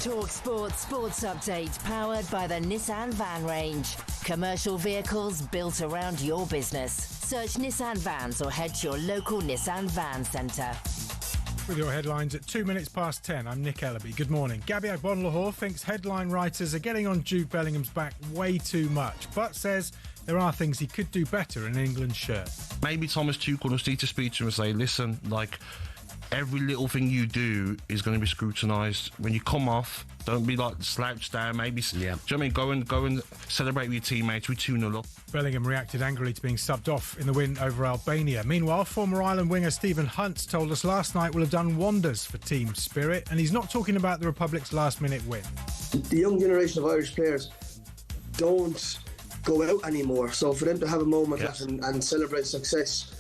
talkSPORT Sports Update, powered by the Nissan Van Range. Commercial vehicles built around your business. Search Nissan Vans or head to your local Nissan Van Centre. With your headlines at 2 minutes past 10, I'm Nick Ellaby. Good morning. Gabby Agbonlahor thinks headline writers are getting on Jude Bellingham's back way too much, but says there are things he could do better in an England shirt. Maybe Thomas Tuchel just needs to speak to him and say, listen, every little thing you do is going to be scrutinised. When you come off, don't be slouched down. Maybe, do you know what I mean? Go and celebrate with your teammates. We 2-0 up. Bellingham reacted angrily to being subbed off in the win over Albania. Meanwhile, former Ireland winger Stephen Hunt told us last night will have done wonders for team spirit, and he's not talking about the Republic's last-minute win. The young generation of Irish players don't go out anymore, so for them to have a moment and celebrate success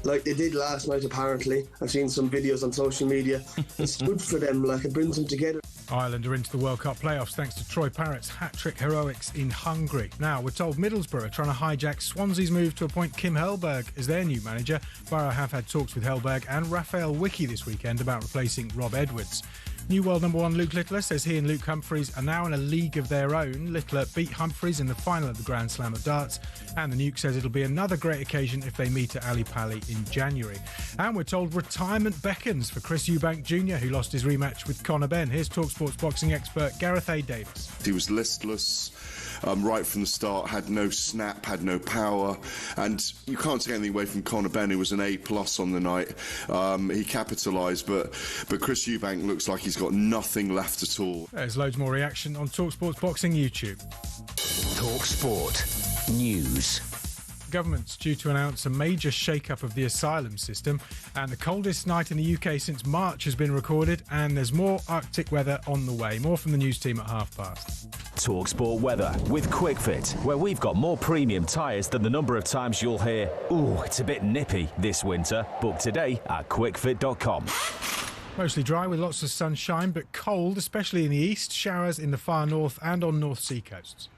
like they did last night, apparently. I've seen some videos on social media. It's good for them, it brings them together. Ireland are into the World Cup playoffs thanks to Troy Parrott's hat-trick heroics in Hungary. Now, we're told Middlesbrough are trying to hijack Swansea's move to appoint Kim Hellberg as their new manager. Borough have had talks with Hellberg and Raphael Wicki this weekend about replacing Rob Edwards. New world number one Luke Littler says he and Luke Humphreys are now in a league of their own. Littler beat Humphreys in the final of the Grand Slam of Darts, and the Nuke says it'll be another great occasion if they meet at Ali Pali in January. And we're told retirement beckons for Chris Eubank Jr, who lost his rematch with Conor Benn. Here's talkSPORT's boxing expert Gareth A. Davis. He was listless right from the start, had no snap, had no power, and you can't take anything away from Conor Benn, who was an A+ on the night. He capitalised, but Chris Eubank looks like he's got nothing left at all. There's loads more reaction on talkSPORT's boxing YouTube. talkSPORT News. Government's due to announce a major shake-up of the asylum system, and the coldest night in the UK since March has been recorded, and there's more Arctic weather on the way. More from the news team at past. talkSPORT weather with QuickFit, where we've got more premium tyres than the number of times you'll hear, "Ooh, it's a bit nippy" this winter. Book today at quickfit.com. Mostly dry with lots of sunshine, but cold, especially in the east. Showers in the far north and on North Sea coasts.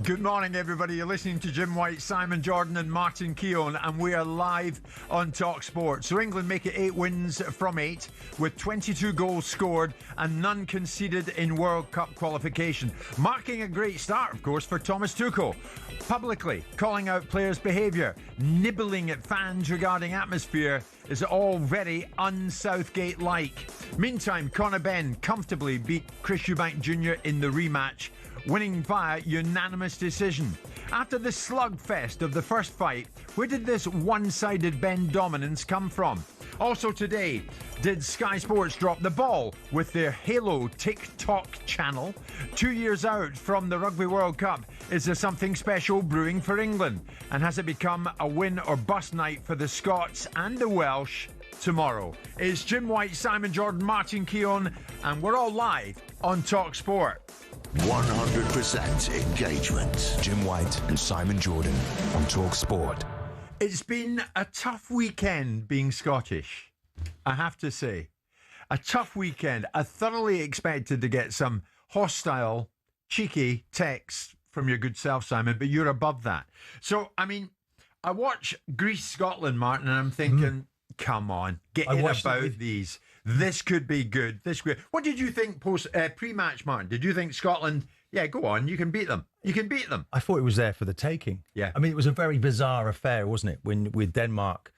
Good morning, everybody. You're listening to Jim White, Simon Jordan and Martin Keown, and we are live on talkSPORT. So England make it 8 wins from 8 with 22 goals scored and none conceded in World Cup qualification. Marking a great start, of course, for Thomas Tuchel. Publicly calling out players' behaviour, nibbling at fans regarding atmosphere is all very un-Southgate-like. Meantime, Conor Benn comfortably beat Chris Eubank Jr in the rematch, winning via unanimous decision. After the slugfest of the first fight, where did this one-sided Benn dominance come from? Also today, did Sky Sports drop the ball with their Halo TikTok channel? 2 years out from the Rugby World Cup, is there something special brewing for England? And has it become a win or bust night for the Scots and the Welsh tomorrow? It's Jim White, Simon Jordan, Martin Keown, and we're all live on talkSPORT. 100% engagement. Jim White and Simon Jordan on talkSPORT. It's been a tough weekend being Scottish, I have to say. A tough weekend. I thoroughly expected to get some hostile, cheeky texts from your good self, Simon, but you're above that. So, I watch Greece-Scotland, Martin, and I'm thinking, come on, get in about these. This could be good. What did you think pre-match, Martin? Did you think Scotland, go on, you can beat them. You can beat them. I thought it was there for the taking. Yeah. It was a very bizarre affair, wasn't it? With Denmark,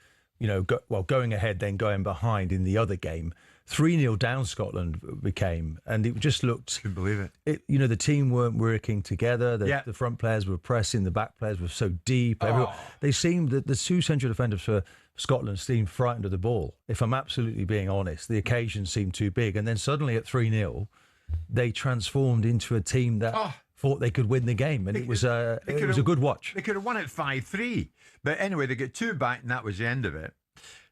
going ahead, then going behind in the other game. 3-0 down Scotland became, and it just looked... Couldn't believe it. The team weren't working together. The front players were pressing, the back players were so deep. They seemed that the two central defenders for Scotland seemed frightened of the ball. If I'm absolutely being honest, the occasion seemed too big. And then suddenly at 3-0, they transformed into a team that thought they could win the game. And it was a good watch. They could have won it 5-3. But anyway, they got 2 back and that was the end of it.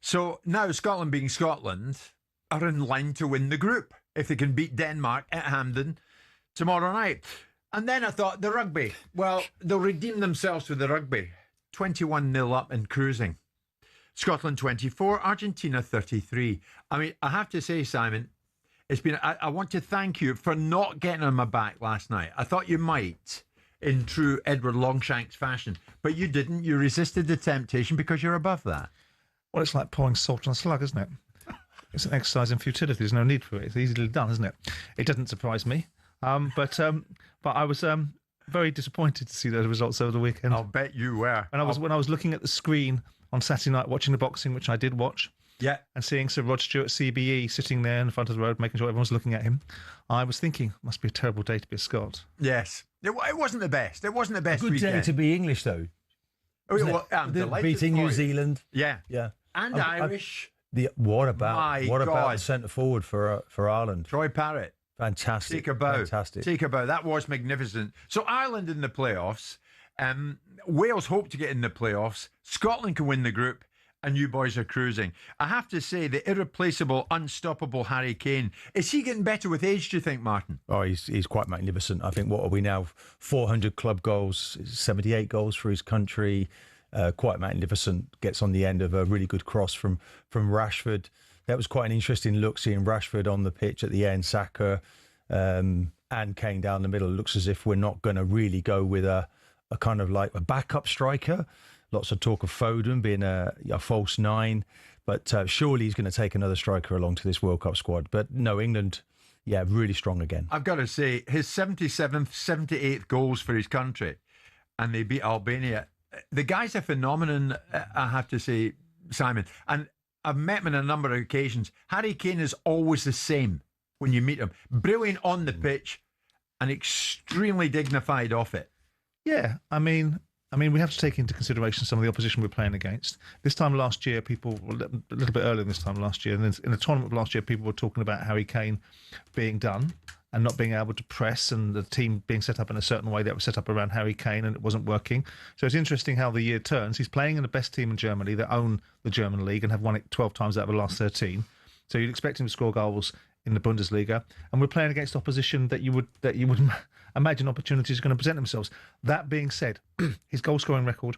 So now Scotland being Scotland are in line to win the group if they can beat Denmark at Hampden tomorrow night. And then I thought, the rugby. Well, they'll redeem themselves with the rugby. 21-0 up and cruising. Scotland 24, Argentina 33. I mean, I have to say, Simon, it's been. I want to thank you for not getting on my back last night. I thought you might, in true Edward Longshanks fashion, but you didn't. You resisted the temptation because you're above that. Well, it's like pouring salt on a slug, isn't it? It's an exercise in futility. There's no need for it. It's easily done, isn't it? It doesn't surprise me. But I was very disappointed to see those results over the weekend. I'll bet you were. And when I was looking at the screen on Saturday night watching the boxing, which I did watch, and seeing Sir Rod Stewart CBE sitting there in front of the road, making sure everyone was looking at him, I was thinking, must be a terrible day to be a Scot. Yes, it wasn't the best. It wasn't the best. Good day to be English, though. I'm delighted beating for New you. Zealand. Yeah. And Irish. What about the centre forward for Ireland? Troy Parrott. Fantastic. Take a bow. Fantastic. Take a bow. That was magnificent. So Ireland in the playoffs. Wales hope to get in the playoffs. Scotland can win the group. And you boys are cruising. I have to say, the irreplaceable, unstoppable Harry Kane, is he getting better with age, do you think, Martin? Oh, he's quite magnificent. I think, what are we now? 400 club goals, 78 goals for his country. Quite magnificent. Gets on the end of a really good cross from Rashford. That was quite an interesting look, seeing Rashford on the pitch at the end, Saka, and Kane down the middle. It looks as if we're not going to really go with a kind of like a backup striker. Lots of talk of Foden being a false 9, but surely he's going to take another striker along to this World Cup squad. But no, England, really strong again. I've got to say, his 77th, 78th goals for his country, and they beat Albania. The guy's a phenomenon, I have to say, Simon. And I've met him on a number of occasions. Harry Kane is always the same when you meet him. Brilliant on the pitch and extremely dignified off it. Yeah, I mean, we have to take into consideration some of the opposition we're playing against. This time last year, a little bit earlier than this time last year, and in the tournament of last year, people were talking about Harry Kane being done and not being able to press, and the team being set up in a certain way that was set up around Harry Kane, and it wasn't working. So it's interesting how the year turns. He's playing in the best team in Germany that own the German league and have won it 12 times out of the last 13. So you'd expect him to score goals in the Bundesliga, and we're playing against opposition that you would imagine opportunities are going to present themselves. That being said, his goal-scoring record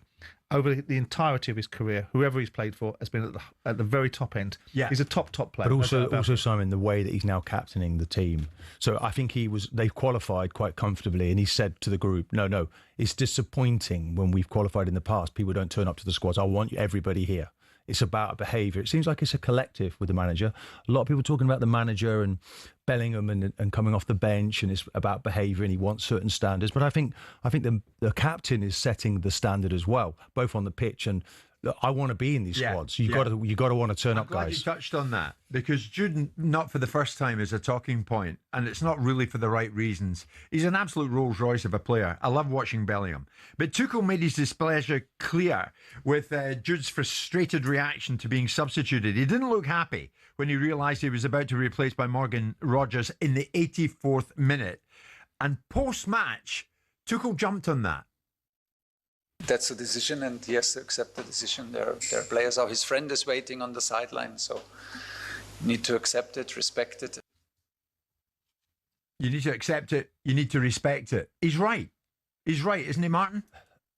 over the entirety of his career, whoever he's played for, has been at the very top end. Yeah. He's a top player. But also Simon, the way that he's now captaining the team. So I think they've qualified quite comfortably, and he said to the group, no, it's disappointing when we've qualified in the past, people don't turn up to the squads. I want everybody here. It's about behaviour. It seems like it's a collective with the manager. A lot of people talking about the manager and Bellingham and coming off the bench, and it's about behaviour and he wants certain standards. But I think the captain is setting the standard as well, both on the pitch and I want to be in these squads. You got to want to turn up, glad guys. You touched on that because Jude, not for the first time, is a talking point, and it's not really for the right reasons. He's an absolute Rolls Royce of a player. I love watching Bellingham, but Tuchel made his displeasure clear with Jude's frustrated reaction to being substituted. He didn't look happy when he realised he was about to be replaced by Morgan Rogers in the 84th minute, and post-match, Tuchel jumped on that. That's a decision, and he has to accept the decision. There are players. His friend is waiting on the sideline, so you need to accept it, respect it. You need to accept it. You need to respect it. He's right. He's right, isn't he, Martin?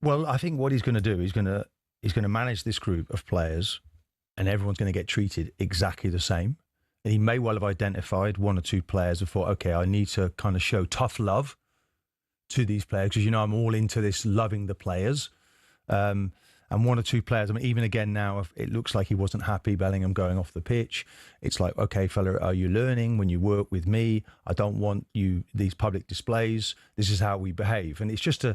Well, I think what he's going to do, he's going to manage this group of players, and everyone's going to get treated exactly the same. And he may well have identified one or two players and thought, okay, I need to kind of show tough love to these players because, I'm all into this loving the players. And one or two players, even again now, it looks like he wasn't happy, Bellingham going off the pitch. It's like, okay, fella, are you learning when you work with me? I don't want these public displays. This is how we behave. And it's just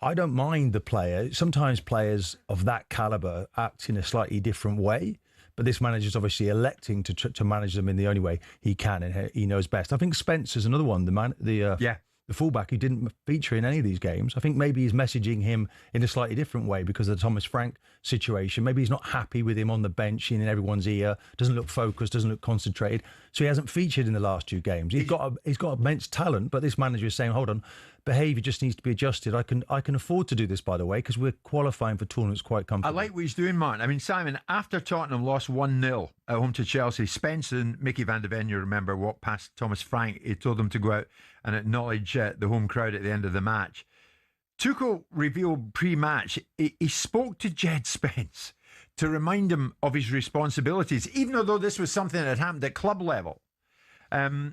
I don't mind the player. Sometimes players of that calibre act in a slightly different way. But this manager's obviously electing to manage them in the only way he can, and he knows best. I think Spencer's another one, the fullback who didn't feature in any of these games. I think maybe he's messaging him in a slightly different way because of the Thomas Frank situation. Maybe he's not happy with him on the bench in everyone's ear, doesn't look focused, doesn't look concentrated. So he hasn't featured in the last 2 games. He's got immense talent, but this manager is saying, hold on, behaviour just needs to be adjusted. I can afford to do this, by the way, because we're qualifying for tournaments quite comfortably. I like what he's doing, Martin. I mean, Simon, after Tottenham lost 1-0 at home to Chelsea, Spence and Mickey van der Ven, you remember, walked past Thomas Frank. He told them to go out and acknowledge the home crowd at the end of the match. Tuchel revealed pre-match he spoke to Jed Spence to remind him of his responsibilities, even though this was something that happened at club level. I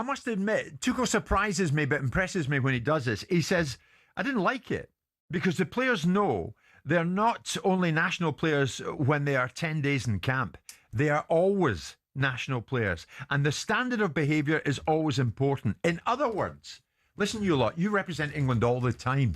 must admit, Tuchel surprises me but impresses me when he does this. He says, I didn't like it because the players know they're not only national players when they are 10 days in camp. They are always national players. And the standard of behaviour is always important. In other words, listen, you lot, you represent England all the time.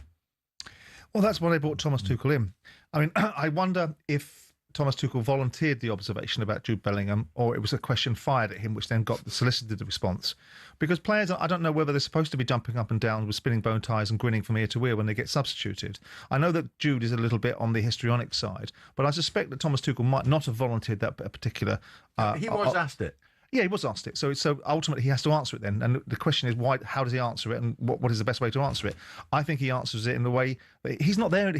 Well, that's why they brought Thomas Tuchel in. I mean, I wonder if Thomas Tuchel volunteered the observation about Jude Bellingham, or it was a question fired at him, which then got the solicited response. Because players, I don't know whether they're supposed to be jumping up and down with spinning bone ties and grinning from ear to ear when they get substituted. I know that Jude is a little bit on the histrionic side, but I suspect that Thomas Tuchel might not have volunteered that particular... he was asked it. Yeah, he was asked it. So ultimately he has to answer it then. And the question is, why? How does he answer it, and what is the best way to answer it? I think he answers it in the way that he's not there.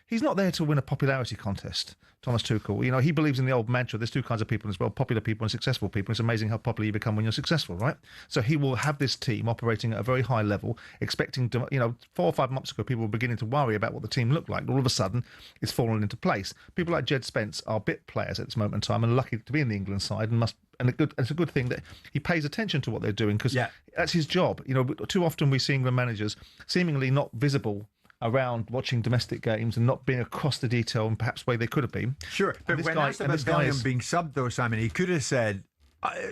He's not there to win a popularity contest, Thomas Tuchel. You know, he believes in the old mantra, there's 2 kinds of people as well, popular people and successful people. It's amazing how popular you become when you're successful, right? So he will have this team operating at a very high level, expecting to, 4 or 5 months ago, people were beginning to worry about what the team looked like. All of a sudden, it's fallen into place. People like Jed Spence are bit players at this moment in time and are lucky to be in the England side and it's a good thing that he pays attention to what they're doing because that's his job. You know, too often we see England managers seemingly not visible around watching domestic games and not being across the detail and perhaps way they could have been. Sure, but when asked about Bellingham being subbed though, Simon, he could have said,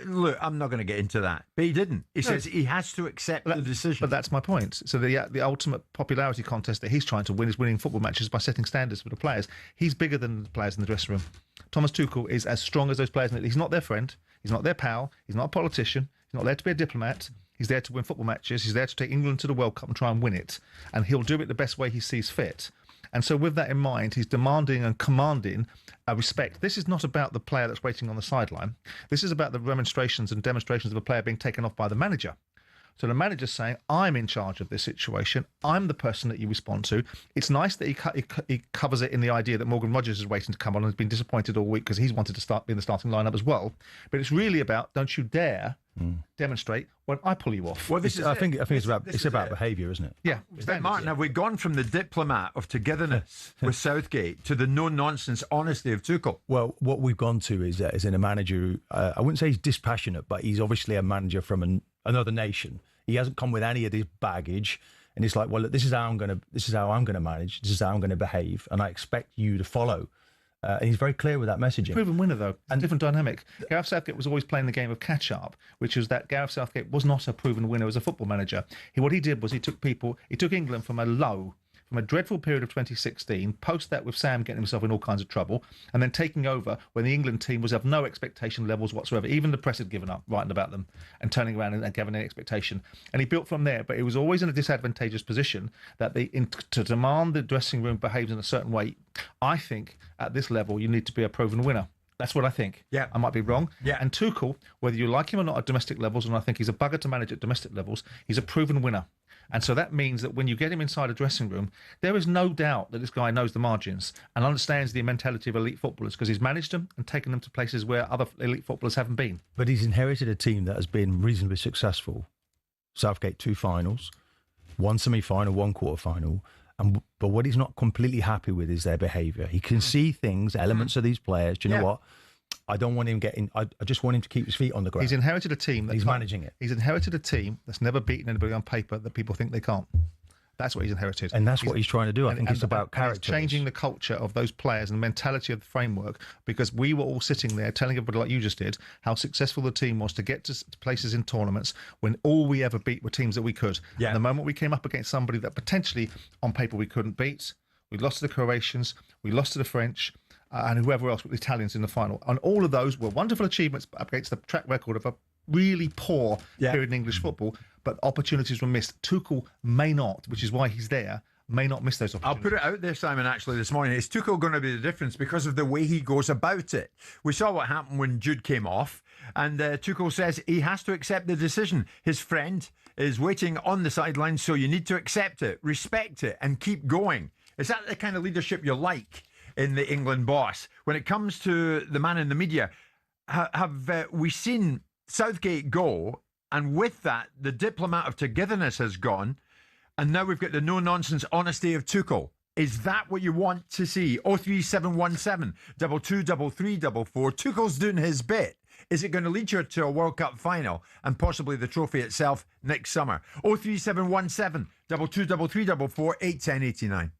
look, I'm not going to get into that. But he didn't. He says he has to accept the decision. But that's my point. So the ultimate popularity contest that he's trying to win is winning football matches by setting standards for the players. He's bigger than the players in the dressing room. Thomas Tuchel is as strong as those players. He's not their friend. He's not their pal. He's not a politician. He's not there to be a diplomat. He's there to win football matches. He's there to take England to the World Cup and try and win it. And he'll do it the best way he sees fit. And so with that in mind, he's demanding and commanding respect. This is not about the player that's waiting on the sideline. This is about the remonstrations and demonstrations of a player being taken off by the manager. So the manager's saying, I'm in charge of this situation. I'm the person that you respond to. It's nice that he covers it in the idea that Morgan Rogers is waiting to come on and has been disappointed all week because he's wanted to start in the starting lineup as well. But it's really about, don't you dare demonstrate when I pull you off. Well, I think it's about behaviour, isn't it? Yeah. But Martin, have we gone from the diplomat of togetherness with Southgate to the no-nonsense honesty of Tuchel? Well, what we've gone to is in a manager who, I wouldn't say he's dispassionate, but he's obviously a manager from another nation. He hasn't come with any of this baggage, and it's like, well, look, this is how I'm going to manage. This is how I'm going to behave, and I expect you to follow. And he's very clear with that messaging. Proven winner, though. And different dynamic. Gareth Southgate was always playing the game of catch-up, which was that Gareth Southgate was not a proven winner as a football manager. What he did was he took England from a dreadful period of 2016, post that with Sam getting himself in all kinds of trouble, and then taking over when the England team was of no expectation levels whatsoever. Even the press had given up writing about them and turning around and giving an expectation. And he built from there, but it was always in a disadvantageous position that to demand the dressing room behaves in a certain way. I think at this level, you need to be a proven winner. That's what I think. Yeah. I might be wrong. Yeah. And Tuchel, whether you like him or not at domestic levels, and I think he's a bugger to manage at domestic levels, he's a proven winner. And so that means that when you get him inside a dressing room, there is no doubt that this guy knows the margins and understands the mentality of elite footballers because he's managed them and taken them to places where other elite footballers haven't been. But he's inherited a team that has been reasonably successful. Southgate, 2 finals, 1 semi-final, 1 quarter-final. But what he's not completely happy with is their behaviour. He can see things, elements of these players. Do you know what? I don't want him getting... I just want him to keep his feet on the ground. He's inherited a team... He's managing it. He's inherited a team that's never beaten anybody on paper that people think they can't. That's what he's inherited. And that's what he's trying to do. I think it's about character. It's changing the culture of those players and the mentality of the framework, because we were all sitting there telling everybody, like you just did, how successful the team was to get to places in tournaments when all we ever beat were teams that we could. Yeah. And the moment we came up against somebody that potentially on paper we couldn't beat, we lost to the Croatians, we lost to the French, and whoever else, with the Italians in the final. And all of those were wonderful achievements against the track record of a really poor period in English football, but opportunities were missed. Tuchel may not, which is why he's there, may not miss those opportunities. I'll put it out there, Simon, actually, this morning. Is Tuchel going to be the difference because of the way he goes about it? We saw what happened when Jude came off, and Tuchel says he has to accept the decision. His friend is waiting on the sidelines, so you need to accept it, respect it, and keep going. Is that the kind of leadership you like in the England boss? When it comes to the man in the media, have we seen Southgate go, and with that, the diplomat of togetherness has gone, and now we've got the no-nonsense honesty of Tuchel. Is that what you want to see? 03717 223344. Tuchel's doing his bit. Is it going to lead you to a World Cup final and possibly the trophy itself next summer? 03717 223344 81089.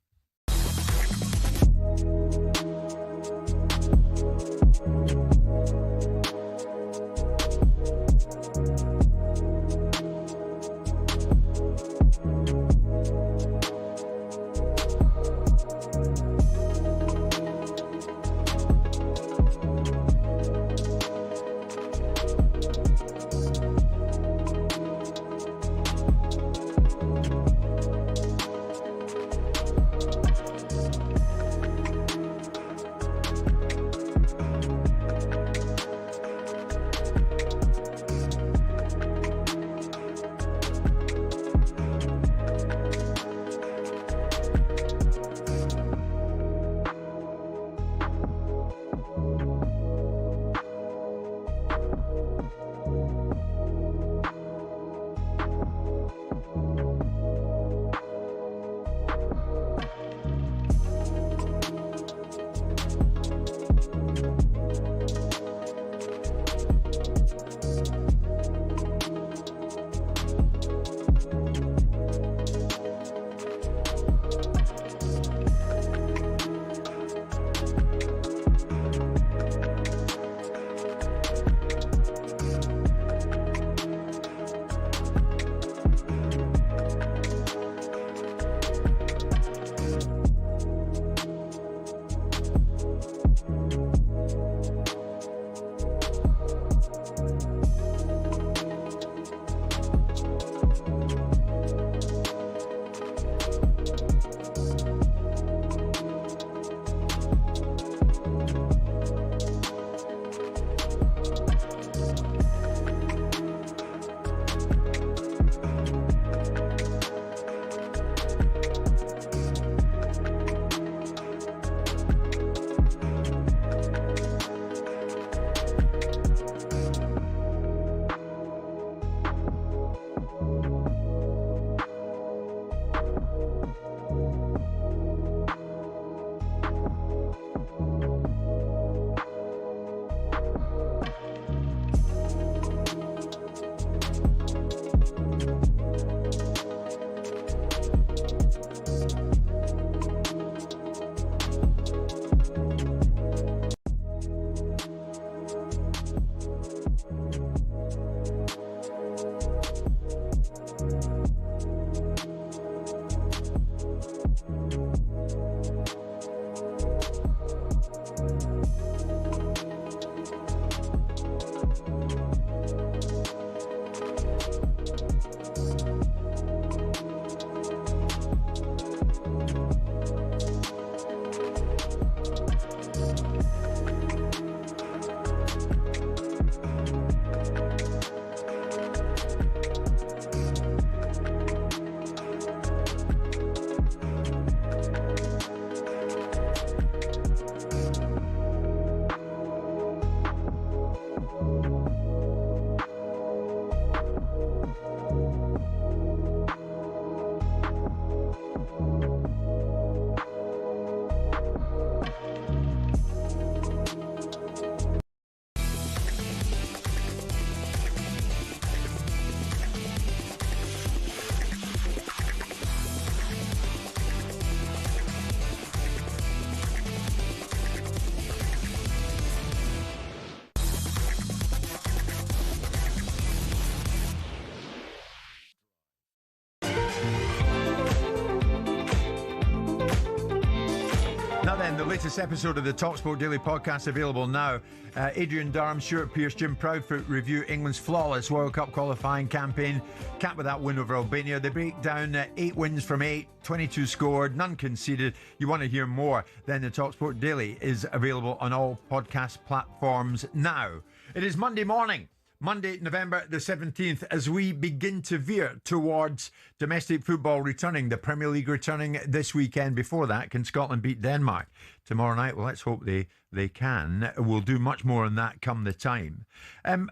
Now then, the latest episode of the talkSPORT Daily Podcast available now. Adrian Durham, Stuart Pearce, Jim Proudfoot review England's flawless World Cup qualifying campaign, capped with that win over Albania. They break down 8 wins from 8, 22 scored, none conceded. You want to hear more? Then the talkSPORT Daily is available on all podcast platforms now. It is Monday morning. Monday, November the 17th, as we begin to veer towards domestic football returning, the Premier League returning this weekend. Before that, can Scotland beat Denmark tomorrow night? Well, let's hope they can. We'll do much more on that come the time.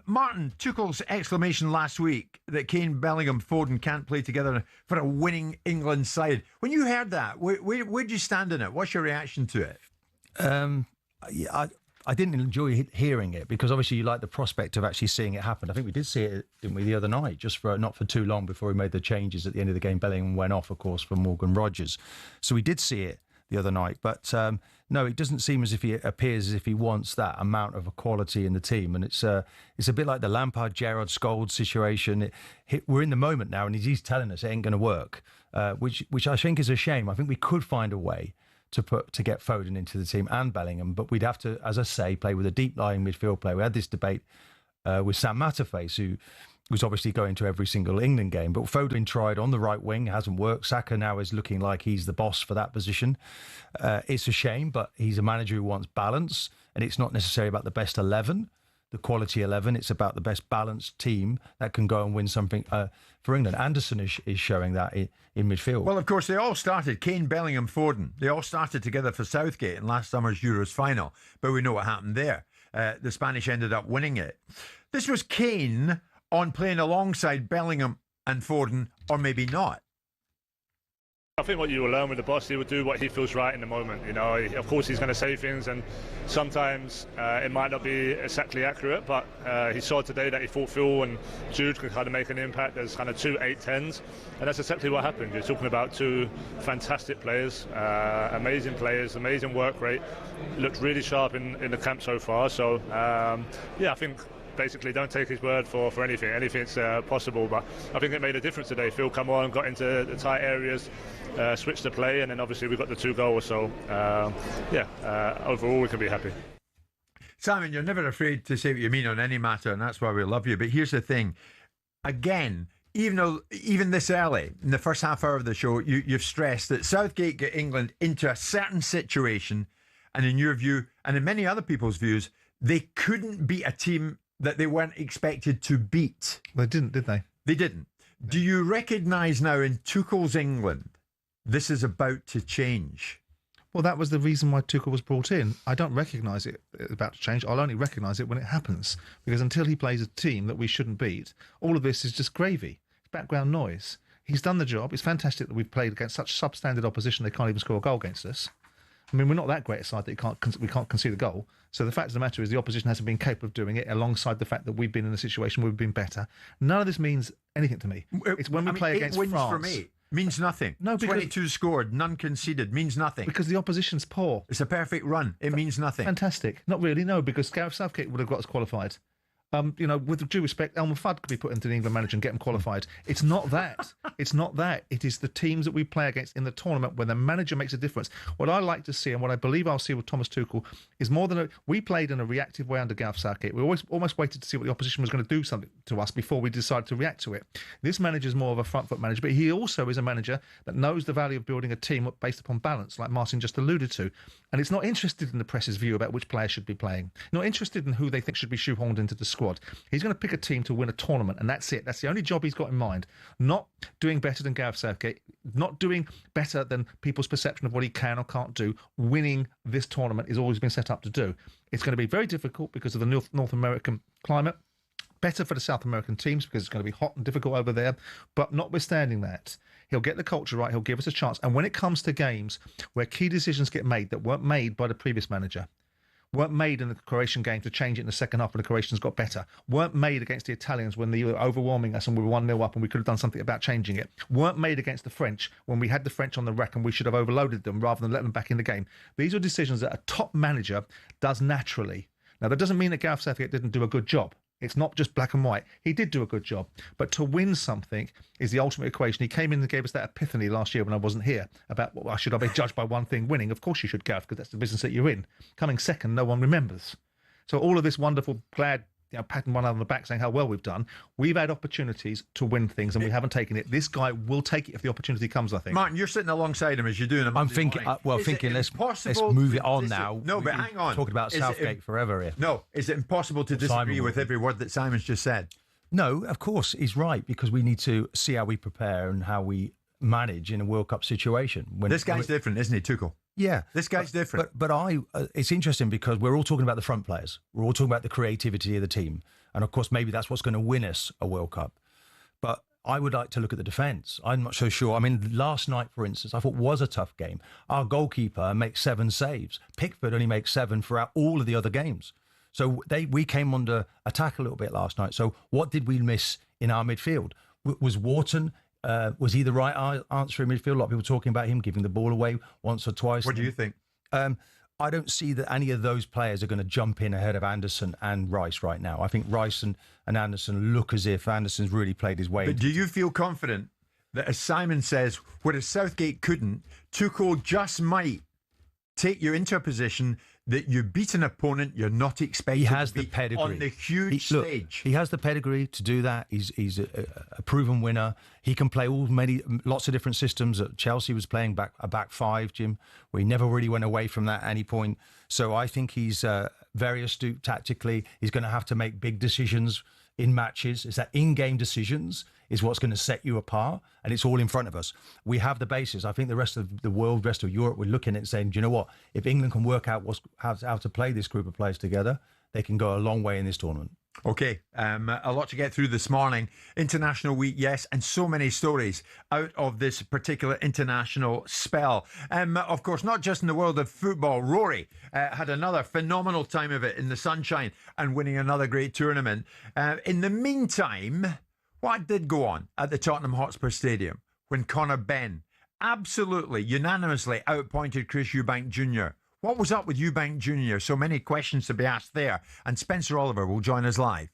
Martin, Tuchel's exclamation last week that Keown, Bellingham, Foden can't play together for a winning England side. When you heard that, where'd you stand in it? What's your reaction to it? I didn't enjoy hearing it because obviously you like the prospect of actually seeing it happen. I think we did see it, didn't we, the other night, not for too long before we made the changes at the end of the game. Bellingham went off, of course, for Morgan Rogers. So we did see it the other night. But no, it doesn't seem as if he appears as if he wants that amount of equality in the team. And it's a bit like the Lampard, Gerrard, Scholes situation. We're in the moment now and he's telling us it ain't going to work, which I think is a shame. I think we could find a way to get Foden into the team and Bellingham, but we'd have to, as I say, play with a deep-lying midfield player. We had this debate with Sam Matterface, who was obviously going to every single England game, but Foden tried on the right wing, hasn't worked. Saka now is looking like he's the boss for that position. It's a shame, but he's a manager who wants balance, and it's not necessarily about the best 11, the quality 11. It's about the best balanced team that can go and win something for England. Anderson is showing that in midfield. Well, of course, they all started, Keown, Bellingham, Foden. They all started together for Southgate in last summer's Euros final. But we know what happened there. The Spanish ended up winning it. This was Keown on playing alongside Bellingham and Foden, or maybe not. I think what you will learn with the boss, he will do what he feels right in the moment. You know, of course he's going to say things, and sometimes it might not be exactly accurate. But he saw today that he thought Phil and Jude could kind of make an impact. There's kind of 2 8-10s, and that's exactly what happened. You're talking about 2 fantastic players, amazing work rate. Looked really sharp in the camp so far. So I think. Basically, don't take his word for anything. Anything's possible, but I think it made a difference today. Phil come on, got into the tight areas, switched the play, and then obviously we got the 2 goals. So, overall we can be happy. Simon, you're never afraid to say what you mean on any matter, and that's why we love you. But here's the thing. Again, even this early, in the first half hour of the show, you've stressed that Southgate got England into a certain situation, and in your view, and in many other people's views, they couldn't beat a team that they weren't expected to beat. They didn't, did they? They didn't. Do you recognise now in Tuchel's England, this is about to change? Well, that was the reason why Tuchel was brought in. I don't recognise it about to change. I'll only recognise it when it happens. Because until he plays a team that we shouldn't beat, all of this is just gravy. It's background noise. He's done the job. It's fantastic that we've played against such substandard opposition they can't even score a goal against us. I mean, we're not that great a side that we can't concede a goal. So the fact of the matter is the opposition hasn't been capable of doing it, alongside the fact that we've been in a situation where we've been better. None of this means anything to me. It's when we play against France. 8 wins from 8 means nothing. No, 22 scored, none conceded, means nothing. Because the opposition's poor. It's a perfect run. It means nothing. Fantastic. Not really, no, because Gareth Southgate would have got us qualified. With due respect, Elmer Fudd could be put into the England manager and get him qualified. It's not that. It's not that. It is the teams that we play against in the tournament where the manager makes a difference. What I like to see, and what I believe I'll see with Thomas Tuchel, is more than we played in a reactive way under Gareth Southgate. We almost waited to see what the opposition was going to do something to us before we decided to react to it. This manager is more of a front foot manager, but he also is a manager that knows the value of building a team based upon balance, like Martin just alluded to. And it's not interested in the press's view about which players should be playing. Not interested in who they think should be shoehorned into the squad. He's going to pick a team to win a tournament, and that's it. That's the only job he's got in mind. Not doing better than Gareth Southgate, not doing better than people's perception of what he can or can't do. Winning this tournament is all he's been set up to do. It's going to be very difficult because of the North American climate. Better for the South American teams because it's going to be hot and difficult over there. But notwithstanding that, he'll get the culture right. He'll give us a chance. And when it comes to games where key decisions get made that weren't made by the previous manager, weren't made in the Croatian game to change it in the second half when the Croatians got better, weren't made against the Italians when they were overwhelming us and we were 1-0 up and we could have done something about changing it, weren't made against the French when we had the French on the rack and we should have overloaded them rather than let them back in the game. These are decisions that a top manager does naturally. Now, that doesn't mean that Gareth Southgate didn't do a good job. It's not just black and white. He did do a good job, but to win something is the ultimate equation. He came in and gave us that epiphany last year when I wasn't here about, well, should I be judged by one thing winning? Of course you should, Gareth, because that's the business that you're in. Coming second, no one remembers. So all of this wonderful, glad, patting one another on the back saying how well we've done. We've had opportunities to win things and we haven't taken it. This guy will take it if the opportunity comes, I think. Martin, you're sitting alongside him as you're doing. I'm thinking, let's move it on now. No, but hang on. Talking about Southgate forever here. No, is it impossible to disagree with every word that Simon's just said? No, of course, he's right, because we need to see how we prepare and how we manage in a World Cup situation. This guy's different, isn't he, Tuchel? Yeah. This guy's different. But it's interesting because we're all talking about the front players. We're all talking about the creativity of the team. And of course, maybe that's what's going to win us a World Cup. But I would like to look at the defence. I'm not so sure. I mean, last night, for instance, I thought was a tough game. Our goalkeeper makes 7 saves. Pickford only makes 7 throughout all of the other games. So we came under attack a little bit last night. So what did we miss in our midfield? Was Wharton... was he the right answer in midfield? A lot of people talking about him giving the ball away once or twice. What do you think? I don't see that any of those players are going to jump in ahead of Anderson and Rice right now. I think Rice and Anderson look as if Anderson's really played his way. But do you feel confident that, as Simon says, whereas Southgate couldn't, Tuchel just might take you into a position that you beat an opponent you're not expecting he has to beat the pedigree on the huge stage. He has the pedigree to do that. He's a proven winner. He can play lots of different systems. At Chelsea was playing a back 5, Jim, where he never really went away from that at any point. So I think he's very astute tactically. He's going to have to make big decisions in matches. It's that in-game decisions is what's going to set you apart, and it's all in front of us. We have the basis. I think the rest of the world, rest of Europe, we're looking at it and saying, do you know what? If England can work out how to play this group of players together, they can go a long way in this tournament. Okay, a lot to get through this morning. International week, yes, and so many stories out of this particular international spell. Of course, not just in the world of football. Rory had another phenomenal time of it in the sunshine and winning another great tournament. In the meantime, what did go on at the Tottenham Hotspur Stadium when Benn absolutely unanimously outpointed Chris Eubank Jr.? What was up with Eubank Jr.? So many questions to be asked there. And Spencer Oliver will join us live.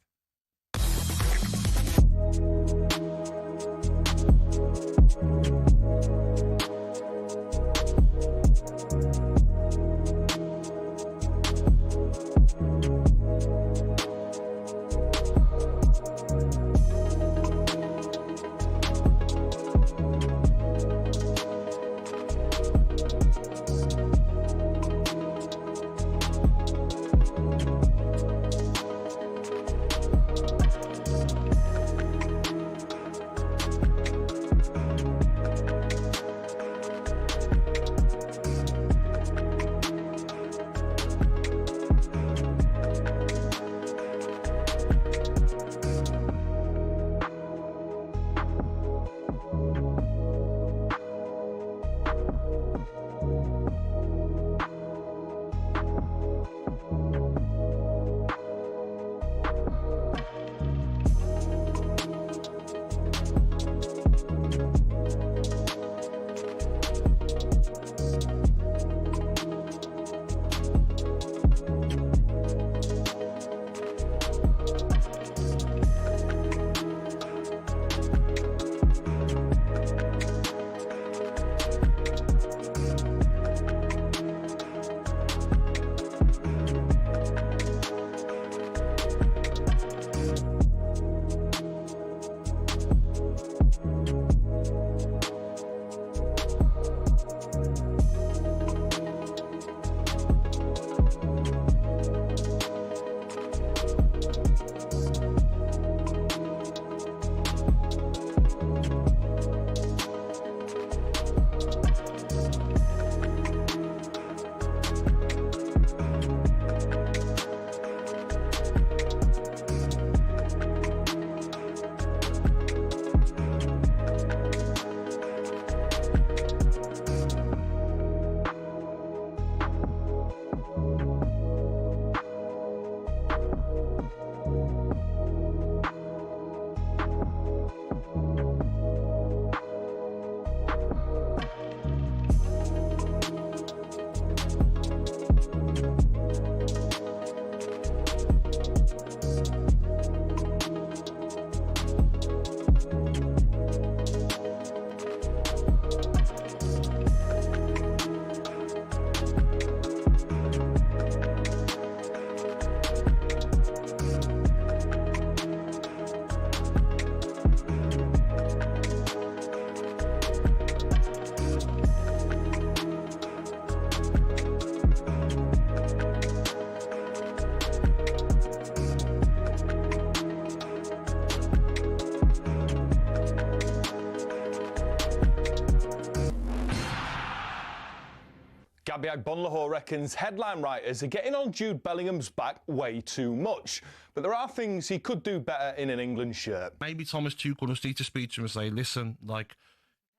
Abiag Bonlahor reckons headline writers are getting on Jude Bellingham's back way too much. But there are things he could do better in an England shirt. Maybe Thomas Tuchel just need to speak to him and say, listen, like,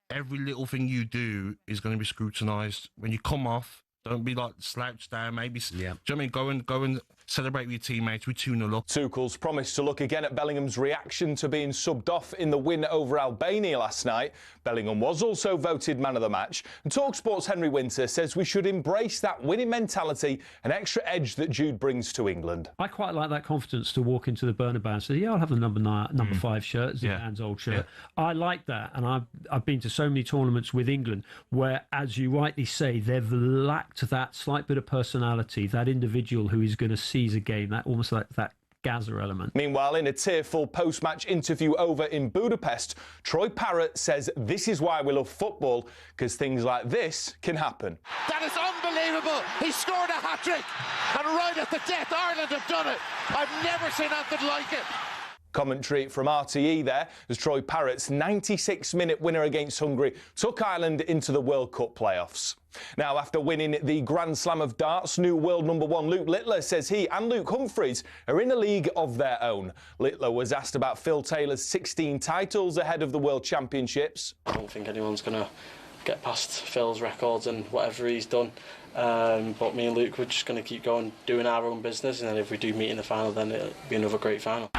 every little thing you do is going to be scrutinised. When you come off, don't be like slouched down. Maybe, do you know what I mean? Go and celebrate with your teammates. We 2-0 up. Tuchel's promised to look again at Bellingham's reaction to being subbed off in the win over Albania last night. Bellingham was also voted man of the match. And talkSPORT's Henry Winter says we should embrace that winning mentality and extra edge that Jude brings to England. I quite like that confidence to walk into the Bernabeu and say, yeah, I'll have the number 5 shirt, Zidane's old shirt. I like that. And I've been to so many tournaments with England where, as you rightly say, they've lacked that slight bit of personality, that individual who is going to seize a game, that almost like that Gaza element. Meanwhile, in a tearful post-match interview over in Budapest, Troy Parrott says this is why we love football, because things like this can happen. That is unbelievable. He scored a hat-trick, and right at the death, Ireland have done it. I've never seen anything like it. Commentary from RTE there as Troy Parrott's 96-minute winner against Hungary took Ireland into the World Cup playoffs. Now, after winning the Grand Slam of darts, new world number 1 Luke Littler says he and Luke Humphries are in a league of their own. Littler was asked about Phil Taylor's 16 titles ahead of the World Championships. I don't think anyone's going to get past Phil's records and whatever he's done. But me and Luke, we're just going to keep going, doing our own business, and then if we do meet in the final, then it'll be another great final.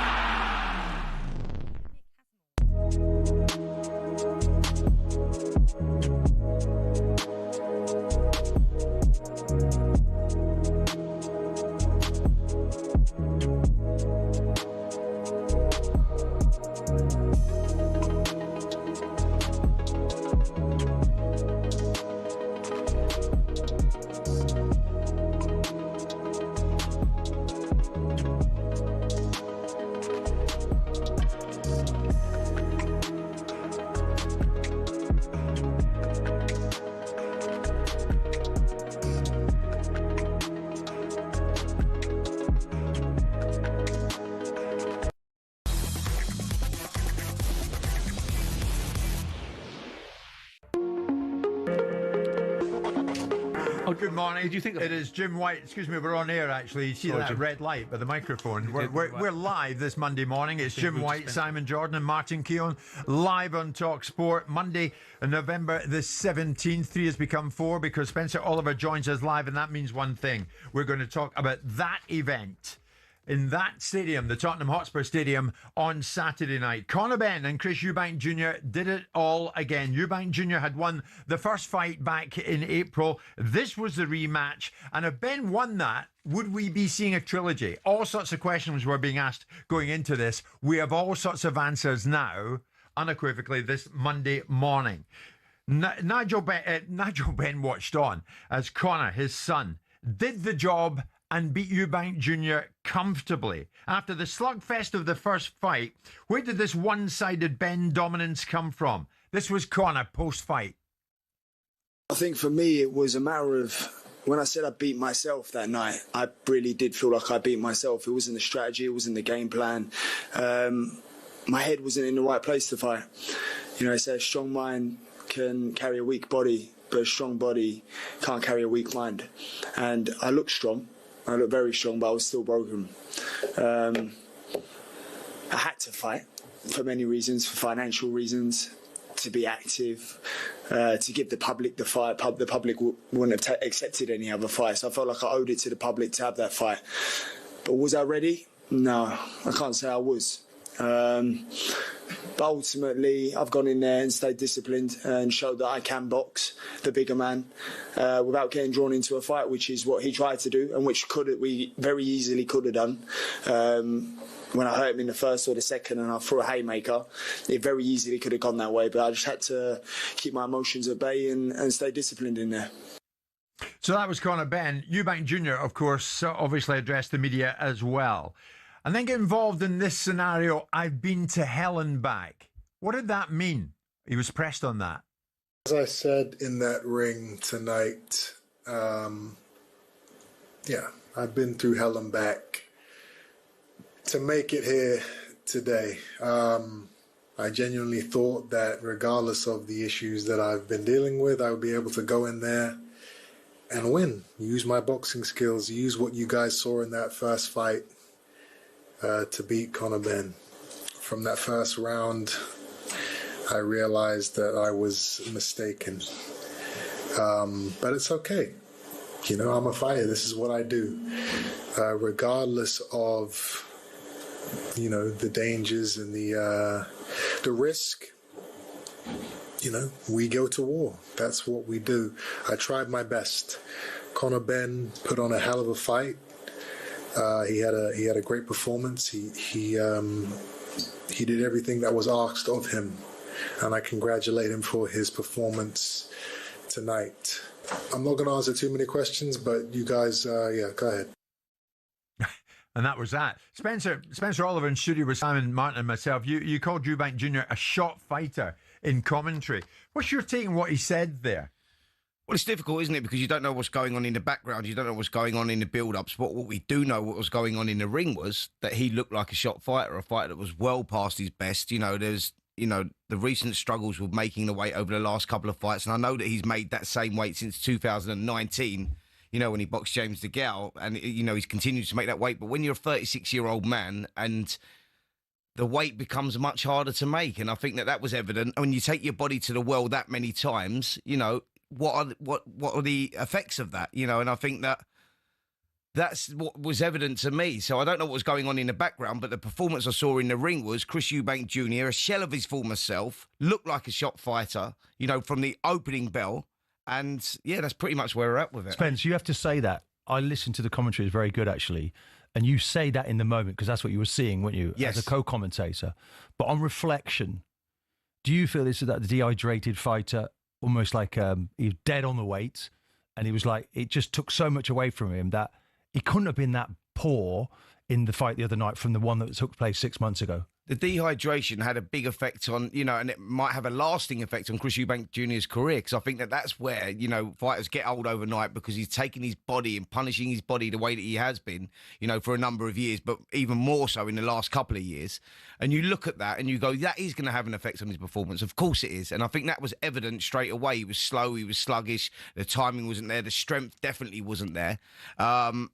Good morning. Did you think it is Jim White? Excuse me, we're on air actually. You see that red light by the microphone? We're live this Monday morning. It's Jim White, Simon Jordan, and Martin Keown live on talkSPORT. Monday, November the 17th. 3 has become 4 because Spencer Oliver joins us live, and that means one thing: we're going to talk about that event in that stadium, the Tottenham Hotspur Stadium, on Saturday night. Conor Benn and Chris Eubank Jr. did it all again. Eubank Jr. had won the first fight back in April. This was the rematch. And if Benn won that, would we be seeing a trilogy? All sorts of questions were being asked going into this. We have all sorts of answers now, unequivocally, this Monday morning. Nigel Benn watched on as Conor, his son, did the job and beat Eubank Jr. comfortably. After the slugfest of the first fight, where did this one-sided Benn dominance come from? This was Conor post-fight. I think for me it was a matter of, when I said I beat myself that night, I really did feel like I beat myself. It wasn't the strategy, it wasn't the game plan. My head wasn't in the right place to fight. You know, they say a strong mind can carry a weak body, but a strong body can't carry a weak mind. And I looked strong. I looked very strong, but I was still broken. I had to fight for many reasons, for financial reasons, to be active, to give the public the fight. The public wouldn't have accepted any other fight, so I felt like I owed it to the public to have that fight. But was I ready? No, I can't say I was. But ultimately, I've gone in there and stayed disciplined and showed that I can box the bigger man without getting drawn into a fight, which is what he tried to do and which we very easily could have done. When I hurt him in the first or the second and I threw a haymaker, it very easily could have gone that way. But I just had to keep my emotions at bay and stay disciplined in there. So that was Conor Benn. Eubank Jr., of course, obviously addressed the media as well. And then get involved in this scenario, I've been to hell and back. What did that mean? He was pressed on that. As I said in that ring tonight, I've been through hell and back to make it here today. I genuinely thought that regardless of the issues that I've been dealing with, I would be able to go in there and win. Use my boxing skills. Use what you guys saw in that first fight to beat Conor Benn. From that first round, I realized that I was mistaken. But it's okay. You know, I'm a fighter. This is what I do. Regardless of, you know, the dangers and the risk, you know, we go to war. That's what we do. I tried my best. Conor Benn put on a hell of a fight. He had a great performance. He did everything that was asked of him, and I congratulate him for his performance tonight. I'm not going to answer too many questions, but you guys, go ahead. And that was that. Spencer Oliver in studio with Simon Martin and myself. You called Eubank Jr. a shot fighter in commentary. What's your take on what he said there? Well, it's difficult, isn't it? Because you don't know what's going on in the background. You don't know what's going on in the build-ups. But what we do know, what was going on in the ring was that he looked like a shot fighter, a fighter that was well past his best. You know, there's, you know, the recent struggles with making the weight over the last couple of fights. And I know that he's made that same weight since 2019, you know, when he boxed James DeGale. And, you know, he's continued to make that weight. But when you're a 36-year-old man and the weight becomes much harder to make, and I think that was evident. When you take your body to the well that many times, you know, what are the effects of that, you know? And I think that's what was evident to me. So I don't know what was going on in the background, but the performance I saw in the ring was Chris Eubank Jr., a shell of his former self, looked like a shot fighter, you know, from the opening bell. And yeah, that's pretty much where we're at with it. Spence, you have to say that. I listened to the commentary, it's very good actually. And you say that in the moment because that's what you were seeing, weren't you? Yes. As a co-commentator. But on reflection, do you feel this is that the dehydrated fighter, almost like he was dead on the weight, and he was like, it just took so much away from him that he couldn't have been that poor in the fight the other night from the one that took place 6 months ago? The dehydration had a big effect on, you know, and it might have a lasting effect on Chris Eubank Jr.'s career, because I think that's where, you know, fighters get old overnight, because he's taking his body and punishing his body the way that he has been, you know, for a number of years, but even more so in the last couple of years. And you look at that and you go, that is going to have an effect on his performance. Of course it is. And I think that was evident straight away. He was slow, he was sluggish, the timing wasn't there, the strength definitely wasn't there. And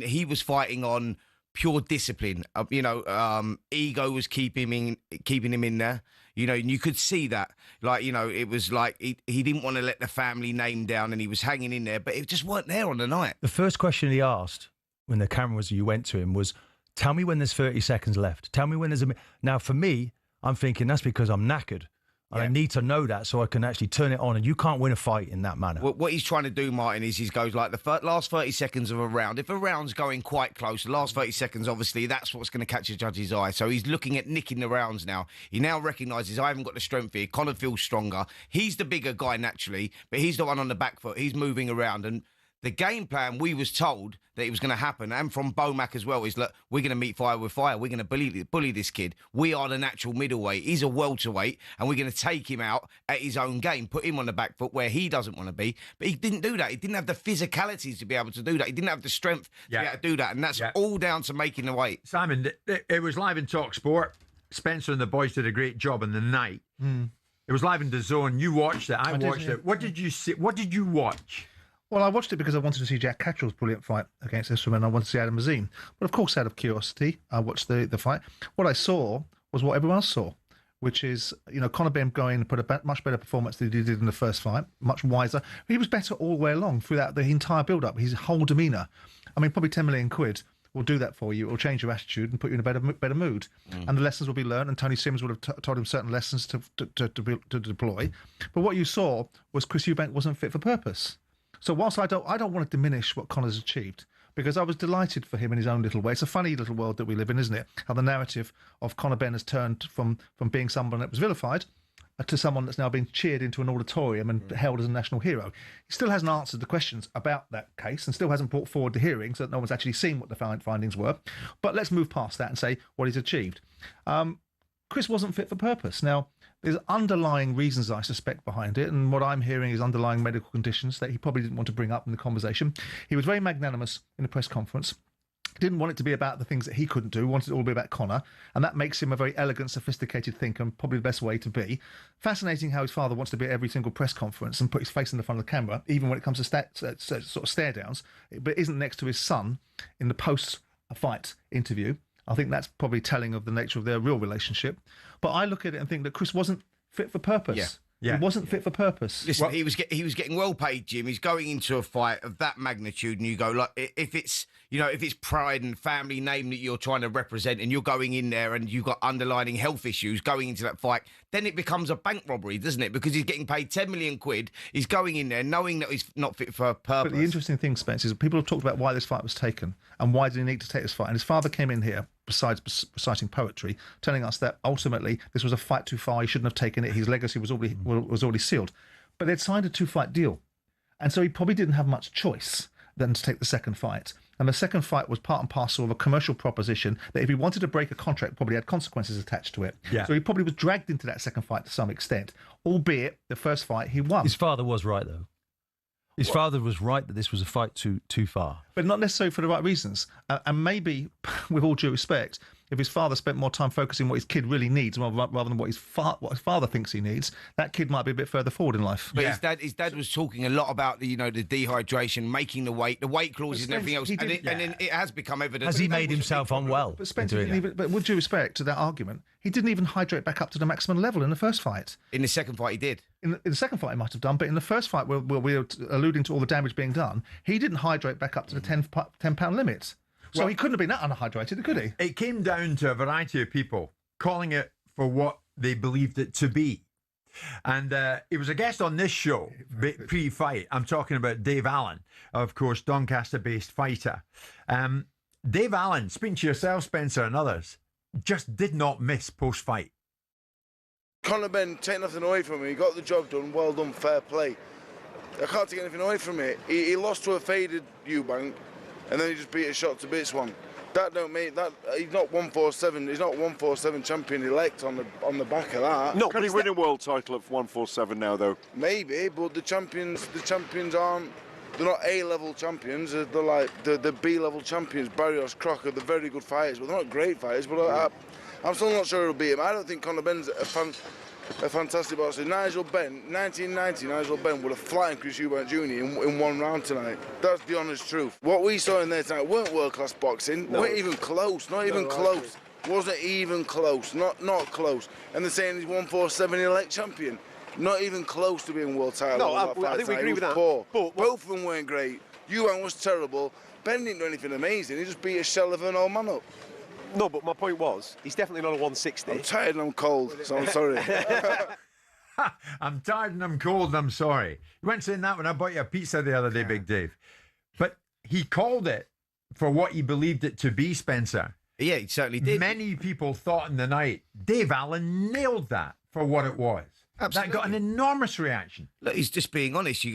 he was fighting on pure discipline, you know, ego was keeping him in there, you know, and you could see that, like, you know, it was like he didn't want to let the family name down, and he was hanging in there, but it just weren't there on the night. The first question he asked when the camera was, you went to him, was, tell me when there's 30 seconds left. Tell me when there's Now, for me, I'm thinking that's because I'm knackered. Yeah. I need to know that so I can actually turn it on, and you can't win a fight in that manner. What he's trying to do, Martin, is he goes like the last 30 seconds of a round. If a round's going quite close, the last 30 seconds, obviously, that's what's going to catch a judge's eye. So he's looking at nicking the rounds now. He now recognises, I haven't got the strength here. Conor feels stronger. He's the bigger guy naturally, but he's the one on the back foot. He's moving around, and the game plan, we was told that it was going to happen, and from Bomac as well, is, look, we're going to meet fire with fire. We're going to bully this kid. We are the natural middleweight. He's a welterweight, and we're going to take him out at his own game, put him on the back foot where he doesn't want to be. But he didn't do that. He didn't have the physicalities to be able to do that. He didn't have the strength to be able to do that, and that's all down to making the weight. Simon, it was live in talkSPORT. Spencer and the boys did a great job in the night. It was live in DAZN. You watched it. I watched it. What did you see? What did you watch? Well, I watched it because I wanted to see Jack Catterall's brilliant fight against this woman. I wanted to see Adam Mazin. But of course, out of curiosity, I watched the fight. What I saw was what everyone else saw, which is, you know, Conor Benn going and put a much better performance than he did in the first fight, much wiser. He was better all the way along throughout the entire build-up. His whole demeanour. I mean, probably 10 million quid will do that for you. It will change your attitude and put you in a better mood. And the lessons will be learned, and Tony Sims would have told him certain lessons to deploy. But what you saw was Chris Eubank wasn't fit for purpose. So whilst I don't want to diminish what Conor's achieved, because I was delighted for him in his own little way. It's a funny little world that we live in, isn't it? How the narrative of Conor Benn has turned from being someone that was vilified to someone that's now been cheered into an auditorium and held as a national hero. He still hasn't answered the questions about that case, and still hasn't brought forward the hearing, so that no one's actually seen what the findings were. But let's move past that and say what he's achieved. Chris wasn't fit for purpose. Now, there's underlying reasons, I suspect, behind it, and what I'm hearing is underlying medical conditions that he probably didn't want to bring up in the conversation. He was very magnanimous in the press conference. Didn't want it to be about the things that he couldn't do, wanted it all to be about Conor, and that makes him a very elegant, sophisticated thinker, and probably the best way to be. Fascinating how his father wants to be at every single press conference and put his face in the front of the camera, even when it comes to sort of stare downs, but isn't next to his son in the post-fight interview. I think that's probably telling of the nature of their real relationship. But I look at it and think that Chris wasn't fit for purpose. Yeah. He wasn't fit for purpose. Listen, he was getting well paid, Jim. He's going into a fight of that magnitude, and you go like, if it's pride and family name that you're trying to represent, and you're going in there and you've got underlying health issues going into that fight, then it becomes a bank robbery, doesn't it? Because he's getting paid 10 million quid. He's going in there knowing that he's not fit for purpose. But the interesting thing, Spence, is people have talked about why this fight was taken and why did he need to take this fight. And his father came in here, besides reciting poetry, telling us that ultimately this was a fight too far. He shouldn't have taken it. His legacy was already sealed. But they'd signed a 2-fight deal, and so he probably didn't have much choice than to take the second fight. And the second fight was part and parcel of a commercial proposition that if he wanted to break a contract, probably had consequences attached to it. Yeah. So he probably was dragged into that second fight to some extent, albeit the first fight he won. His father was right, though. His father was right that this was a fight too far. But not necessarily for the right reasons. And maybe, with all due respect, if his father spent more time focusing on what his kid really needs rather than what his father thinks he needs, that kid might be a bit further forward in life. But his dad was talking a lot about the dehydration, making the weight clauses and everything else, and then it has become evident. Has he made himself unwell? But Spence didn't even, but with due respect to that argument, he didn't even hydrate back up to the maximum level in the first fight. In the second fight, he did. In the second fight, he might have done, but in the first fight, where we were alluding to all the damage being done, he didn't hydrate back up to the 10-pound limit. So he couldn't have been that unhydrated, could he? It came down to a variety of people calling it for what they believed it to be. And he was a guest on this show pre-fight. I'm talking about Dave Allen, of course, Doncaster-based fighter. Dave Allen, speaking to yourself, Spencer, and others, just did not miss post-fight. Conor Benn, take nothing away from him. He got the job done. Well done, fair play. I can't take anything away from it. He lost to a faded Eubank, and then he just beat a shot to bits one. That don't make that. He's not 147. He's not 147 champion elect on the back of that. No, can he win a world title at 147 now, though? Maybe, but the champions aren't. They're not A-level champions. They're like the B-level champions. Barrios, Crocker, they're very good fighters, but they're not great fighters. But I'm still not sure he'll beat him. I don't think Conor Benn's a fantastic boxer. Nigel Benn, 1990, Nigel Benn would have flattened Chris Eubank Jr. in one round tonight. That's the honest truth. What we saw in there tonight weren't world-class boxing. No. Weren't even close. Not even close. Wasn't even close. Not close. And they're saying he's 147 elect champion. Not even close to being world title. No, I think we agree with that. Poor. But both of them weren't great. Eubank was terrible. Benn didn't do anything amazing. He just beat a shell of an old man up. No, but my point was, he's definitely not a 160. I'm tired and I'm cold, so I'm sorry. I'm tired and I'm cold and I'm sorry. You weren't saying that when I bought you a pizza the other day, Big Dave. But he called it for what he believed it to be, Spencer. Yeah, he certainly did. Many people thought in the night, Dave Allen nailed that for what it was. Absolutely. That got an enormous reaction. Look, he's just being honest.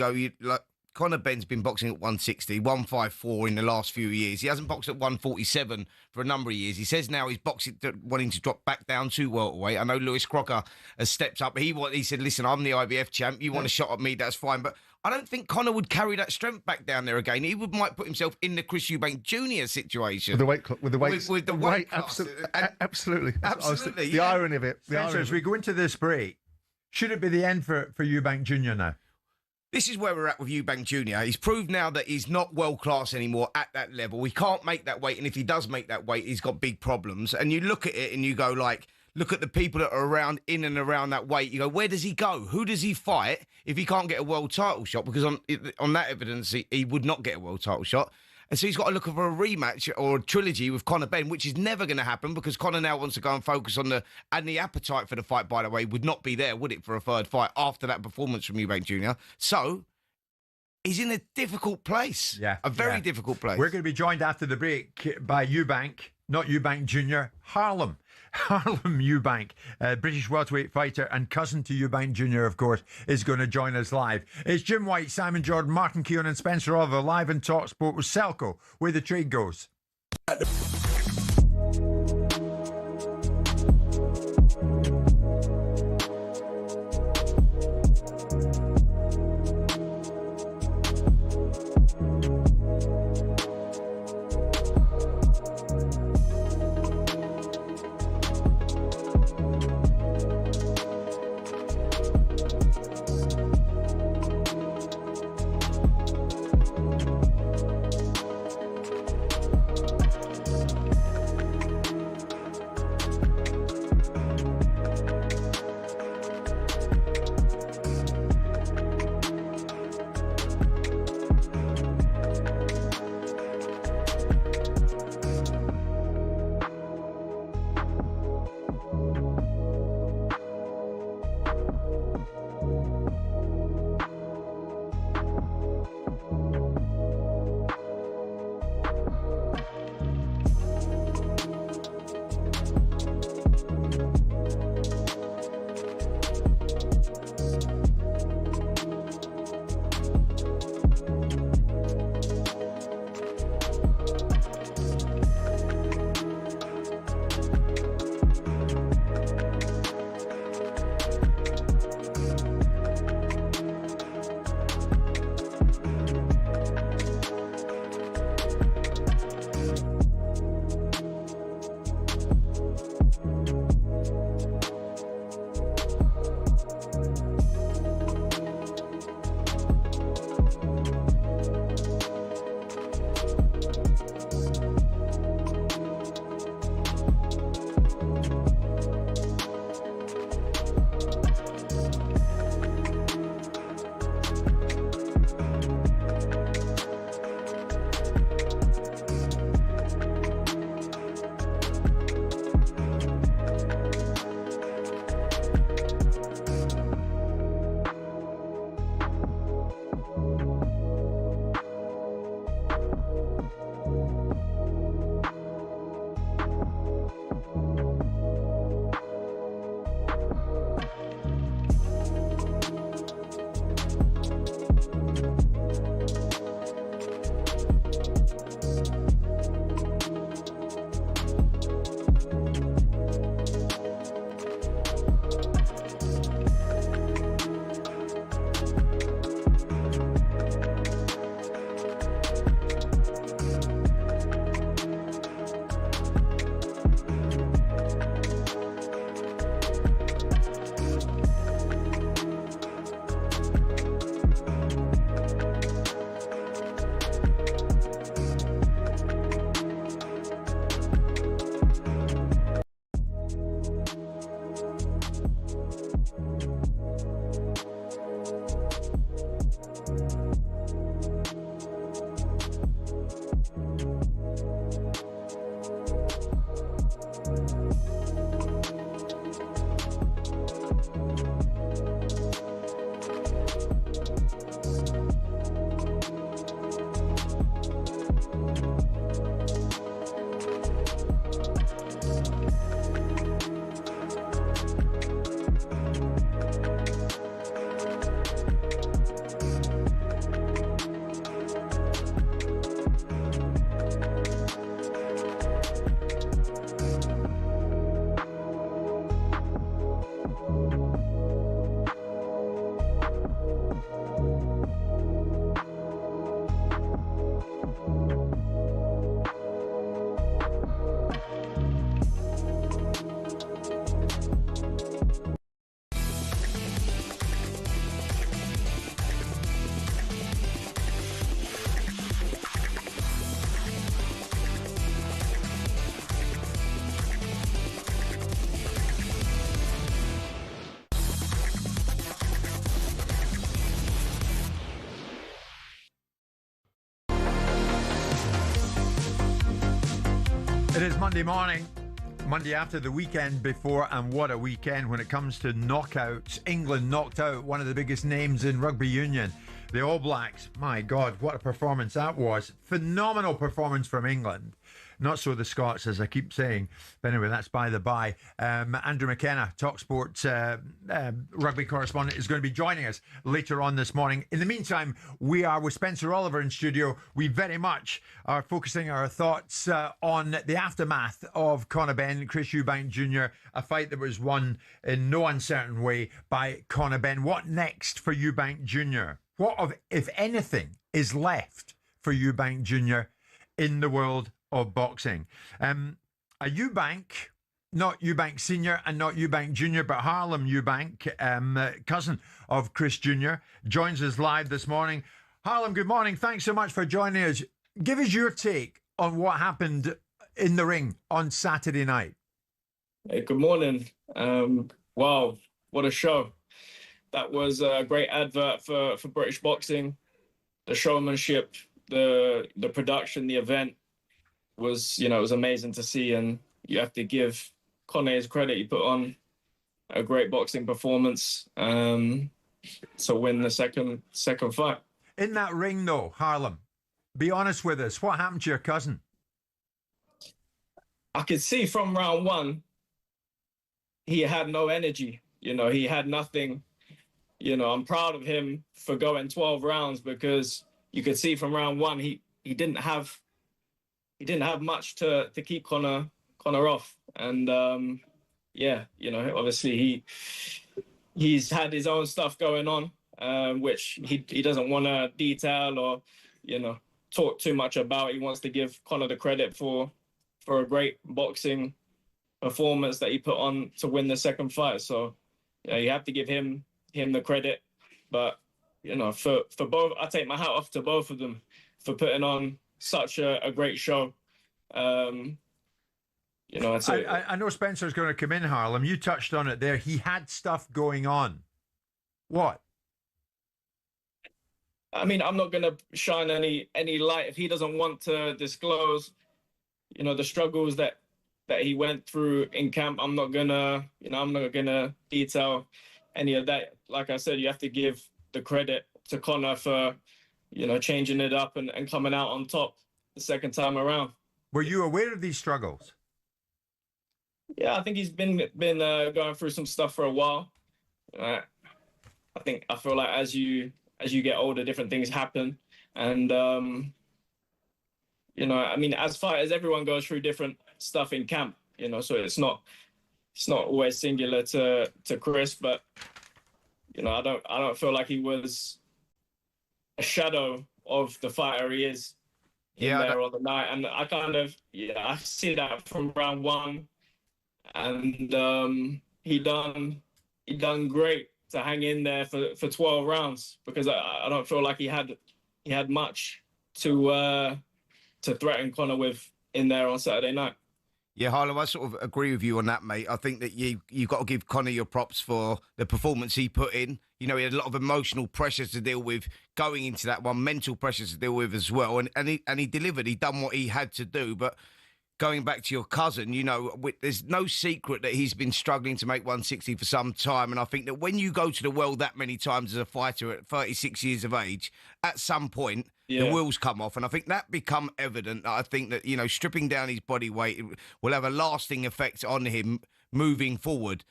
Conor Benn's been boxing at 160, 154 in the last few years. He hasn't boxed at 147 for a number of years. He says now he's boxing, wanting to drop back down to welterweight. I know Lewis Crocker has stepped up. He said, listen, I'm the IBF champ. You want a shot at me, that's fine. But I don't think Conor would carry that strength back down there again. He might put himself in the Chris Eubank Jr. situation. With the weight class. Absolutely. The irony of it. Spencer, as we go into this break, should it be the end for Eubank Jr. now? This is where we're at with Eubank Jr. He's proved now that he's not world-class anymore at that level. He can't make that weight, and if he does make that weight, he's got big problems. And you look at it and you go, look at the people that are around, in and around that weight. You go, where does he go? Who does he fight if he can't get a world title shot? Because on that evidence, he would not get a world title shot. And so he's got to look for a rematch or a trilogy with Conor Benn, which is never going to happen because Conor now wants to go and focus on the appetite for the fight, by the way, would not be there, would it, for a third fight after that performance from Eubank Jr. So he's in a difficult place. Yeah. A very difficult place. We're going to be joined after the break by Eubank, not Eubank Jr., Harlem Eubank, British welterweight fighter and cousin to Eubank Jr., of course, is going to join us live. It's Jim White, Simon Jordan, Martin Keown and Spencer Oliver live in talkSPORT with Selco, where the trade goes. It is Monday morning, Monday after the weekend before, and what a weekend when it comes to knockouts. England knocked out one of the biggest names in rugby union, the All Blacks. My God, what a performance that was. Phenomenal performance from England. Not so the Scots, as I keep saying. But anyway, that's by the by. Andrew McKenna, talkSPORT rugby correspondent, is going to be joining us later on this morning. In the meantime, we are with Spencer Oliver in studio. We very much are focusing our thoughts on the aftermath of Conor Benn, Chris Eubank Jr., a fight that was won in no uncertain way by Conor Benn. What next for Eubank Jr.? What, if anything, is left for Eubank Jr. in the world of boxing? A Eubank, not Eubank Sr. and not Eubank Jr., but Harlem Eubank, cousin of Chris Jr., joins us live this morning. Harlem, good morning. Thanks so much for joining us. Give us your take on what happened in the ring on Saturday night. Hey, good morning. Wow, what a show. That was a great advert for British boxing. The showmanship, the production, the event was, it was amazing to see, and you have to give Conor his credit. He put on a great boxing performance to win the second fight. In that ring, though, Harlem, be honest with us. What happened to your cousin? I could see from round one, he had no energy. He had nothing. I'm proud of him for going 12 rounds, because you could see from round one he didn't have much to keep Conor off. And obviously he's had his own stuff going on, which he doesn't want to detail or talk too much about. He wants to give Conor the credit for a great boxing performance that he put on to win the second fight. So you have to give him the credit. But for both, I take my hat off to both of them for putting on such a great show. I know Spencer's going to come in, Harlem. You touched on it there. He had stuff going on. What? I mean, I'm not going to shine any light if he doesn't want to disclose, the struggles that he went through in camp. I'm not gonna detail any of that. Like I said, you have to give the credit to Conor for, changing it up and coming out on top the second time around. Were you aware of these struggles? Yeah, I think he's been going through some stuff for a while. I feel like as you get older, different things happen, and as fighters, everyone goes through different stuff in camp. So it's not always singular to Chris, but I don't feel like he was a shadow of the fighter he is there on the night. And I see that from round one, and he done great to hang in there for 12 rounds, because I don't feel like he had much to threaten Conor with in there on Saturday night. Yeah, Harlem, I sort of agree with you on that, mate. I think that you've got to give Conor your props for the performance he put in. He had a lot of emotional pressures to deal with going into that one, mental pressures to deal with as well. And he delivered. He done what he had to do. But going back to your cousin, there's no secret that he's been struggling to make 160 for some time. And I think that when you go to the world that many times as a fighter at 36 years of age, at some point, the wheels come off. And I think that become evident. I think that, stripping down his body weight will have a lasting effect on him moving forward.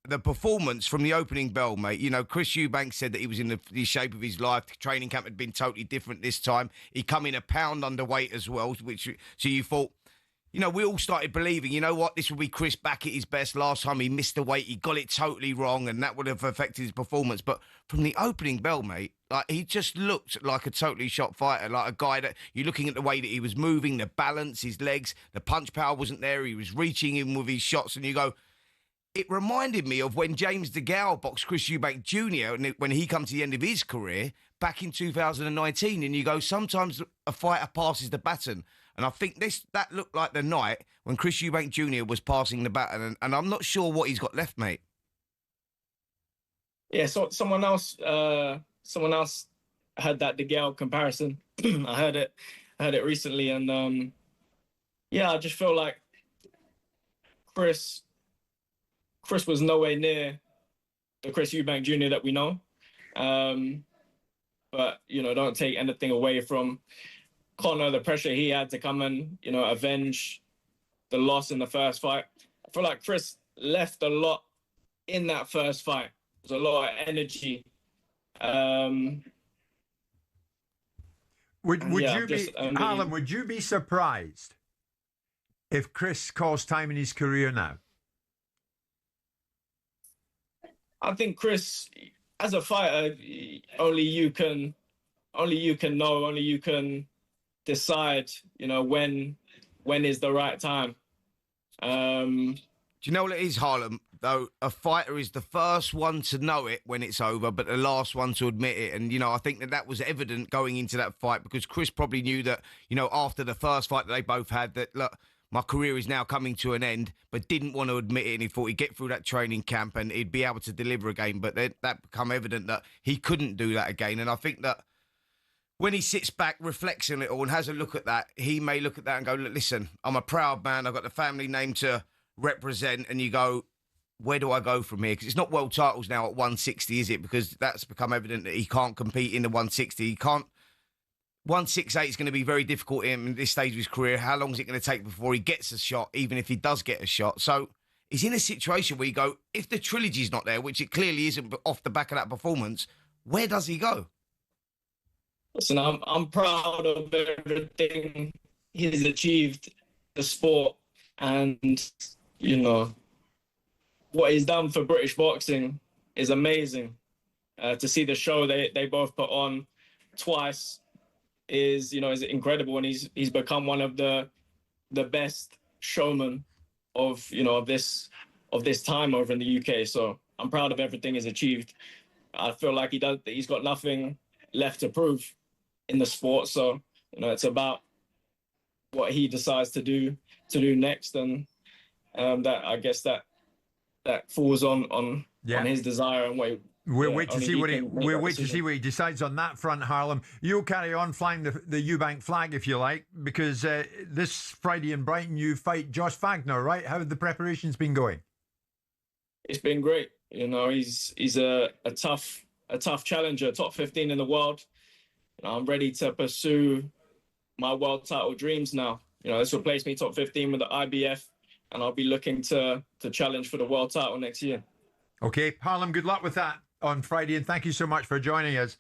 The performance from the opening bell, mate, Chris Eubank said that he was in the shape of his life. The training camp had been totally different this time. He come in a pound underweight as well, so you thought, we all started believing, this will be Chris back at his best. Last time he missed the weight, he got it totally wrong, and that would have affected his performance. But from the opening bell, mate, he just looked like a totally shot fighter, like a guy that you're looking at the way that he was moving, the balance, his legs, the punch power wasn't there. He was reaching in with his shots, and you go, it reminded me of when James DeGale boxed Chris Eubank Jr. when he come to the end of his career back in 2019. And you go, sometimes a fighter passes the baton. And I think that looked like the night when Chris Eubank Jr. was passing the baton. And I'm not sure what he's got left, mate. Yeah, so someone else had that DeGale comparison. I heard it recently, and yeah, I just feel like Chris was nowhere near the Chris Eubank Jr. that we know. But, don't take anything away from Conor, the pressure he had to come and, avenge the loss in the first fight. I feel like Chris left a lot in that first fight. There's a lot of energy. Harlem, would you be surprised if Chris calls time in his career now? I think Chris, as a fighter, only you can know, only you can decide, when is the right time. Do you know what it is, Harlem? Though a fighter is the first one to know it when it's over, but the last one to admit it. And, I think that was evident going into that fight, because Chris probably knew that, after the first fight that they both had, that, look, my career is now coming to an end, but didn't want to admit it. And he thought he'd get through that training camp and he'd be able to deliver again. But that became evident that he couldn't do that again. And I think that when he sits back, reflects on it all and has a look at that, he may look at that and go, look, listen, I'm a proud man. I've got the family name to represent. And you go, where do I go from here? Because it's not world titles now at 160, is it? Because that's become evident that he can't compete in the 160. He can't. 168 is going to be very difficult in this stage of his career. How long is it going to take before he gets a shot, even if he does get a shot? So he's in a situation where you go, if the trilogy's not there, which it clearly isn't off the back of that performance, where does he go? Listen, I'm proud of everything he's achieved, the sport, and, what he's done for British boxing is amazing. To see the show they both put on twice is incredible, and he's become one of the best showmen of this time over in the UK. So I'm proud of everything he's achieved. I feel like he's got nothing left to prove in the sport. So it's about what he decides to do next, and that I guess that falls on his desire and what. We'll wait to see what he decides on that front, Harlem. You'll carry on flying the Eubank flag, if you like, because this Friday in Brighton you fight Josh Fagner, right? How have the preparations been going? It's been great. He's a tough challenger, top 15 in the world. I'm ready to pursue my world title dreams now. This will place me top 15 with the IBF, and I'll be looking to challenge for the world title next year. Okay, Harlem, good luck with that on Friday, and thank you so much for joining us.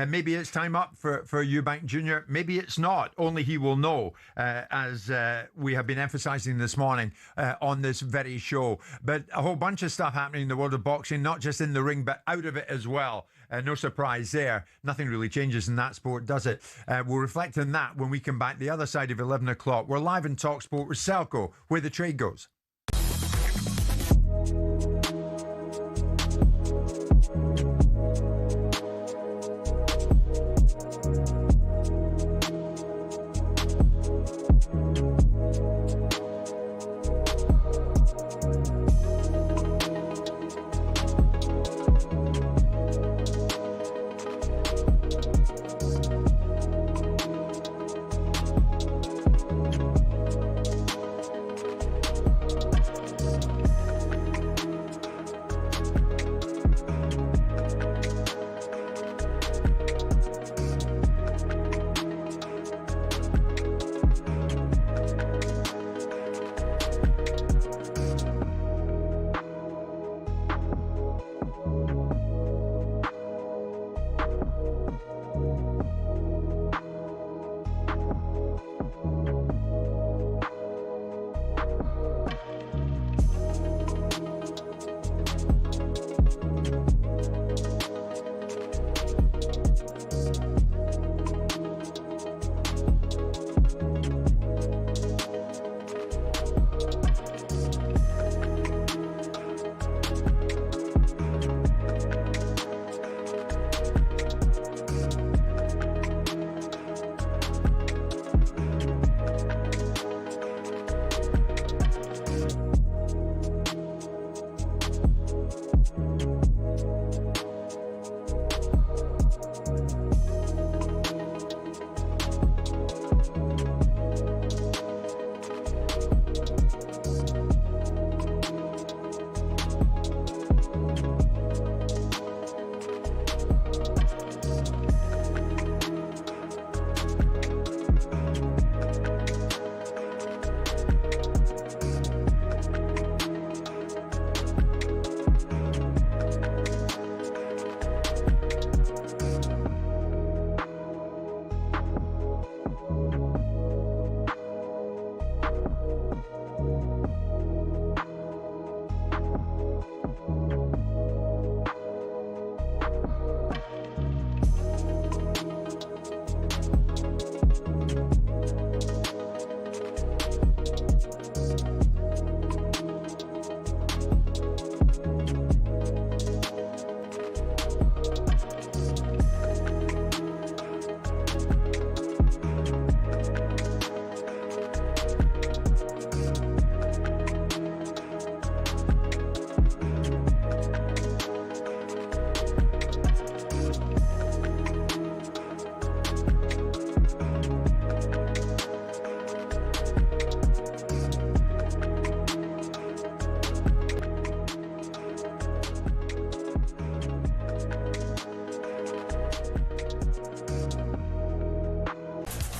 Maybe it's time up for Eubank Jr. Maybe it's not. Only he will know, as we have been emphasising this morning on this very show. But a whole bunch of stuff happening in the world of boxing, not just in the ring, but out of it as well. No surprise there. Nothing really changes in that sport, does it? We'll reflect on that when we come back the other side of 11 o'clock. We're live in talkSPORT with Selco, where the trade goes.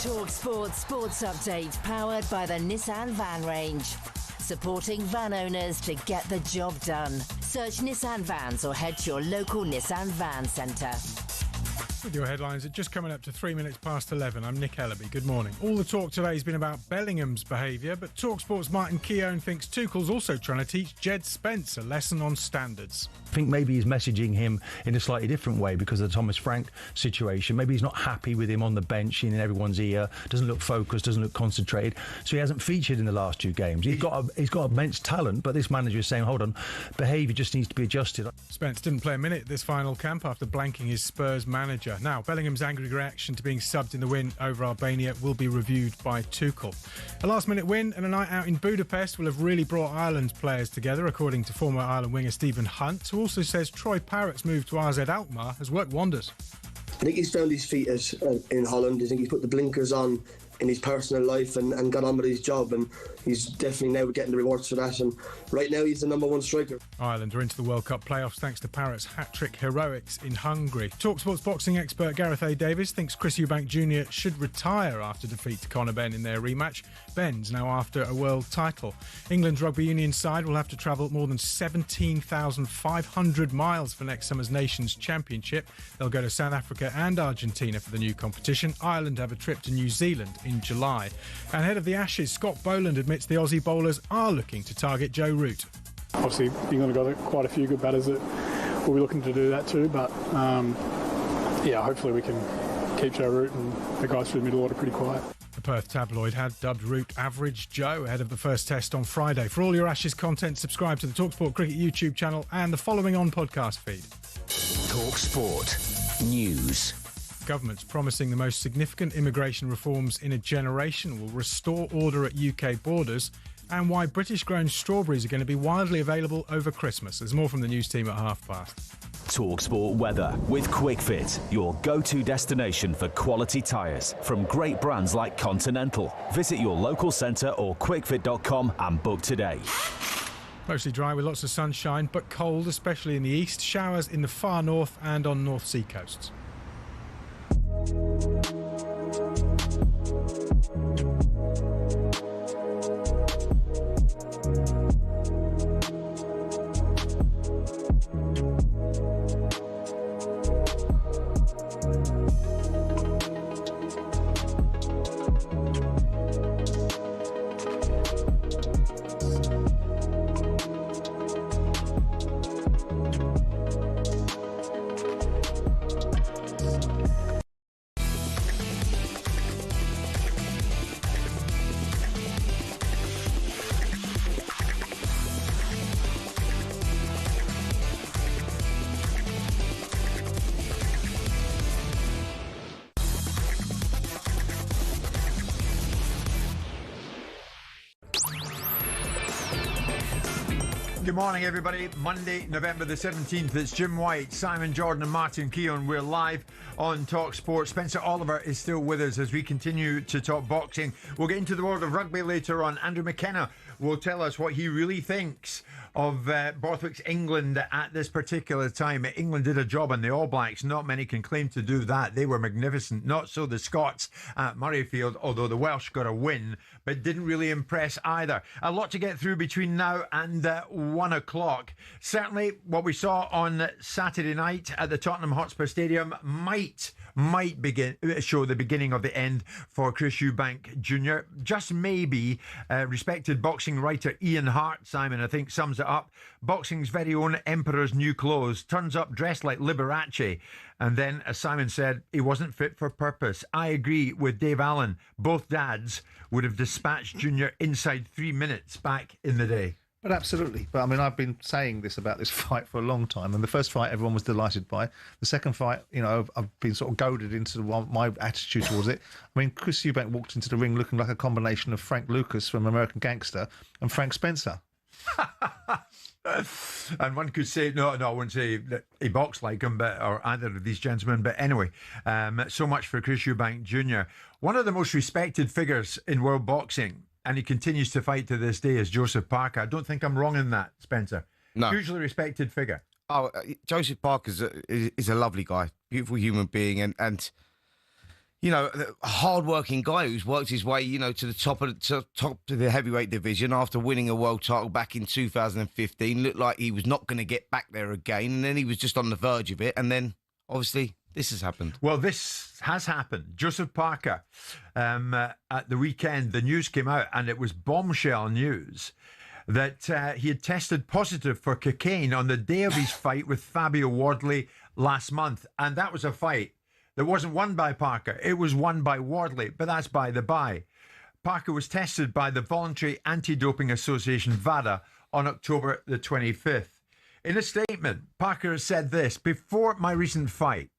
talkSPORT Sports Update, powered by the Nissan Van Range. Supporting van owners to get the job done. Search Nissan Vans or head to your local Nissan Van Centre. With your headlines, it's just coming up to 3 minutes past 11. I'm Nick Ellaby. Good morning. All the talk today has been about Bellingham's behaviour, but talkSPORT's Martin Keown thinks Tuchel's also trying to teach Jed Spence a lesson on standards. I think maybe he's messaging him in a slightly different way because of the Thomas Frank situation. Maybe he's not happy with him on the bench in everyone's ear, doesn't look focused, doesn't look concentrated, so he hasn't featured in the last 2 games. He's got immense talent, but this manager is saying, hold on, behaviour just needs to be adjusted. Spence didn't play a minute this final camp after blanking his Spurs manager. Now, Bellingham's angry reaction to being subbed in the win over Albania will be reviewed by Tuchel. A last-minute win and a night out in Budapest will have really brought Ireland's players together, according to former Ireland winger Stephen Hunt, who also says Troy Parrott's move to AZ Alkmaar has worked wonders. I think he's found his feet in Holland. I think he's put the blinkers on in his personal life and got on with his job, and he's definitely now getting the rewards for that, and right now he's the number 1 striker. Ireland are into the World Cup playoffs thanks to Parrott's hat-trick heroics in Hungary. talkSPORT's boxing expert Gareth A. Davis thinks Chris Eubank Jr. should retire after defeat to Conor Benn in their rematch. Benn's now after a world title. England's rugby union side will have to travel more than 17,500 miles for next summer's Nations Championship. They'll go to South Africa and Argentina for the new competition. Ireland have a trip to New Zealand in July. And ahead of the Ashes, Scott Boland admits the Aussie bowlers are looking to target Joe Root. Obviously, England have got quite a few good batters that will be looking to do that too, but hopefully we can keep Joe Root and the guys through the middle order pretty quiet. The Perth tabloid had dubbed Root Average Joe ahead of the first test on Friday. For all your Ashes content, subscribe to the talkSPORT Cricket YouTube channel and the following on podcast feed. talkSPORT News. Government's promising the most significant immigration reforms in a generation will restore order at UK borders, and why British-grown strawberries are going to be widely available over Christmas. There's more from the news team at past. talkSPORT weather with QuickFit, your go-to destination for quality tyres from great brands like Continental. Visit your local centre or quickfit.com and book today. Mostly dry with lots of sunshine, but cold, especially in the east. Showers in the far north and on North Sea coasts. Good morning, everybody. Monday, November the 17th. It's Jim White, Simon Jordan and Martin Keown. We're live on talkSPORT. Spencer Oliver is still with us as we continue to talk boxing. We'll get into the world of rugby later on. Andrew McKenna will tell us what he really thinks of Borthwick's England at this particular time. England did a job on the All Blacks. Not many can claim to do that. They were magnificent. Not so the Scots at Murrayfield, although the Welsh got a win, but didn't really impress either. A lot to get through between now and 1 o'clock. Certainly what we saw on Saturday night at the Tottenham Hotspur Stadium might show the beginning of the end for Chris Eubank Jr. Just maybe. Respected boxing writer Ian Hart, Simon, I think sums it up. Boxing's very own Emperor's New Clothes turns up dressed like Liberace, and then, as Simon said, he wasn't fit for purpose. I agree with Dave Allen. Both dads would have dispatched Junior inside 3 minutes back in the day. But absolutely. But I mean, I've been saying this about this fight for a long time. And the first fight, everyone was delighted by. The second fight, I've been sort of goaded into my attitude towards it. I mean, Chris Eubank walked into the ring looking like a combination of Frank Lucas from American Gangster and Frank Spencer. And one could say, no, I wouldn't say that he boxed like him, or either of these gentlemen. But anyway, so much for Chris Eubank Jr. One of the most respected figures in world boxing, and he continues to fight to this day, is Joseph Parker. I don't think I'm wrong in that, Spencer. No. Hugely respected figure. Oh, Joseph Parker is a lovely guy, beautiful human being, and you know, a hard-working guy who's worked his way, you know, to the top of the heavyweight division after winning a world title back in 2015. Looked like he was not going to get back there again, and then he was just on the verge of it, and then obviously this has happened. Well, this has happened. Joseph Parker, at the weekend, the news came out, and it was bombshell news that he had tested positive for cocaine on the day of his fight with Fabio Wardley last month, and that was a fight that wasn't won by Parker. It was won by Wardley, but that's by the by. Parker was tested by the Voluntary Anti-Doping Association, WADA, on October the 25th. In a statement, Parker has said this: "Before my recent fight,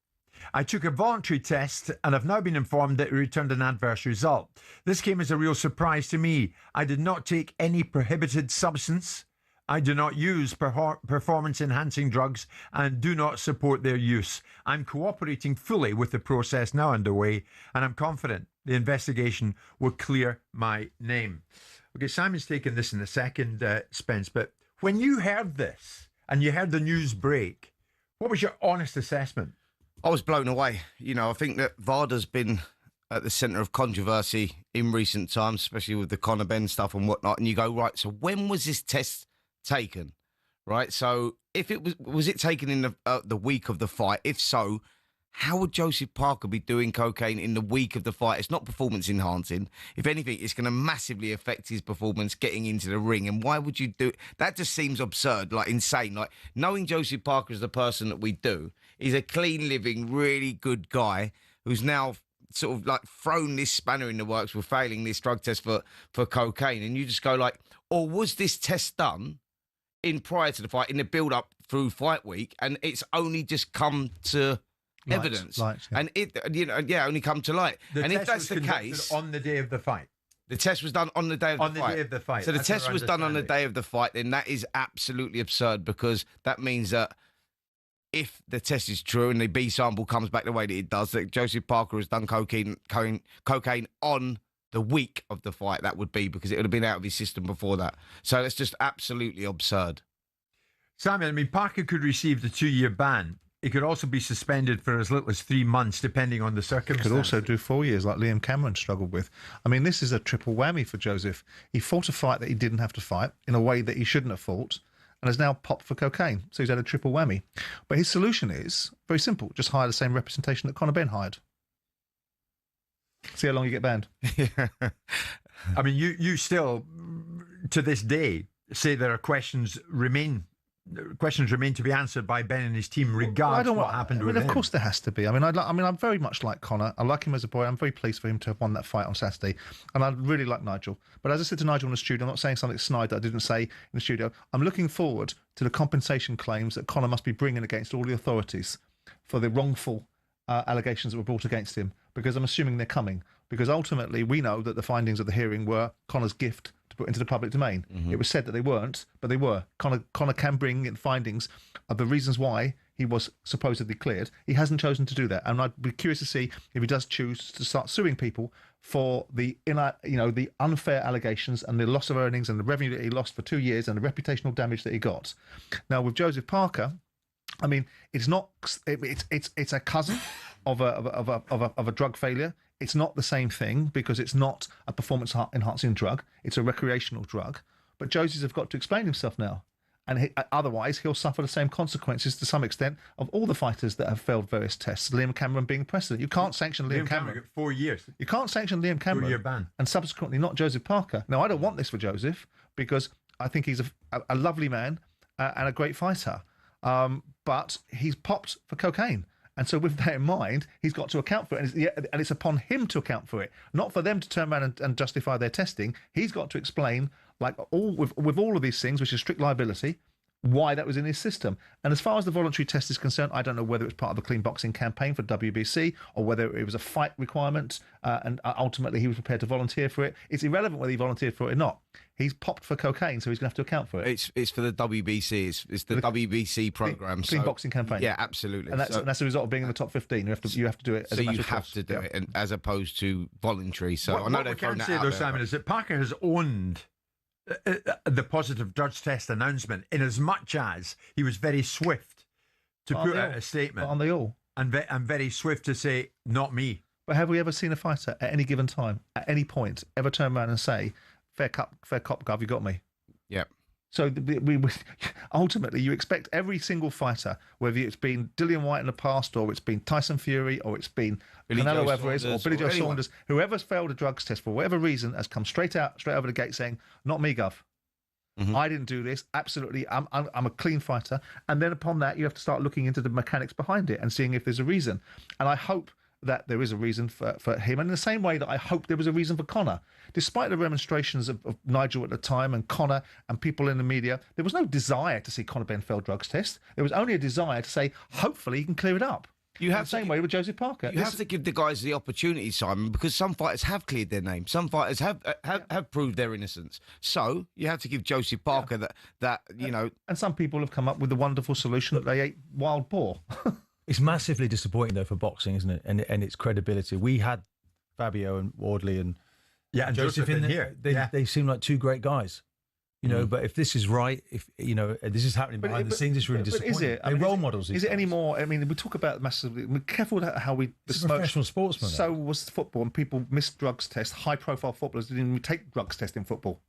I took a voluntary test and have now been informed that it returned an adverse result. This came as a real surprise to me. I did not take any prohibited substance. I do not use performance-enhancing drugs and do not support their use. I'm cooperating fully with the process now underway, and I'm confident the investigation will clear my name." Okay, Simon's taken this in a second, Spence, but when you heard this and you heard the news break, what was your honest assessment? I was blown away. You know, I think that WADA's been at the centre of controversy in recent times, especially with the Conor Benn stuff and whatnot, and you go, right, so when was this test taken, right? So if it was it taken in the week of the fight? If so, how would Joseph Parker be doing cocaine in the week of the fight? It's not performance enhancing. If anything, it's going to massively affect his performance getting into the ring. And why would you do it? That just seems absurd, like insane. Like, knowing Joseph Parker as the person that we do, he's a clean living, really good guy who's now sort of like thrown this spanner in the works with failing this drug test for cocaine. And you just go like, or was this test done in prior to the fight, in the build-up through fight week, and it's only just come to evidence, and it, you know, only come to light. And if that's the case, on the day of the fight, the test was done on the day of the fight. Day of the fight. So the test was done on the day of the fight. Then that is absolutely absurd, because that means that if the test is true and the B sample comes back the way that it does, that Joseph Parker has done cocaine on the week of the fight, that would be, because it would have been out of his system before that. So it's just absolutely absurd. Simon, I mean, Parker could receive the 2-year ban. He could also be suspended for as little as 3 months, depending on the circumstances. He could also do 4 years, like Liam Cameron struggled with. I mean, this is a triple whammy for Joseph. He fought a fight that he didn't have to fight in a way that he shouldn't have fought, and has now popped for cocaine. So he's had a triple whammy. But his solution is very simple: just hire the same representation that Conor Benn hired. See how long you get banned. I mean, you still, to this day, say there are questions remain to be answered by Benn and his team, regardless of what happened with him. Of course there has to be. I mean, I'm very much like Conor. I like him as a boy. I'm very pleased for him to have won that fight on Saturday. And I really like Nigel. But as I said to Nigel in the studio, I'm not saying something snide that I didn't say in the studio. I'm looking forward to the compensation claims that Conor must be bringing against all the authorities for the wrongful allegations that were brought against him, because I'm assuming they're coming. Because ultimately, we know that the findings of the hearing were Conor's gift to put into the public domain. Mm-hmm. It was said that they weren't, but they were. Conor can bring in findings of the reasons why he was supposedly cleared. He hasn't chosen to do that, and I'd be curious to see if he does choose to start suing people for the the unfair allegations and the loss of earnings and the revenue that he lost for 2 years and the reputational damage that he got. Now with Joseph Parker, I mean, it's not. It's a cousin of a drug failure. It's not the same thing, because it's not a performance-enhancing drug. It's a recreational drug. But Joseph's have got to explain himself now. And otherwise, he'll suffer the same consequences, to some extent, of all the fighters that have failed various tests, Liam Cameron being precedent. You can't sanction Liam Cameron. 4 years. You can't sanction Liam Cameron 4-year ban. And subsequently not Joseph Parker. Now, I don't want this for Joseph, because I think he's a lovely man and a great fighter. But he's popped for cocaine. And so with that in mind, he's got to account for it. And it's upon him to account for it, not for them to turn around and justify their testing. He's got to explain, like with all of these things, which is strict liability, why that was in his system. And as far as the voluntary test is concerned, I don't know whether it's part of a clean boxing campaign for WBC or whether it was a fight requirement and ultimately he was prepared to volunteer for it. It's irrelevant whether he volunteered for it or not. He's popped for cocaine, so he's going to have to account for it. It's for the WBC. It's the WBC program. Clean boxing campaign. Yeah, absolutely. And that's the result of being in the top 15. You have to do it. So you have to do it, and as opposed to voluntary. So I know what we can say though, Simon, is that Parker has owned the positive drug test announcement, in as much as he was very swift to put out a statement. Aren't they all? And very swift to say, not me. But have we ever seen a fighter at any given time, at any point, ever turn around and say, fair cop, Gov, you got me? Yeah. So ultimately, you expect every single fighter, whether it's been Dillian White in the past, or it's been Tyson Fury, or it's been Canelo Alvarez, or Billy Joe Saunders, whoever's failed a drugs test for whatever reason has come straight over the gate saying, not me, Gov. I didn't do this. Absolutely, I'm a clean fighter. And then upon that, you have to start looking into the mechanics behind it and seeing if there's a reason. And I hope that there is a reason for him. And in the same way that I hope there was a reason for Conor. Despite the remonstrations of Nigel at the time and Conor and people in the media, there was no desire to see Conor Benn fail drugs test. There was only a desire to say, hopefully he can clear it up. You have the same way with Joseph Parker. You have to give the guys the opportunity, Simon, because some fighters have cleared their name. Some fighters have proved their innocence. So you have to give Joseph Parker that you know. And some people have come up with the wonderful solution that they ate wild boar. It's massively disappointing though for boxing, isn't it? And its credibility. We had Fabio and Wardley and Joseph in here. They seem like two great guys. You know, but if this is right, if you know this is happening behind the scenes, it's really disappointing. Is it? They're role models. Is it any more? I mean, we talk about massively. Be careful how we besmirch professional sportsmen. So was football, and people missed drugs tests. High-profile footballers didn't even take drugs tests in football.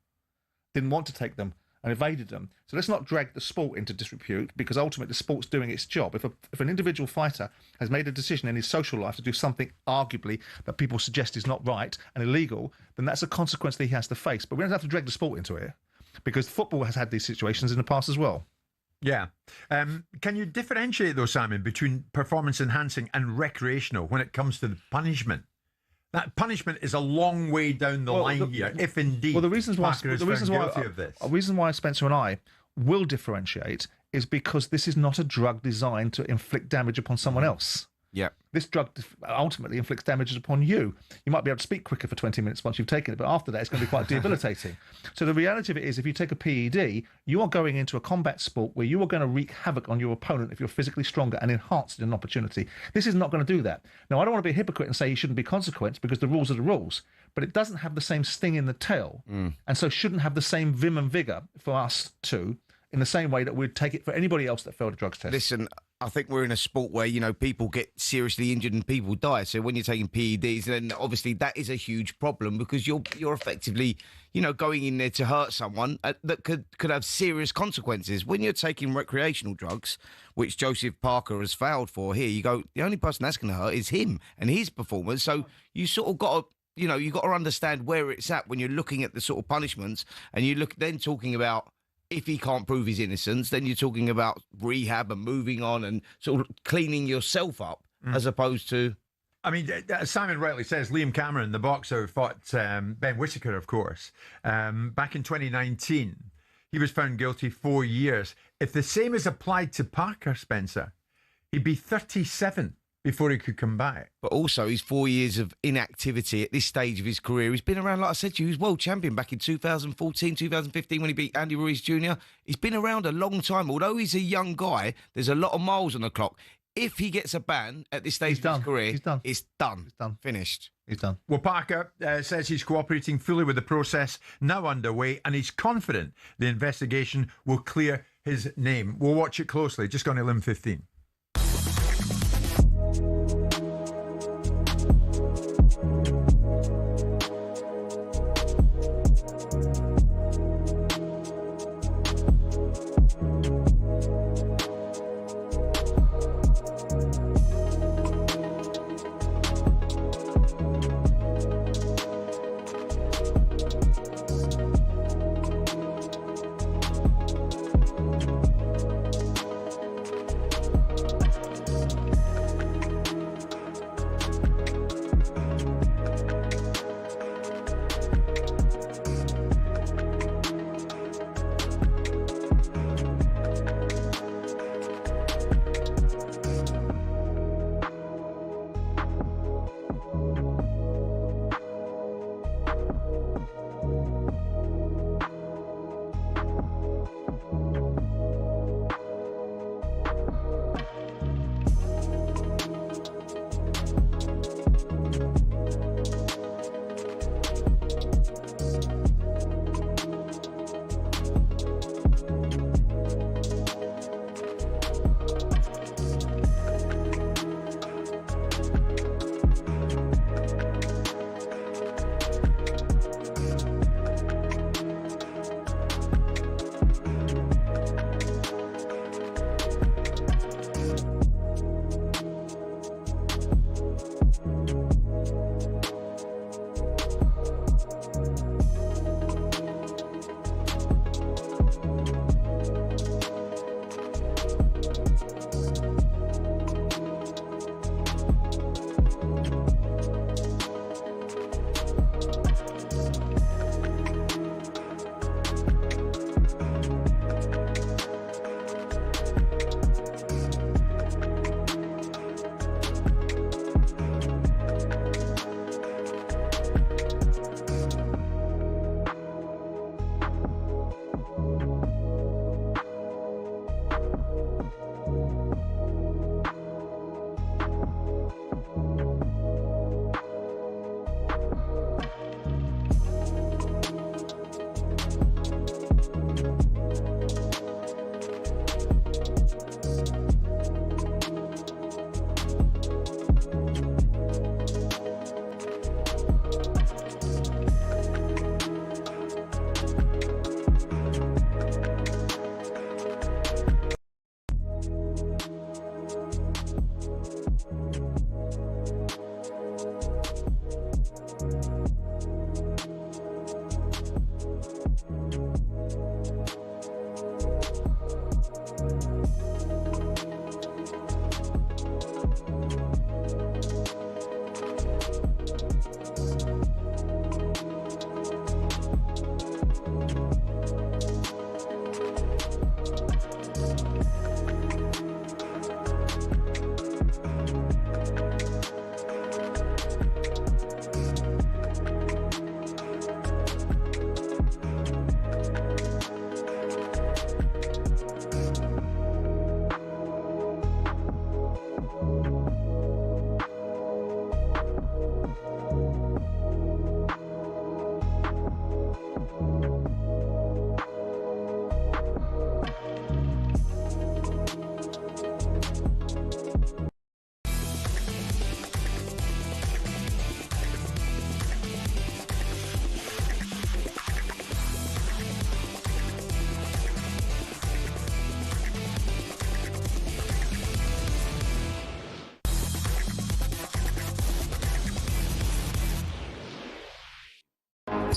Didn't want to take them and evaded them. So let's not drag the sport into disrepute, because ultimately the sport's doing its job. If an individual fighter has made a decision in his social life to do something arguably that people suggest is not right and illegal, then that's a consequence that he has to face. But we don't have to drag the sport into it, because football has had these situations in the past as well. Yeah. Can you differentiate, though, Simon, between performance-enhancing and recreational when it comes to the punishment? That punishment is a long way down the line here, if indeed the reasons why Spencer and I will differentiate is because this is not a drug designed to inflict damage upon someone else. Yeah. This drug ultimately inflicts damages upon you. You might be able to speak quicker for 20 minutes once you've taken it, but after that, it's going to be quite debilitating. So the reality of it is, if you take a PED, you are going into a combat sport where you are going to wreak havoc on your opponent if you're physically stronger and enhance it in an opportunity. This is not going to do that. Now, I don't want to be a hypocrite and say you shouldn't be consequence, because the rules are the rules, but it doesn't have the same sting in the tail, and so shouldn't have the same vim and vigour for us too, in the same way that we'd take it for anybody else that failed a drugs test. Listen, I think we're in a sport where, you know, people get seriously injured and people die. So when you're taking PEDs, then obviously that is a huge problem, because you're effectively, you know, going in there to hurt someone that could have serious consequences. When you're taking recreational drugs, which Joseph Parker has failed for here, you go, the only person that's going to hurt is him and his performance. So you sort of got to, you know, you got to understand where it's at when you're looking at the sort of punishments, and you look then talking about, if he can't prove his innocence, then you're talking about rehab and moving on and sort of cleaning yourself up, as opposed to... I mean, Simon rightly says, Liam Cameron, the boxer, fought Ben Whittaker, of course, back in 2019. He was found guilty 4 years. If the same is applied to Parker, Spencer, he'd be 37 before he could come back. But also, his 4 years of inactivity at this stage of his career, he's been around, like I said to you, he was world champion back in 2014, 2015 when he beat Andy Ruiz Jr. He's been around a long time. Although he's a young guy, there's a lot of miles on the clock. If he gets a ban at this stage of his career, it's done. It's done. Finished. He's done. Well, Parker says he's cooperating fully with the process now underway, and he's confident the investigation will clear his name. We'll watch it closely. Just gone to limb 15.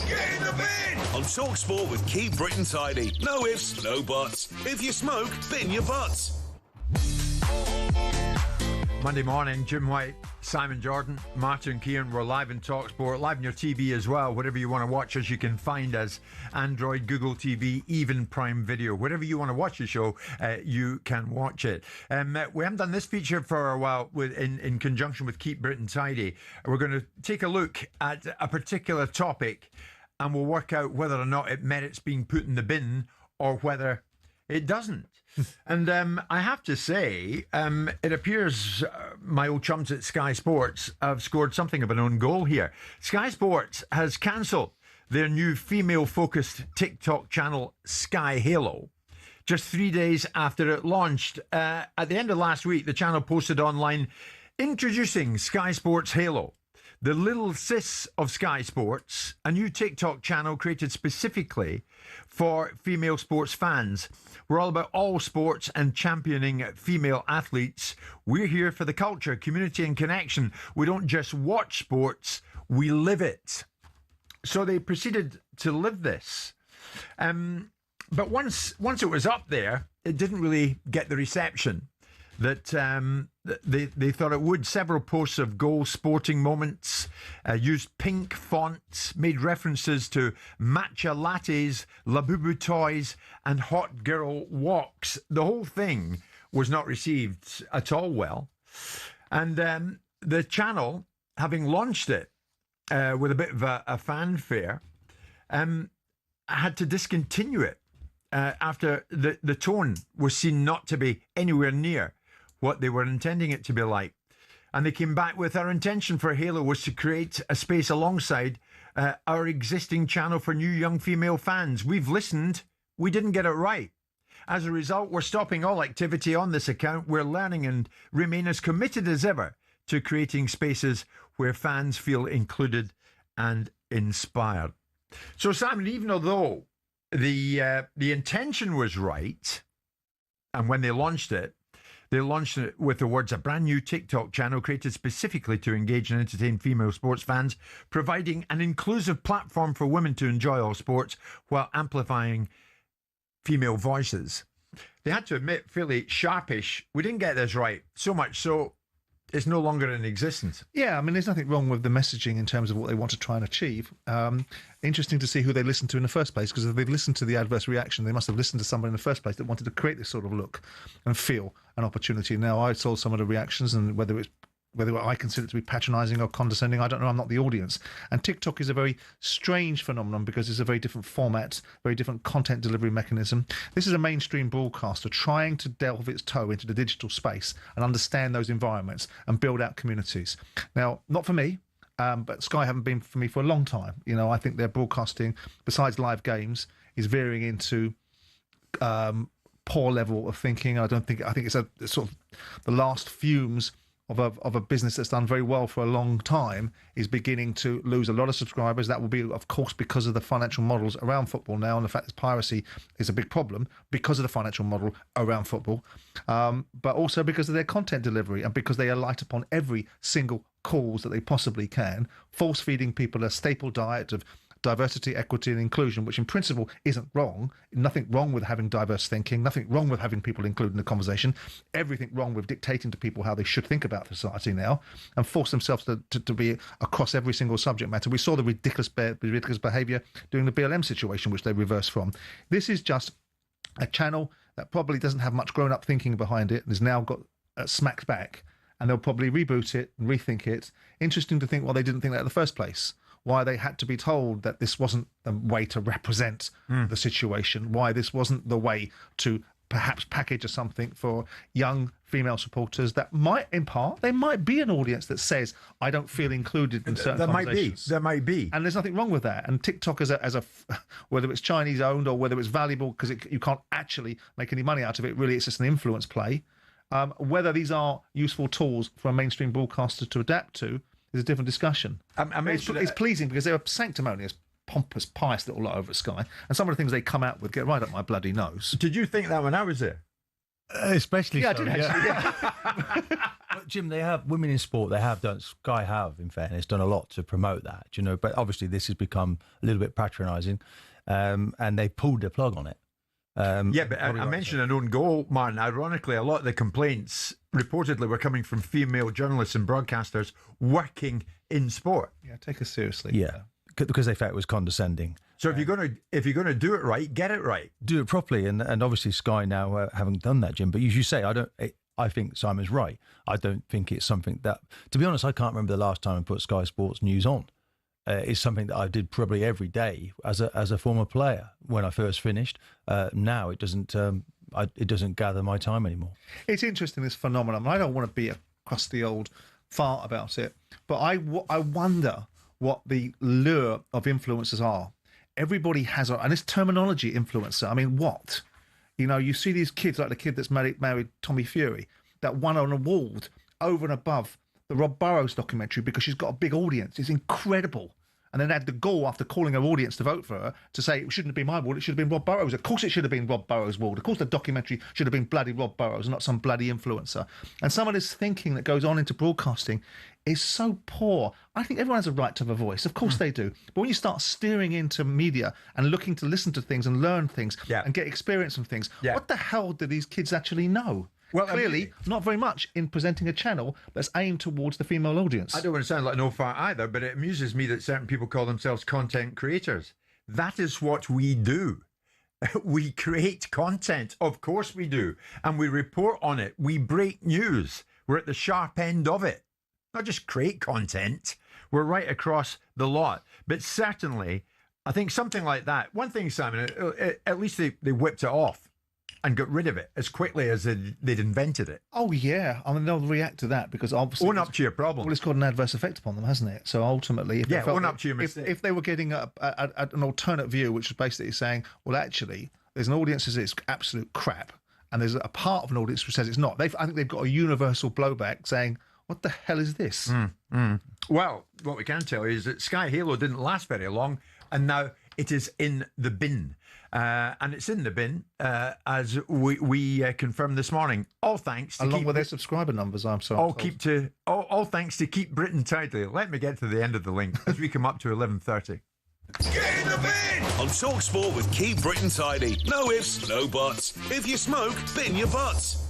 Get in the bin! On talkSPORT with Keep Britain Tidy. No ifs, no buts. If you smoke, bin your butts. Monday morning, Jim White, Simon Jordan, Martin Keown. We're live in talkSPORT, live on your TV as well. Whatever you want to watch us, you can find us. Android, Google TV, even Prime Video. Wherever you want to watch the show, you can watch it. We haven't done this feature for a while in conjunction with Keep Britain Tidy. We're going to take a look at a particular topic and we'll work out whether or not it merits being put in the bin or whether it doesn't. And I have to say, it appears my old chums at Sky Sports have scored something of an own goal here. Sky Sports has cancelled their new female-focused TikTok channel, Sky Halo, just 3 days after it launched. At the end of last week, the channel posted online, introducing Sky Sports Halo, the little sis of Sky Sports, a new TikTok channel created specifically for female sports fans. We're all about all sports and championing female athletes. We're here for the culture, community and connection. We don't just watch sports, we live it. So they proceeded to live this. But once it was up there, it didn't really get the reception that they thought it would. Several posts of goal sporting moments, used pink fonts, made references to matcha lattes, Labubu toys, and hot girl walks. The whole thing was not received at all well. And the channel, having launched it with a bit of a fanfare, had to discontinue it after the tone was seen not to be anywhere near what they were intending it to be like. And they came back with, our intention for Halo was to create a space alongside our existing channel for new young female fans. We've listened, we didn't get it right. As a result, we're stopping all activity on this account. We're learning and remain as committed as ever to creating spaces where fans feel included and inspired. So Simon, even though the intention was right, and when they launched it with the words, a brand new TikTok channel created specifically to engage and entertain female sports fans, providing an inclusive platform for women to enjoy all sports while amplifying female voices. They had to admit, fairly sharpish, we didn't get this right, so much so it's no longer in existence. Yeah, I mean, there's nothing wrong with the messaging in terms of what they want to try and achieve. Interesting to see who they listened to in the first place, because if they've listened to the adverse reaction, they must have listened to somebody in the first place that wanted to create this sort of look and feel an opportunity. Now, I saw some of the reactions, and whether I consider it to be patronising or condescending, I don't know. I'm not the audience. And TikTok is a very strange phenomenon because it's a very different format, very different content delivery mechanism. This is a mainstream broadcaster trying to delve its toe into the digital space and understand those environments and build out communities. Now, not for me, but Sky haven't been for me for a long time. You know, I think their broadcasting, besides live games, is veering into poor level of thinking. I think it's a sort of the last fumes of a business that's done very well for a long time is beginning to lose a lot of subscribers. That will be, of course, because of the financial models around football now, and the fact that piracy is a big problem because of the financial model around football, but also because of their content delivery and because they alight upon every single cause that they possibly can, force-feeding people a staple diet of diversity, equity and inclusion, which in principle isn't wrong. Nothing wrong with having diverse thinking, nothing wrong with having people included in the conversation, everything wrong with dictating to people how they should think about society now and force themselves to be across every single subject matter. We saw the ridiculous behaviour during the BLM situation, which they reversed from. This is just a channel that probably doesn't have much grown-up thinking behind it and has now got smacked back, and they'll probably reboot it and rethink it. Interesting to think why they didn't think that in the first place. Why they had to be told that this wasn't the way to represent the situation, why this wasn't the way to perhaps package something for young female supporters that might, in part, they might be an audience that says, I don't feel included in certain conversations. There might be. And there's nothing wrong with that. And TikTok as a whether it's Chinese owned or whether it's valuable because you can't actually make any money out of it, really it's just an influence play. Whether these are useful tools for a mainstream broadcaster to adapt to is a different discussion. It's pleasing because they're a sanctimonious, pompous, pious little lot over at Sky, and some of the things they come out with get right up my bloody nose. Did you think that when I was there? Especially yeah, so, I did actually. Yeah. But Jim, they have women in sport. They have done. Sky have, in fairness, done a lot to promote that. You know, but obviously this has become a little bit patronising, and they pulled the plug on it. Yeah, but I mentioned an own goal, Martin. Ironically, a lot of the complaints reportedly were coming from female journalists and broadcasters working in sport. Yeah, take us seriously. Yeah, because they felt it was condescending. So if you're going to do it right, get it right. Do it properly, and obviously Sky now haven't done that, Jim. But as you say, I think Simon's right. I don't think it's something that, to be honest, I can't remember the last time I put Sky Sports News on. It's something that I did probably every day as a former player when I first finished. Now it doesn't gather my time anymore. It's interesting, this phenomenon. I don't want to be a crusty old fart about it, but I wonder what the lure of influencers are. Everybody has, and this terminology influencer. I mean, what? You know, you see these kids like the kid that's married Tommy Fury that won an award over and above the Rob Burrows documentary because she's got a big audience. It's incredible. And then had the gall, after calling her audience to vote for her, to say it shouldn't have been my award, it should have been Rob Burrows. Of course it should have been Rob Burrows' award. Of course the documentary should have been bloody Rob Burrows and not some bloody influencer. And some of this thinking that goes on into broadcasting is so poor. I think everyone has a right to have a voice. Of course they do. But when you start steering into media and looking to listen to things and learn things and get experience from things, what the hell do these kids actually know? Well, clearly, not very much in presenting a channel that's aimed towards the female audience. I don't want to sound like no fart either, but it amuses me that certain people call themselves content creators. That is what we do. We create content. Of course we do. And we report on it. We break news. We're at the sharp end of it. Not just create content. We're right across the lot. But certainly, I think something like that. One thing, Simon, at least they whipped it off and got rid of it as quickly as they'd invented it. Oh, yeah. I mean, they'll react to that because obviously... Own up to your problem. Well, it's got an adverse effect upon them, hasn't it? So ultimately... own up to your mistake. If they were getting an alternate view, which was basically saying, well, actually, there's an audience that says it's absolute crap, and there's a part of an audience which says it's not. I think they've got a universal blowback saying, what the hell is this? Well, what we can tell you is that Sky Halo didn't last very long, and now it is in the bin. And it's in the bin, as we confirmed this morning. All thanks to along with their subscriber numbers, I'm sorry. All thanks to Keep Britain Tidy. Let me get to the end of the link as we come up to 11:30. Get in the bin! On talkSPORT with Keep Britain Tidy. No ifs, no buts. If you smoke, bin your butts.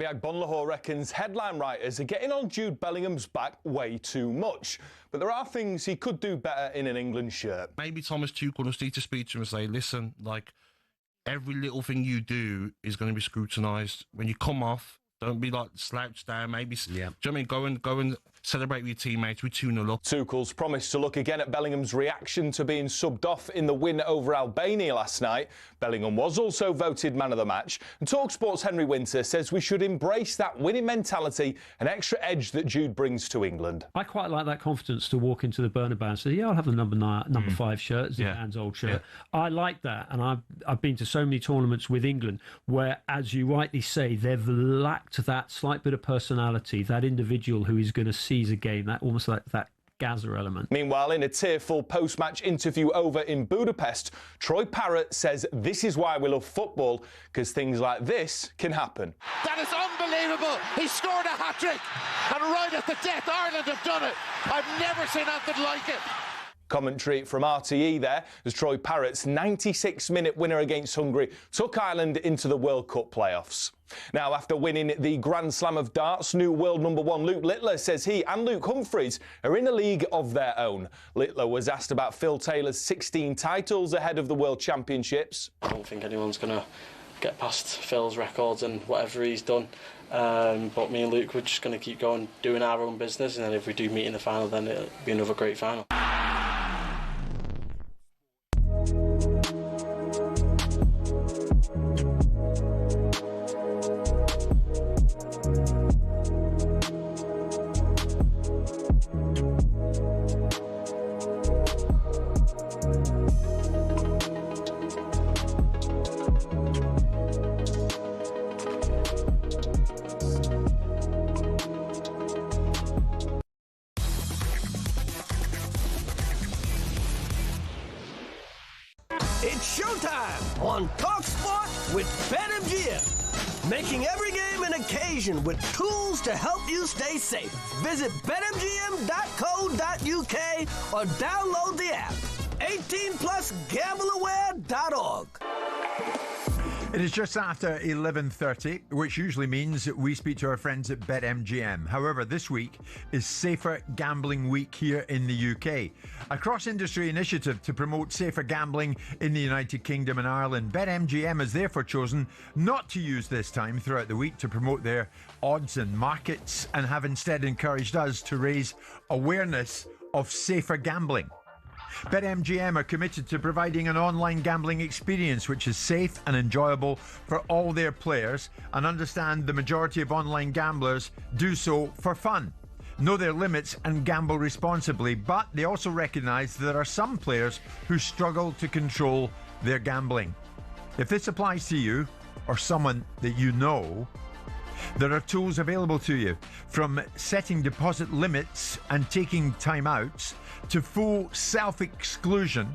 Bonlahor reckons headline writers are getting on Jude Bellingham's back way too much. But there are things he could do better in an England shirt. Maybe Thomas Tuchel just needs to speak to him and say, listen, like, every little thing you do is going to be scrutinised. When you come off, don't be like slouched down. Maybe, do you know what I mean? Go and celebrate with your teammates. We're 2-0 up. Tuchel's promised to look again at Bellingham's reaction to being subbed off in the win over Albania last night. Bellingham was also voted man of the match. And talkSPORT's Henry Winter says we should embrace that winning mentality and extra edge that Jude brings to England. I quite like that confidence to walk into the Bernabeu and say, yeah, I'll have the number 5 shirt, Zidane's old shirt. Yeah. I like that. And I've been to so many tournaments with England where, as you rightly say, they've lacked that slight bit of personality, that individual who is going to seize a game, that almost like that Gaza element. Meanwhile, in a tearful post-match interview over in Budapest, Troy Parrott says this is why we love football, because things like this can happen. That is unbelievable. He scored a hat-trick, and right at the death, Ireland have done it. I've never seen anything like it. Commentary from RTE there as Troy Parrott's 96-minute winner against Hungary took Ireland into the World Cup playoffs. Now, after winning the Grand Slam of darts, new world number 1 Luke Littler says he and Luke Humphries are in a league of their own. Littler was asked about Phil Taylor's 16 titles ahead of the World Championships. I don't think anyone's going to get past Phil's records and whatever he's done. But me and Luke, we're just going to keep going, doing our own business, and then if we do meet in the final, then it'll be another great final. It's showtime on talkSPORT with BetMGM. Making every game an occasion with tools to help you stay safe. Visit betmgm.co.uk or download the app. 18 plus gambleaware.org. It is just after 11:30, which usually means we speak to our friends at BetMGM. However, this week is Safer Gambling Week here in the UK. A cross-industry initiative to promote safer gambling in the United Kingdom and Ireland. BetMGM has therefore chosen not to use this time throughout the week to promote their odds and markets, and have instead encouraged us to raise awareness of safer gambling. BetMGM are committed to providing an online gambling experience which is safe and enjoyable for all their players, and understand the majority of online gamblers do so for fun, know their limits and gamble responsibly. But they also recognise there are some players who struggle to control their gambling. If this applies to you or someone that you know, there are tools available to you, from setting deposit limits and taking timeouts to full self-exclusion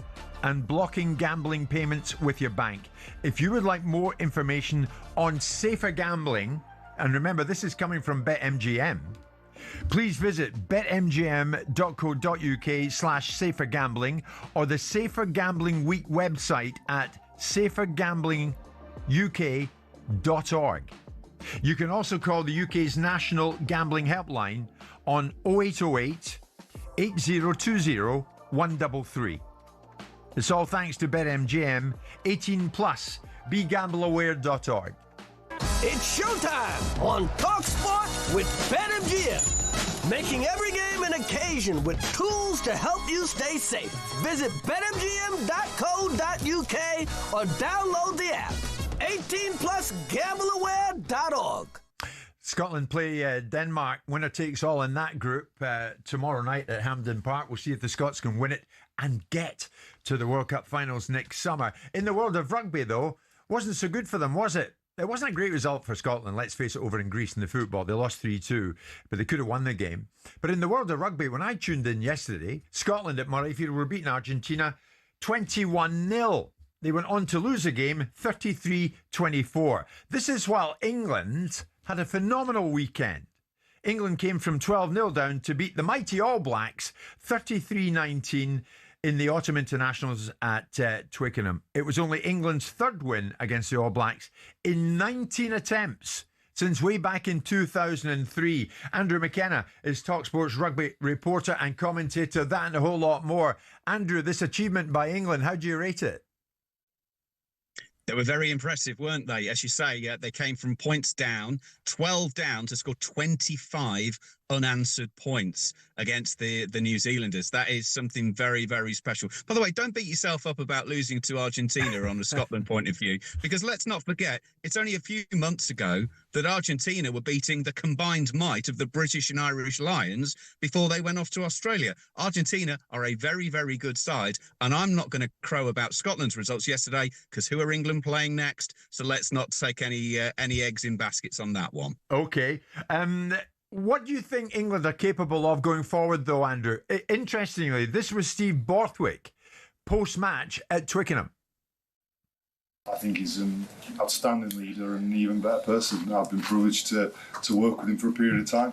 and blocking gambling payments with your bank. If you would like more information on safer gambling, and remember this is coming from BetMGM, please visit betmgm.co.uk/safergambling or the Safer Gambling Week website at safergamblinguk.org. You can also call the UK's National Gambling Helpline on 0808 8020 133. It's all thanks to BetMGM. 18 plus. BeGambleAware.org. It's showtime on talkSPORT with BetMGM. Making every game an occasion with tools to help you stay safe. Visit betmgm.co.uk or download the app. 18 plus gambleaware.org. Scotland play Denmark. Winner takes all in that group tomorrow night at Hampden Park. We'll see if the Scots can win it and get to the World Cup finals next summer. In the world of rugby, though, wasn't so good for them, was it? It wasn't a great result for Scotland, let's face it, over in Greece in the football. They lost 3-2, but they could have won the game. But in the world of rugby, when I tuned in yesterday, Scotland at Murrayfield were beating Argentina 21-0. They went on to lose a game 33-24. This is while England had a phenomenal weekend. England came from 12-0 down to beat the mighty All Blacks 33-19 in the Autumn Internationals at Twickenham. It was only England's third win against the All Blacks in 19 attempts since way back in 2003. Andrew McKenna is talkSPORT's rugby reporter and commentator, that and a whole lot more. Andrew, this achievement by England, how do you rate it? They were very impressive, weren't they? As you say, they came from points down, 12 down to score 25 unanswered points against the New Zealanders. That is something very, very special. By the way, don't beat yourself up about losing to Argentina on a Scotland point of view, because let's not forget, it's only a few months ago that Argentina were beating the combined might of the British and Irish Lions before they went off to Australia. Argentina are a very, very good side, and I'm not going to crow about Scotland's results yesterday, because who are England playing next? So let's not take any eggs in baskets on that one. Okay. What do you think England are capable of going forward, though, Andrew? Interestingly, this was Steve Borthwick post-match at Twickenham. I think he's an outstanding leader and an even better person. I've been privileged to work with him for a period of time.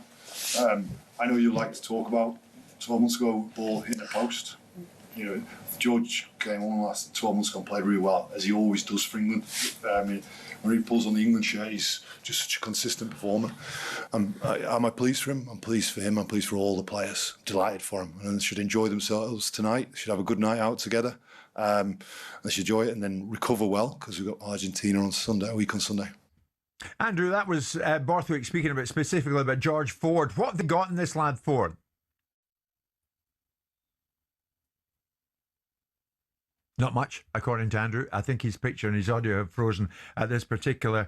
I know you like to talk about 12 months ago, ball hitting a post. You know, George came on last 12 months ago and played really well, as he always does for England. When he pulls on the England shirt, he's just such a consistent performer. Am I pleased for him? I'm pleased for him. I'm pleased for all the players. Delighted for them. And they should enjoy themselves tonight. They should have a good night out together. They should enjoy it and then recover well, because we've got Argentina on Sunday, a week on Sunday. Andrew, that was Borthwick speaking about specifically about George Ford. What have they got in this lad, Ford? Not much, according to Andrew. I think his picture and his audio have frozen at this particular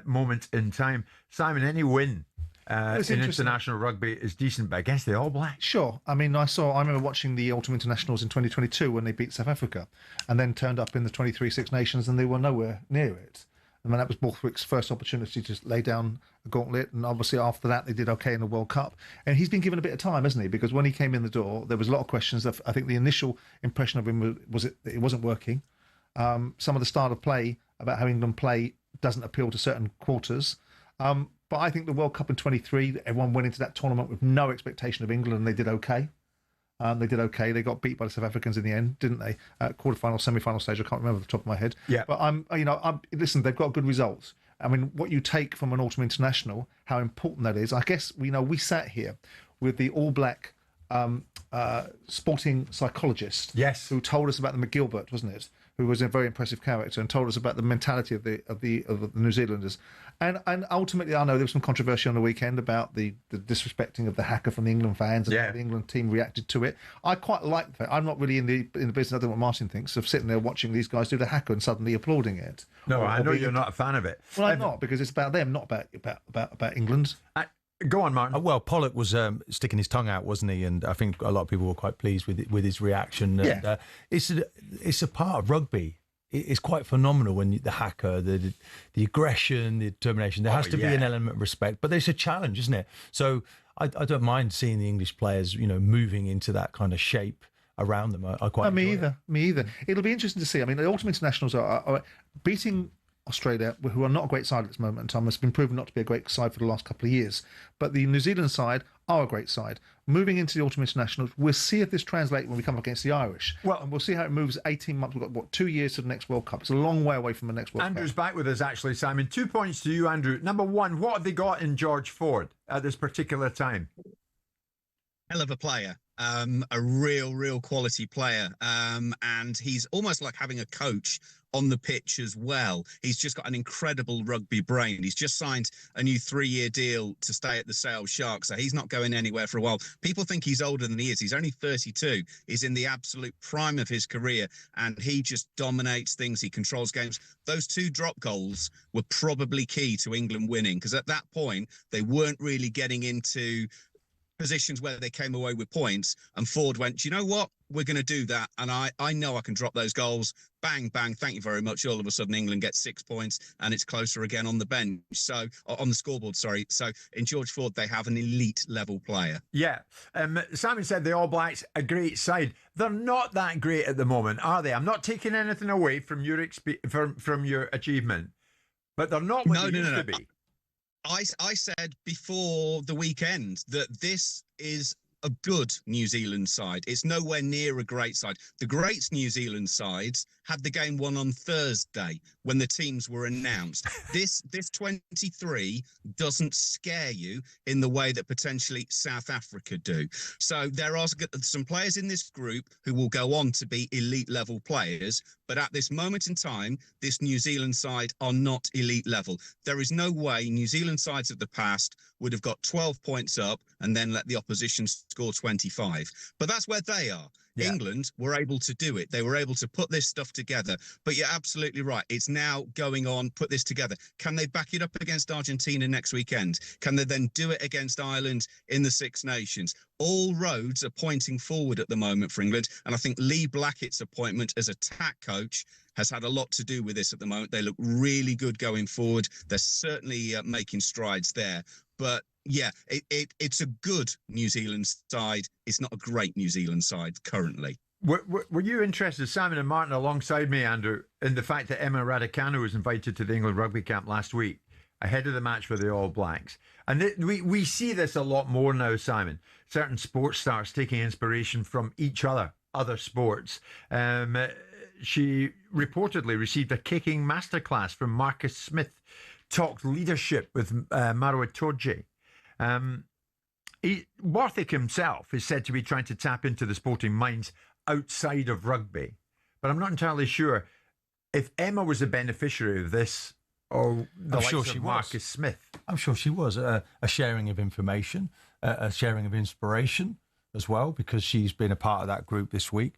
moment in time. Simon, any win in international rugby is decent, but against the All Blacks? Sure. I mean, I remember watching the Autumn Internationals in 2022 when they beat South Africa and then turned up in the 23 Six Nations and they were nowhere near it. I mean, that was Borthwick's first opportunity to lay down a gauntlet, and obviously after that they did okay in the World Cup. And he's been given a bit of time, hasn't he? Because when he came in the door, there was a lot of questions. I think the initial impression of him was that it wasn't working. Some of the style of play about how England play doesn't appeal to certain quarters. But I think the World Cup in 23, everyone went into that tournament with no expectation of England, and they did okay. They did okay. They got beat by the South Africans in the end, didn't they? Quarterfinal, semi-final stage. I can't remember off the top of my head. Yeah. But listen, they've got good results. I mean, what you take from an Autumn International, how important that is. I guess we sat here with the All Black sporting psychologist, yes, who told us about the McGilbert, wasn't it? Who was a very impressive character and told us about the mentality of the New Zealanders. And ultimately, I know there was some controversy on the weekend about the disrespecting of the haka from the England fans and how the England team reacted to it. I quite like that. I'm not really in the business, I don't know what Martin thinks, of sitting there watching these guys do the haka and suddenly applauding it. No, I know you're not a fan of it. Well, I'm not, because it's about them, not about England. Go on, Martin. Well, Pollock was sticking his tongue out, wasn't he? And I think a lot of people were quite pleased with his reaction. Yeah. And, it's a part of rugby. It's quite phenomenal when the haka, the aggression, the determination. There has to be an element of respect, but there's a challenge, isn't it? So I don't mind seeing the English players, moving into that kind of shape around them. I quite. Me either. It'll be interesting to see. I mean, the Autumn Internationals are beating Australia, who are not a great side at this moment in time, has been proven not to be a great side for the last couple of years. But the New Zealand side are a great side. Moving into the Autumn Internationals, we'll see if this translates when we come up against the Irish. Well, and we'll see how it moves 18 months. We've got, 2 years to the next World Cup. It's a long way away from the next World Cup. Andrew's back with us, actually, Simon. 2 points to you, Andrew. Number one, what have they got in George Ford at this particular time? Hell of a player. A real quality player. And he's almost like having a coach on the pitch as well. He's just got an incredible rugby brain. He's just signed a new 3-year deal to stay at the Sale Sharks, so he's not going anywhere for a while. People think he's older than he is. He's only 32. He's in the absolute prime of his career, and he just dominates things. He controls games. Those 2 drop goals were probably key to England winning, because at that point, they weren't really getting into positions where they came away with points, and Ford went, you know what, we're going to do that, and I know I can drop those goals. Bang, bang, thank you very much. All of a sudden, England gets 6 points, and it's closer again on the bench. So, on the scoreboard, sorry. So, in George Ford, they have an elite level player. Yeah. Simon said the All Blacks, a great side. They're not that great at the moment, are they? I'm not taking anything away from your from your achievement, but they're not what they used to be. I said before the weekend that this is a good New Zealand side. It's nowhere near a great side. The great New Zealand sides had the game won on Thursday when the teams were announced. This 23 doesn't scare you in the way that potentially South Africa do. So there are some players in this group who will go on to be elite level players, but at this moment in time, this New Zealand side are not elite level. There is no way New Zealand sides of the past would have got 12 points up and then let the opposition score 25. But that's where they are. Yeah. England were able to do it. They were able to put this stuff together. But you're absolutely right. It's now going on, put this together. Can they back it up against Argentina next weekend? Can they then do it against Ireland in the Six Nations? All roads are pointing forward at the moment for England. And I think Lee Blackett's appointment as attack coach has had a lot to do with this at the moment. They look really good going forward. They're certainly making strides there. But yeah, it's a good New Zealand side. It's not a great New Zealand side currently. Were you interested, Simon and Martin, alongside me, Andrew, in the fact that Emma Raducanu was invited to the England rugby camp last week ahead of the match for the All Blacks? And we see this a lot more now, Simon. Certain sports stars taking inspiration from each other sports. She reportedly received a kicking masterclass from Marcus Smith, talked leadership with Maro Itoje. Warthik himself is said to be trying to tap into the sporting minds outside of rugby, but I'm not entirely sure if Emma was a beneficiary of this or the likes of Marcus Smith. I'm sure she was. A sharing of information, a sharing of inspiration as well, because she's been a part of that group this week.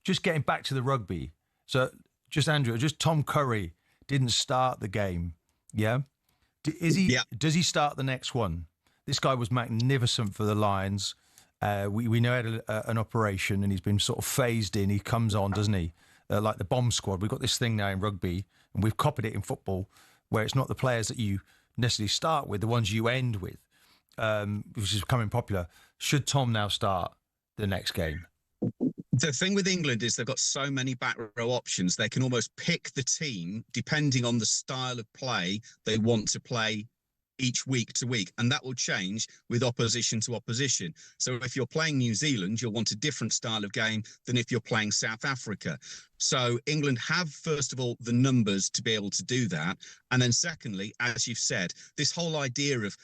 Just getting back to the rugby. So just Andrew, just Tom Curry didn't start the game. Yeah. Is he? Yeah. Does he start the next one? This guy was magnificent for the Lions. We know he had an operation and he's been sort of phased in. He comes on, doesn't he? Like the bomb squad. We've got this thing now in rugby and we've copied it in football where it's not the players that you necessarily start with, the ones you end with, which is becoming popular. Should Tom now start the next game? The thing with England is they've got so many back row options. They can almost pick the team depending on the style of play they want to play each week to week, and that will change with opposition to opposition. So if you're playing New Zealand, you'll want a different style of game than if you're playing South Africa. So England have, first of all, the numbers to be able to do that. And then secondly, as you've said, this whole idea of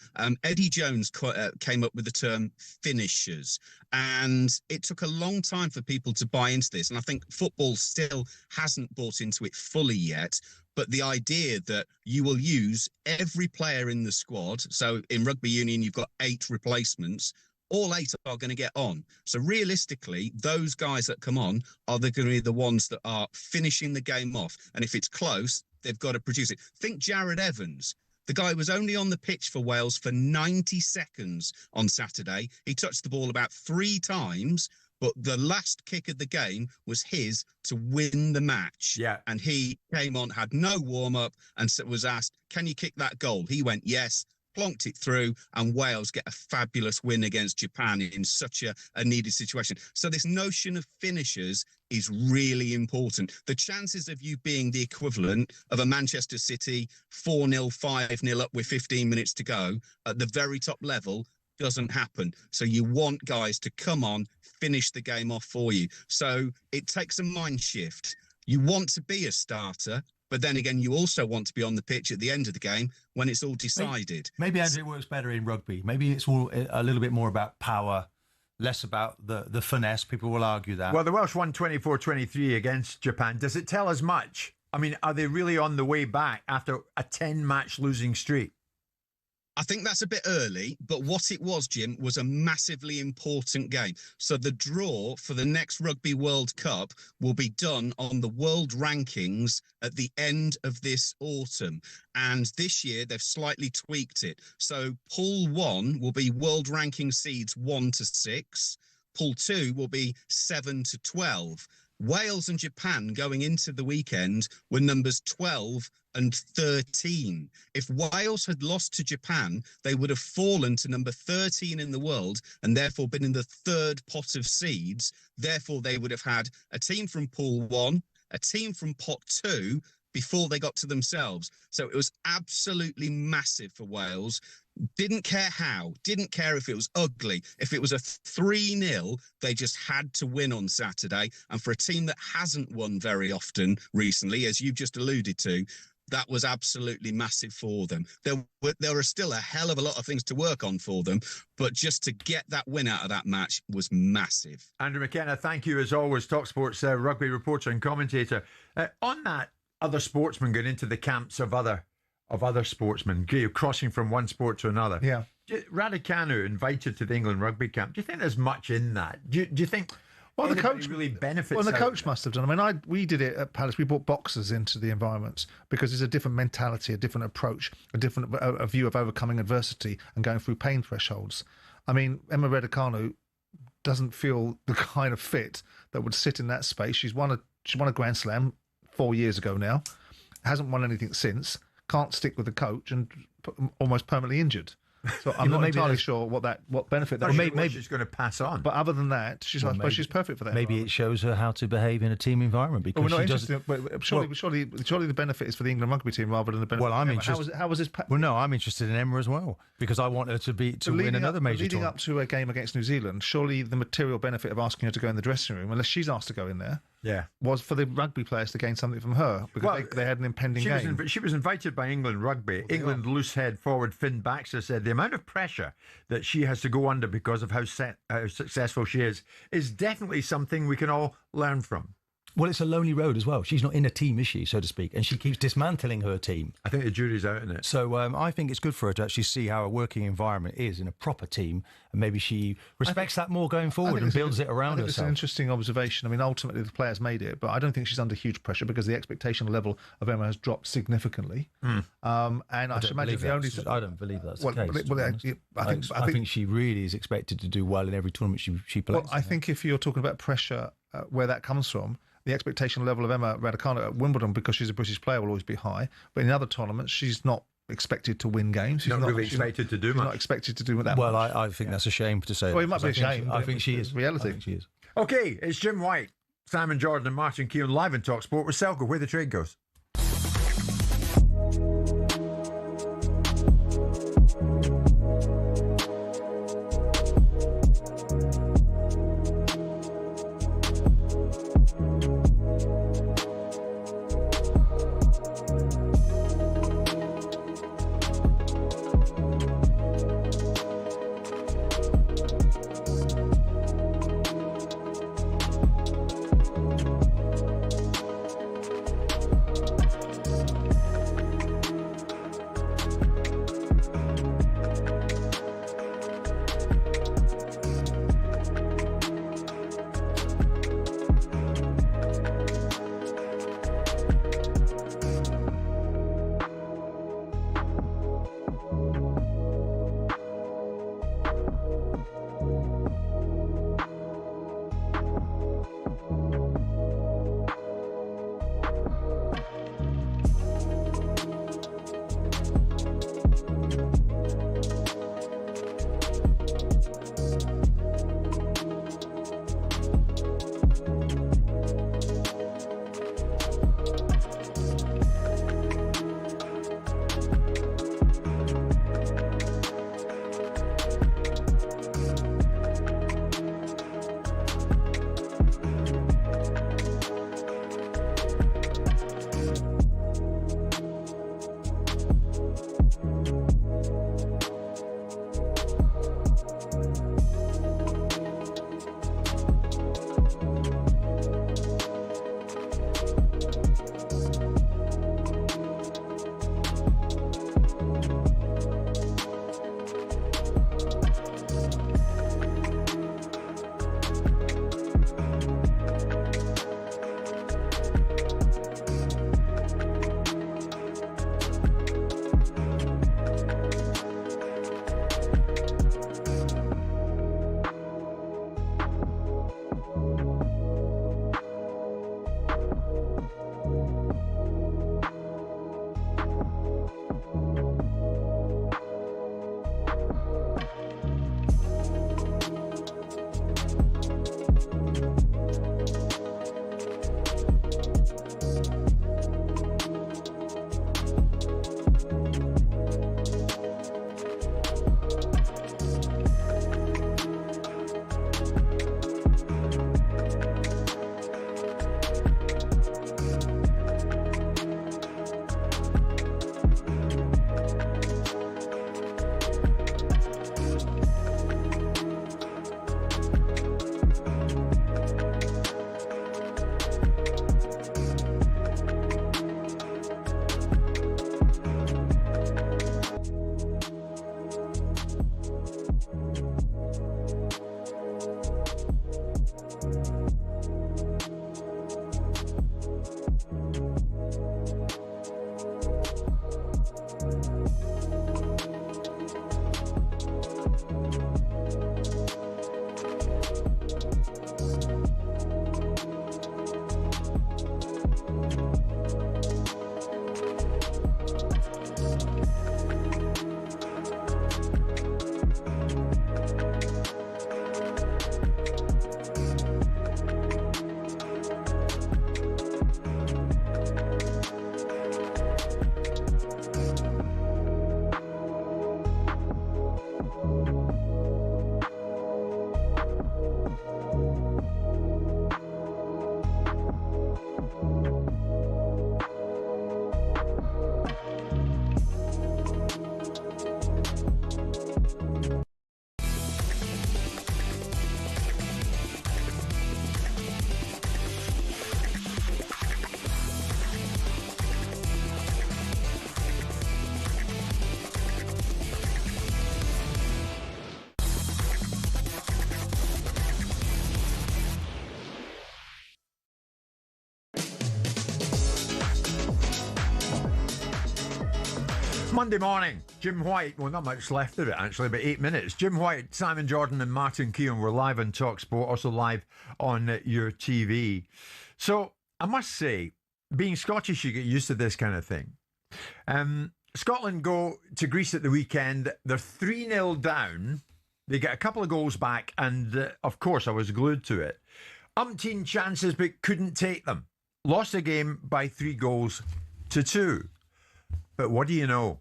Eddie Jones came up with the term finishers. And it took a long time for people to buy into this. And I think football still hasn't bought into it fully yet. But the idea that you will use every player in the squad. So in rugby union, you've got 8 replacements. All 8 are going to get on. So realistically, those guys that come on are going to be the ones that are finishing the game off. And if it's close, they've got to produce it. Think Jared Evans. The guy was only on the pitch for Wales for 90 seconds on Saturday. He touched the ball about 3 times, but the last kick of the game was his to win the match. Yeah. And he came on, had no warm-up, and was asked, can you kick that goal? He went, yes, plonked it through, and Wales get a fabulous win against Japan in such a needed situation. So this notion of finishers is really important. The chances of you being the equivalent of a Manchester City 4-0, 5-0 up with 15 minutes to go at the very top level doesn't happen. So you want guys to come on, finish the game off for you. So it takes a mind shift. You want to be a starter, but then again, you also want to be on the pitch at the end of the game when it's all decided. Maybe Andrew, it works better in rugby. Maybe it's all a little bit more about power, less about the finesse. People will argue that. Well, the Welsh won 24-23 against Japan. Does it tell us much? I mean, are they really on the way back after a 10-match losing streak? I think that's a bit early, but what it was, Jim, was a massively important game. So the draw for the next Rugby World Cup will be done on the world rankings at the end of this autumn. And this year, they've slightly tweaked it. So Pool 1 will be world ranking seeds 1 to 6. Pool 2 will be 7 to 12. Wales and Japan going into the weekend were numbers 12 and 13. If Wales had lost to Japan, they would have fallen to number 13 in the world and therefore been in the 3rd pot of seeds. Therefore, they would have had a team from Pool 1, a team from Pot 2 before they got to themselves. So it was absolutely massive for Wales. Didn't care how, didn't care if it was ugly. If it was a 3-0, they just had to win on Saturday. And for a team that hasn't won very often recently, as you've just alluded to, that was absolutely massive for them. There are still a hell of a lot of things to work on for them, but just to get that win out of that match was massive. Andrew McKenna, thank you as always, talkSPORT's rugby reporter and commentator. On that, other sportsmen going into the camps of other sportsmen, crossing from one sport to another. Yeah. Raducanu invited to the England rugby camp. Do you think there's much in that? Do you think the coach really benefits? Well, the coach must have done. I mean, we did it at Palace. We brought boxers into the environments because it's a different mentality, a different approach, a view of overcoming adversity and going through pain thresholds. I mean, Emma Raducanu doesn't feel the kind of fit that would sit in that space. She won a Grand Slam 4 years ago now, hasn't won anything since. Can't stick with the coach and almost permanently injured. So I'm not entirely sure what benefit that. Maybe she's going to pass on. But other than that, I suppose she's perfect for that. Maybe it shows her how to behave in a team environment because we're not interested. Surely the benefit is for the England rugby team rather than the benefit. Well, I'm interested. How was this? Well, no, I'm interested in Emma as well because I want her to win another major leading tournament. Up to a game against New Zealand, surely the material benefit of asking her to go in the dressing room, unless she's asked to go in there, was for the rugby players to gain something from her because they had an impending game. She was invited by England Rugby. England loose head forward Finn Baxter said the amount of pressure that she has to go under because of how successful she is definitely something we can all learn from. Well, it's a lonely road as well. She's not in a team, is she, so to speak? And she keeps dismantling her team. I think the jury's out in it. So I think it's good for her to actually see how a working environment is in a proper team. And maybe she respects that more going forward and builds it around herself. It's an interesting observation. I mean, ultimately, the players made it, but I don't think she's under huge pressure because the expectation level of Emma has dropped significantly. And I should imagine I don't believe that's the case. I think she really is expected to do well in every tournament she plays. Well, I think if you're talking about pressure, where that comes from, the expectation level of Emma Raducanu at Wimbledon, because she's a British player, will always be high. But in other tournaments, she's not expected to win games. She's not really expected to do much. Not expected to do that well, much. I think that's a shame to say. Well, it might be a shame. I think she is. Reality. I think she is. Okay, it's Jim White, Simon Jordan and Martin Keown live in talkSPORT with Selco, where the trade goes. Monday morning, Jim White, well, not much left of it actually, but 8 minutes. Jim White, Simon Jordan and Martin Keown were live on talkSPORT, also live on your TV. So I must say, being Scottish, you get used to this kind of thing. Scotland go to Greece at the weekend. They're 3-0 down. They get a couple of goals back, and of course I was glued to it. Umpteen chances, but couldn't take them. Lost the game by 3-2. But what do you know?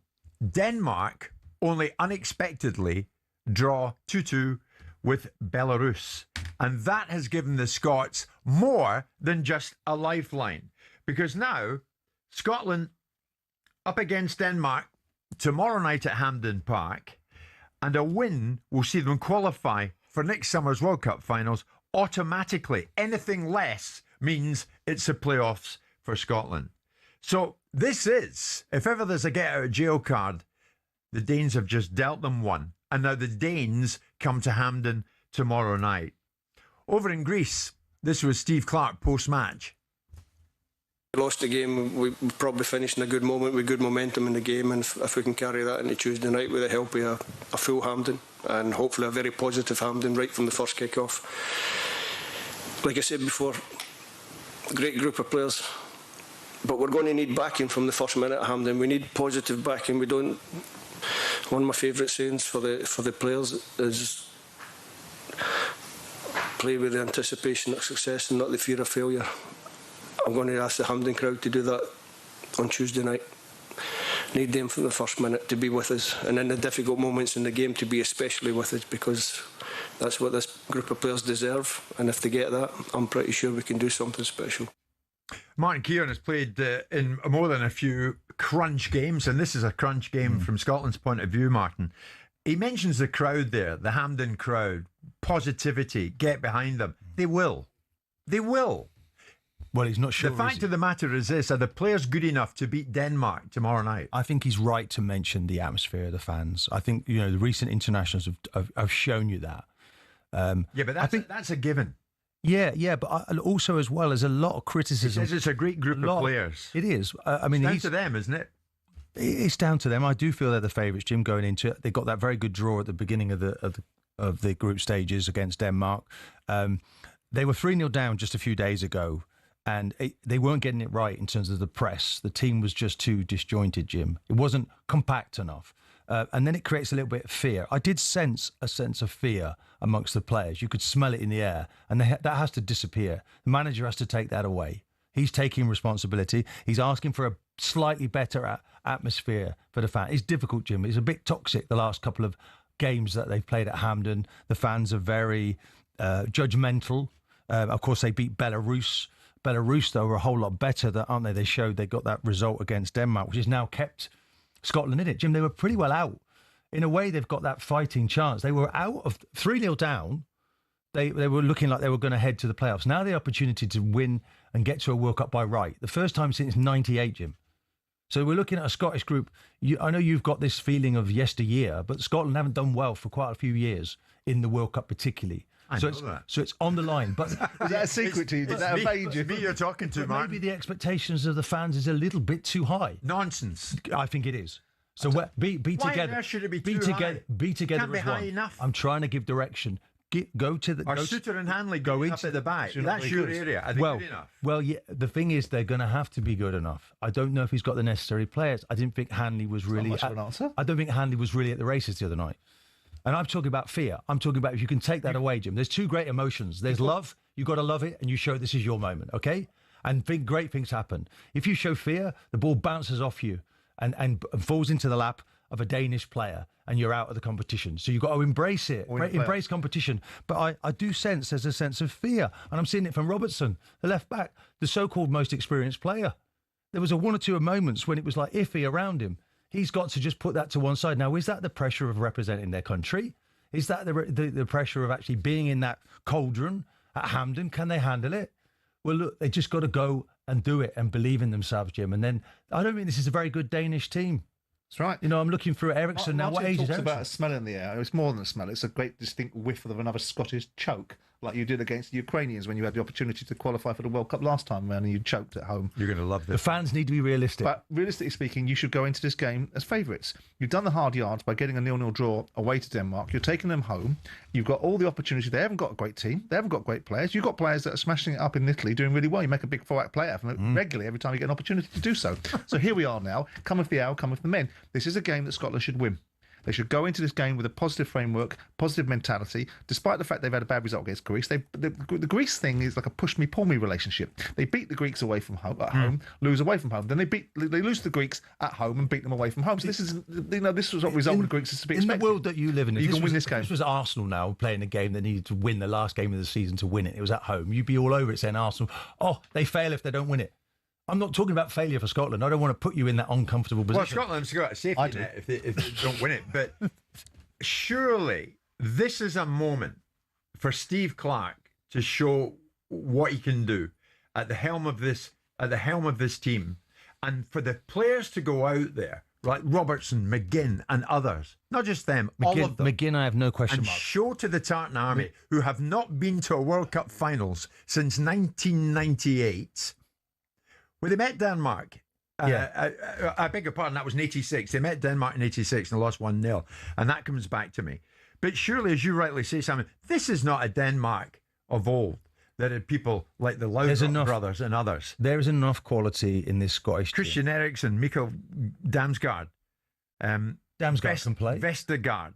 Denmark only unexpectedly draw 2-2 with Belarus. And that has given the Scots more than just a lifeline. Because now, Scotland up against Denmark tomorrow night at Hampden Park, and a win will see them qualify for next summer's World Cup finals automatically. Anything less means it's the playoffs for Scotland. So this is, if ever there's a get-out-of-jail card, the Danes have just dealt them one. And now the Danes come to Hampden tomorrow night. Over in Greece, this was Steve Clarke post-match. We lost the game. We probably finished in a good moment with good momentum in the game, and if we can carry that into Tuesday night with the help of a full Hampden and hopefully a very positive Hampden right from the first kick-off. Like I said before, a great group of players, but we're going to need backing from the first minute at Hampden. We need positive backing. We don't. One of my favourite sayings for the players is play with the anticipation of success and not the fear of failure. I'm going to ask the Hampden crowd to do that on Tuesday night. Need them from the first minute to be with us, and in the difficult moments in the game to be especially with us, because that's what this group of players deserve. And if they get that, I'm pretty sure we can do something special. Martin Keown has played in more than a few crunch games, and this is a crunch game from Scotland's point of view, Martin. He mentions the crowd there, the Hampden crowd, positivity, get behind them. They will. They will. Well, he's not sure. The fact of the matter is this: are the players good enough to beat Denmark tomorrow night? I think he's right to mention the atmosphere of the fans. I think, you know, the recent internationals have shown you that. Yeah, but that's a given. Yeah, but also as well as a lot of criticism. He says it's a great group of players. It is. I mean, it's down to them, isn't it? It's down to them. I do feel they're the favourites, Jim, going into it. They got that very good draw at the beginning of the group stages against Denmark. They were 3-0 down just a few days ago, and they weren't getting it right in terms of the press. The team was just too disjointed, Jim. It wasn't compact enough. And then it creates a little bit of fear. I did sense a sense of fear amongst the players. You could smell it in the air, and that has to disappear. The manager has to take that away. He's taking responsibility. He's asking for a slightly better atmosphere for the fans. It's difficult, Jim. It's a bit toxic the last couple of games that they've played at Hampden. The fans are very judgmental. Of course, they beat Belarus. Belarus, though, are a whole lot better, aren't they? They showed they got that result against Denmark, which has now kept Scotland in it. Jim, they were pretty well out. In a way, they've got that fighting chance. They were out of 3-0 down. They were looking like they were going to head to the playoffs. Now the opportunity to win and get to a World Cup by right. The first time since 98, Jim. So we're looking at a Scottish group. I know you've got this feeling of yesteryear, but Scotland haven't done well for quite a few years in the World Cup particularly. So it's on the line. But is that a secret to you? Did that evade you? Me you're talking to, Martin. Maybe the expectations of the fans is a little bit too high. Nonsense. I think it is. So be together. Why should it be too high? Be together Can't be as high one. enough. I'm trying to give direction. Go to the. Or Suter and Hanley going up at the back. That's your area. Are they good enough? Well, yeah. The thing is, they're going to have to be good enough. I don't know if he's got the necessary players. I didn't think Hanley was really. Not much of an answer. I don't think Hanley was really at the races the other night. And I'm talking about fear. I'm talking about if you can take that away, Jim. There's two great emotions. There's love. You've got to love it, and you show this is your moment, okay? And great things happen. If you show fear, the ball bounces off you and falls into the lap of a Danish player, and you're out of the competition. So you've got to embrace it, embrace competition. But I do sense there's a sense of fear, and I'm seeing it from Robertson, the left back, the so-called most experienced player. There was one or two moments when it was like iffy around him. He's got to just put that to one side. Now, is that the pressure of representing their country? Is that the pressure of actually being in that cauldron at Hampden? Can they handle it? Well, look, they just got to go and do it and believe in themselves, Jim. And then I don't think this is a very good Danish team. That's right. You know, I'm looking through Ericsson now. What age is Martin talks Ericsson? about a smell in the air. It's more than a smell. It's a great distinct whiff of another Scottish choke. like you did against the Ukrainians when you had the opportunity to qualify for the World Cup last time around and you choked at home. You're going to love this. The fans need to be realistic. But realistically speaking, you should go into this game as favourites. You've done the hard yards by getting a 0-0 draw away to Denmark. You're taking them home. You've got all the opportunity. They haven't got a great team. They haven't got great players. You've got players that are smashing it up in Italy, doing really well. You make a big 4-act play out of them regularly every time you get an opportunity to do so. So here we are now. Come with the hour, come with the men. This is a game that Scotland should win. They should go into this game with a positive framework, positive mentality, despite the fact they've had a bad result against Greece. The Greece thing is like a push-me-pull-me relationship. They beat the Greeks away from home, at home, lose away from home. Then they lose the Greeks at home and beat them away from home. So this is, this was what result of the Greeks is to be expected. In the world that you live in, you can win this game. This was Arsenal now playing a game that needed to win the last game of the season to win it. It was at home. You'd be all over it saying Arsenal, they fail if they don't win it. I'm not talking about failure for Scotland. I don't want to put you in that uncomfortable position. Well, Scotland's got a safety net if they don't win it. But surely this is a moment for Steve Clarke to show what he can do at the helm of this team, and for the players to go out there, like Robertson, McGinn, and others, not just them, all of them. McGinn, I have no question and mark. Show to the Tartan Army, who have not been to a World Cup finals since 1998. Well, they met Denmark. I beg your pardon, that was in 86. They met Denmark in 86 and lost 1-0. And that comes back to me. But surely, as you rightly say, Simon, this is not a Denmark of old. There are people like the Laudrup brothers and others. There is enough quality in this Scottish Christian team. Eriksen, Mikkel Damsgaard. Damsgaard can play. Vestergaard.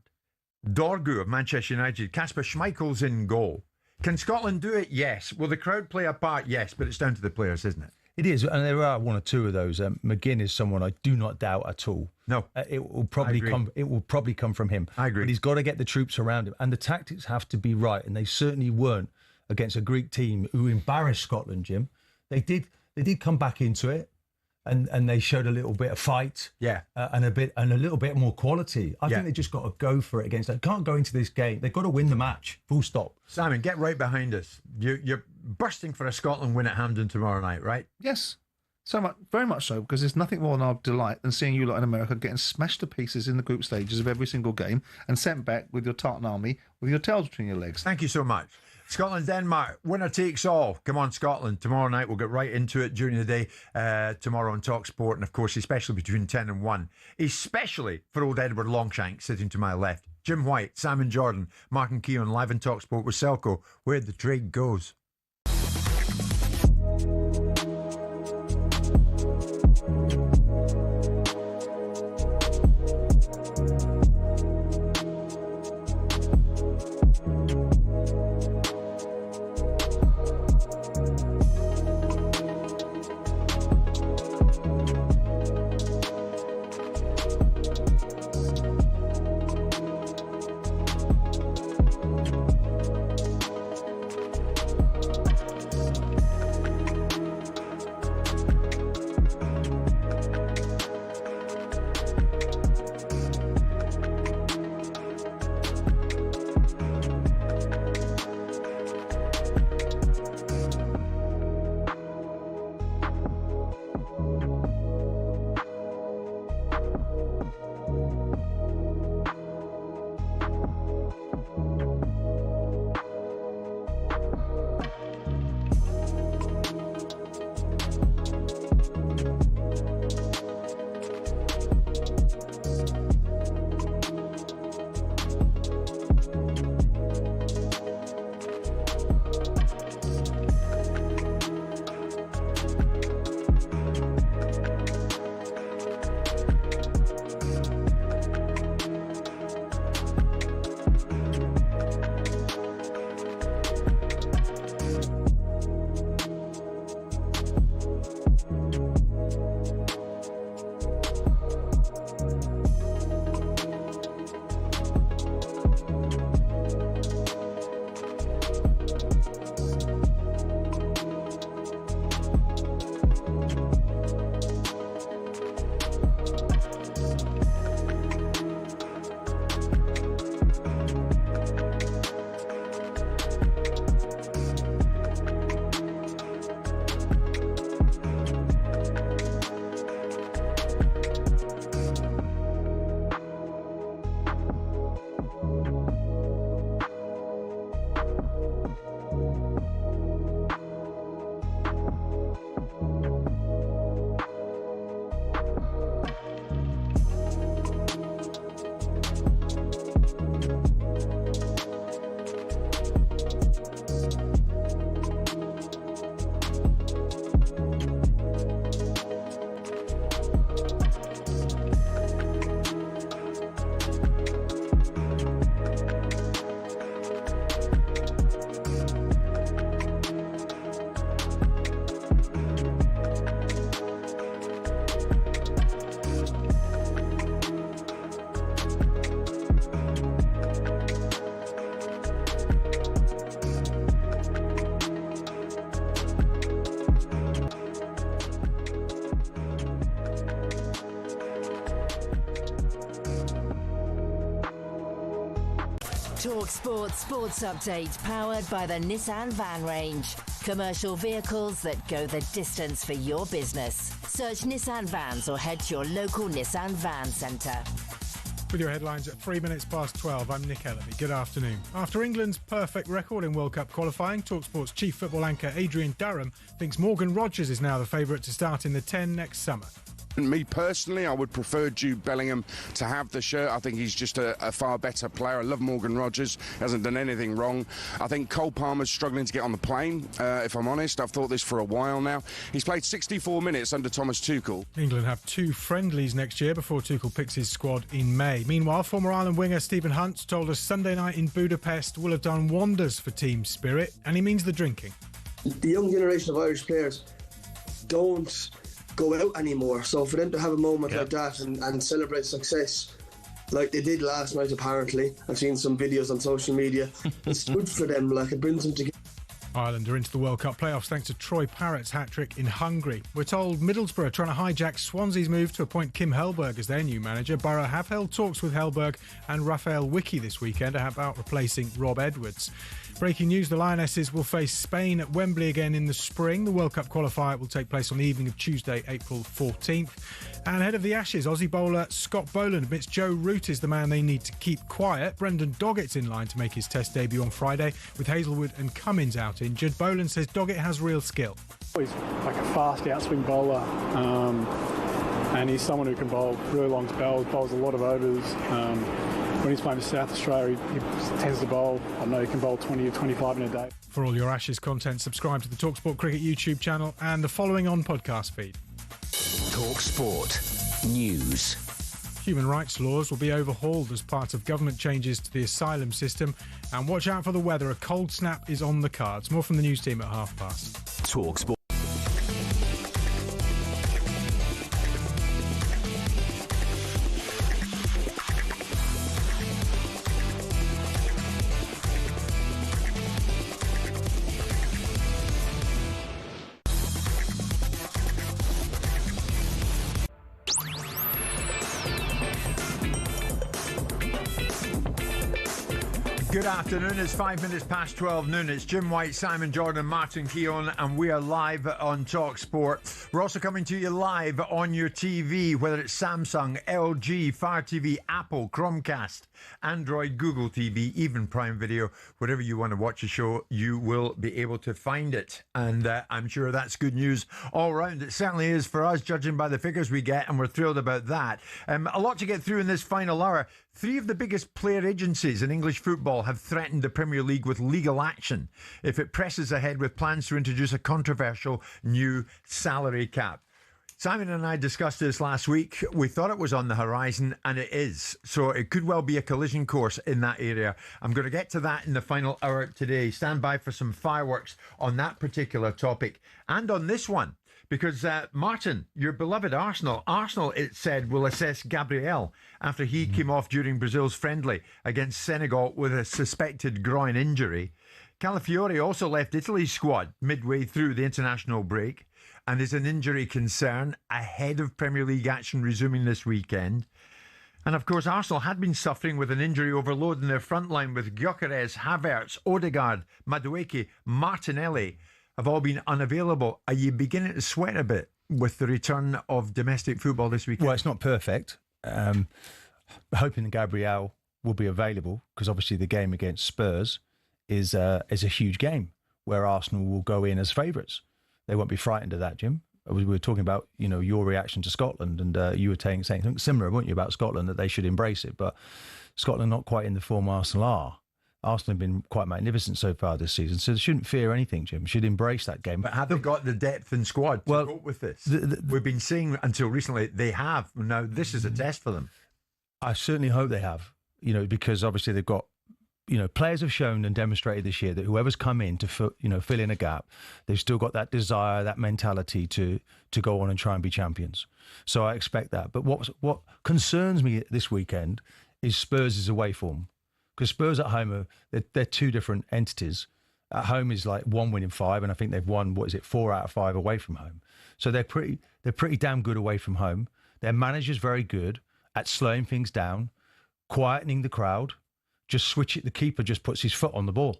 Dorgu of Manchester United. Kasper Schmeichel's in goal. Can Scotland do it? Yes. Will the crowd play a part? Yes. But it's down to the players, isn't it? It is, and there are one or two of those. McGinn is someone I do not doubt at all. No, it will probably come. It will probably come from him. I agree. But he's got to get the troops around him, and the tactics have to be right. And they certainly weren't against a Greek team who embarrassed Scotland. Jim, they did come back into it, and they showed a little bit of fight. Yeah, and a little bit more quality. I think they just got to go for it against that. Can't go into this game. They've got to win the match. Full stop. Simon, get right behind us. You're bursting for a Scotland win at Hampden tomorrow night, right? Yes. So much, very much so, because there's nothing more than our delight than seeing you lot in America getting smashed to pieces in the group stages of every single game and sent back with your Tartan Army with your tails between your legs. Thank you so much. Scotland-Denmark, winner takes all. Come on, Scotland. Tomorrow night, we'll get right into it during the day, tomorrow on talkSPORT, and of course, especially between 10 and 1, especially for old Edward Longshank sitting to my left. Jim White, Simon Jordan, Mark and Keown live in talkSPORT with Selco, where the trade goes. talkSPORT Sports Update, powered by the Nissan Van Range. Commercial vehicles that go the distance for your business. Search Nissan Vans or head to your local Nissan Van Centre. With your headlines at 3 minutes past 12, I'm Nick Ellaby. Good afternoon. After England's perfect record in World Cup qualifying, talkSPORT's chief football anchor Adrian Durham thinks Morgan Rogers is now the favourite to start in the 10 next summer. Me personally, I would prefer Jude Bellingham to have the shirt. I think he's just a far better player. I love Morgan Rogers. Hasn't done anything wrong. I think Cole Palmer's struggling to get on the plane, if I'm honest. I've thought this for a while now. He's played 64 minutes under Thomas Tuchel. England have 2 friendlies next year before Tuchel picks his squad in May. Meanwhile, former Ireland winger Stephen Hunt told us Sunday night in Budapest will have done wonders for team spirit, and he means the drinking. The young generation of Irish players don't go out anymore, so for them to have a moment like that and celebrate success like they did last night, apparently, I've seen some videos on social media, it's good for them, like it brings them together. Ireland are into the World Cup playoffs thanks to Troy Parrott's hat-trick in Hungary. We're told Middlesbrough are trying to hijack Swansea's move to appoint Kim Hellberg as their new manager. Borough have held talks with Hellberg and Raphael Wicki this weekend about replacing Rob Edwards. Breaking news, the Lionesses will face Spain at Wembley again in the spring. The World Cup qualifier will take place on the evening of Tuesday, April 14th. And ahead of the Ashes, Aussie bowler Scott Boland admits Joe Root is the man they need to keep quiet. Brendan Doggett's in line to make his Test debut on Friday, with Hazelwood and Cummins out injured. Boland says Doggett has real skill. He's like a fast outswing bowler, and he's someone who can bowl really long spells, bowls a lot of overs. When he's playing for South Australia, he tends to bowl, I know he can bowl 20 or 25 in a day. For all your Ashes content, subscribe to the talkSPORT Cricket YouTube channel and the following on podcast feed. talkSPORT News. Human rights laws will be overhauled as part of government changes to the asylum system. And watch out for the weather. A cold snap is on the cards. More from the news team at past. talkSPORT. Good afternoon, it's 5 minutes past 12 noon. It's Jim White, Simon Jordan, Martin Keown, and we are live on talkSPORT. We're also coming to you live on your TV, whether it's Samsung, LG, Fire TV, Apple, Chromecast, Android, Google TV, even Prime Video. Wherever you want to watch a show, you will be able to find it. And I'm sure that's good news all round. It certainly is for us, judging by the figures we get, and we're thrilled about that. A lot to get through in this final hour. 3 of the biggest player agencies in English football have threatened the Premier League with legal action if it presses ahead with plans to introduce a controversial new salary cap. Simon and I discussed this last week. We thought it was on the horizon, and it is. So it could well be a collision course in that area. I'm going to get to that in the final hour today. Stand by for some fireworks on that particular topic and on this one. Because, Martin, your beloved Arsenal, it said, will assess Gabriel after he came off during Brazil's friendly against Senegal with a suspected groin injury. Calafiori also left Italy's squad midway through the international break and is an injury concern ahead of Premier League action resuming this weekend. And, of course, Arsenal had been suffering with an injury overload in their front line with Gyökeres, Havertz, Odegaard, Madueke, Martinelli have all been unavailable. Are you beginning to sweat a bit with the return of domestic football this weekend? Well, it's not perfect. Hoping that Gabriel will be available, because obviously the game against Spurs is a huge game where Arsenal will go in as favourites. They won't be frightened of that, Jim. We were talking about, your reaction to Scotland, and you were saying something similar, weren't you, about Scotland, that they should embrace it. But Scotland not quite in the form Arsenal are. Arsenal have been quite magnificent so far this season, so they shouldn't fear anything, Jim. Should embrace that game. But have they got the depth and squad to cope with this? We've been seeing until recently they have. Now, this is a test for them. I certainly hope they have, because obviously they've got, players have shown and demonstrated this year that whoever's come in to fill in a gap, they've still got that desire, that mentality to go on and try and be champions. So I expect that. But what concerns me this weekend is Spurs' away form. Because Spurs at home, they're 2 different entities. At home is like 1 win in 5, and I think they've won, 4 out of 5 away from home. So they're pretty damn good away from home. Their manager's very good at slowing things down, quietening the crowd, just switch it. The keeper just puts his foot on the ball.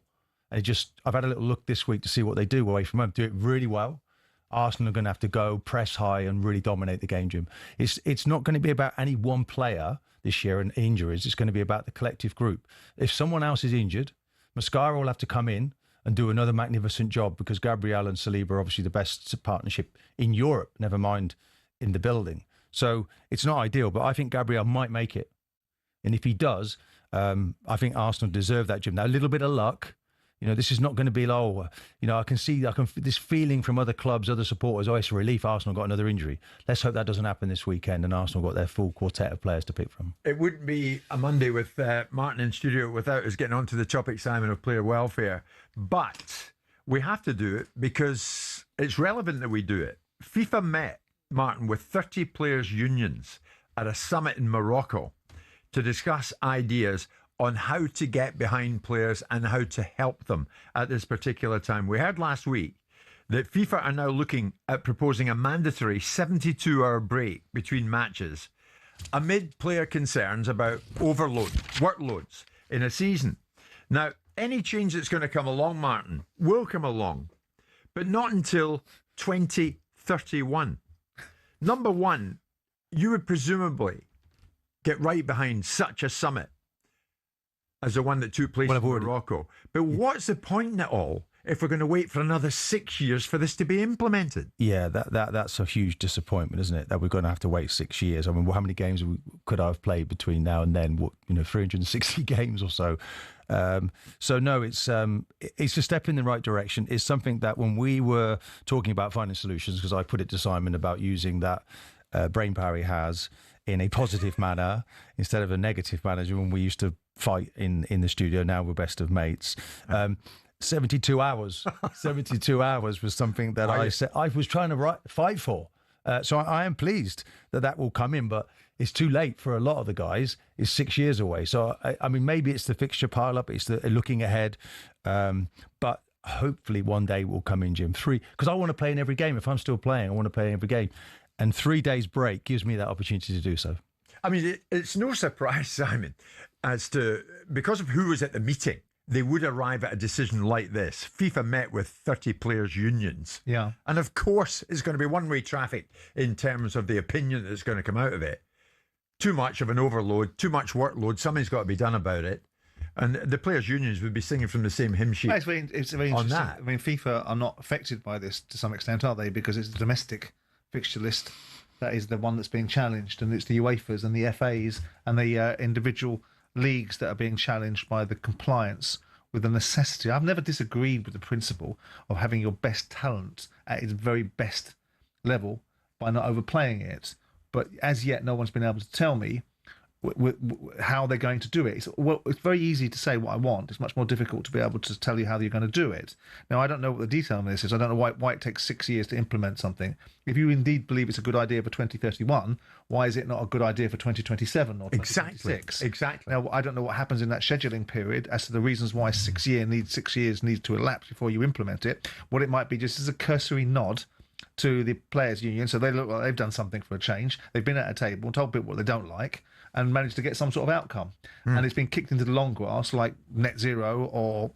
And I've had a little look this week to see what they do away from home. Do it really well. Arsenal are going to have to go press high and really dominate the game, Jim. It's not going to be about any one player this year and injuries. It's going to be about the collective group. If someone else is injured, Mascara will have to come in and do another magnificent job, because Gabriel and Saliba are obviously the best partnership in Europe, never mind in the building. So it's not ideal, but I think Gabriel might make it. And if he does, I think Arsenal deserve that, Jim. Now, a little bit of luck. This is not going to be I can see this feeling from other clubs, other supporters. Oh, it's a relief Arsenal got another injury. Let's hope that doesn't happen this weekend and Arsenal got their full quartet of players to pick from. It wouldn't be a Monday with Martin in studio without us getting onto the topic, Simon, of player welfare. But we have to do it because it's relevant that we do it. FIFA met, Martin, with 30 players' unions at a summit in Morocco to discuss ideas on how to get behind players and how to help them at this particular time. We heard last week that FIFA are now looking at proposing a mandatory 72-hour break between matches amid player concerns about workloads in a season. Now, any change that's going to come along, Martin, will come along, but not until 2031. Number one, you would presumably get right behind such a summit as the one that took place in Morocco. But what's the point in it all if we're going to wait for another 6 years for this to be implemented? Yeah, that's a huge disappointment, isn't it? That we're going to have to wait 6 years. I mean, how many games could I have played between now and then? 360 games or so. So no, it's a step in the right direction. It's something that when we were talking about finding solutions, because I put it to Simon about using that brain power he has in a positive manner instead of a negative manner, when we used to fight in the studio. Now we're best of mates. 72 hours. 72 hours was something that I was trying to fight for. So I am pleased that will come in, but it's too late for a lot of the guys. It's 6 years away. So, I mean, maybe it's the fixture pile-up. It's the looking ahead. But hopefully one day will come in, Jim. Because I want to play in every game. If I'm still playing, I want to play in every game. And 3 days break gives me that opportunity to do so. I mean, it's no surprise, Simon, because of who was at the meeting, they would arrive at a decision like this. FIFA met with 30 players' unions. Yeah. And of course, it's going to be one-way traffic in terms of the opinion that's going to come out of it. Too much of an overload, too much workload, something's got to be done about it. And the players' unions would be singing from the same hymn sheet. It's very interesting. That. I mean, FIFA are not affected by this to some extent, are they? Because it's the domestic fixture list that is the one that's being challenged, and it's the UEFAs and the FAs and the individual leagues that are being challenged by the compliance with the necessity. I've never disagreed with the principle of having your best talent at its very best level by not overplaying it. But as yet, no one's been able to tell me how they're going to do it. It's very easy to say what I want. It's much more difficult to be able to tell you how you're going to do it. Now, I don't know what the detail on this is. I don't know why it takes 6 years to implement something. If you indeed believe it's a good idea for 2031, why is it not a good idea for 2027 or 2026? Exactly. Now, I don't know what happens in that scheduling period as to the reasons why 6 years needs to elapse before you implement it. What it might be just as a cursory nod to the players' union, so they look like they've done something for a change. They've been at a table, told people what they don't like, and managed to get some sort of outcome. And it's been kicked into the long grass, like net zero or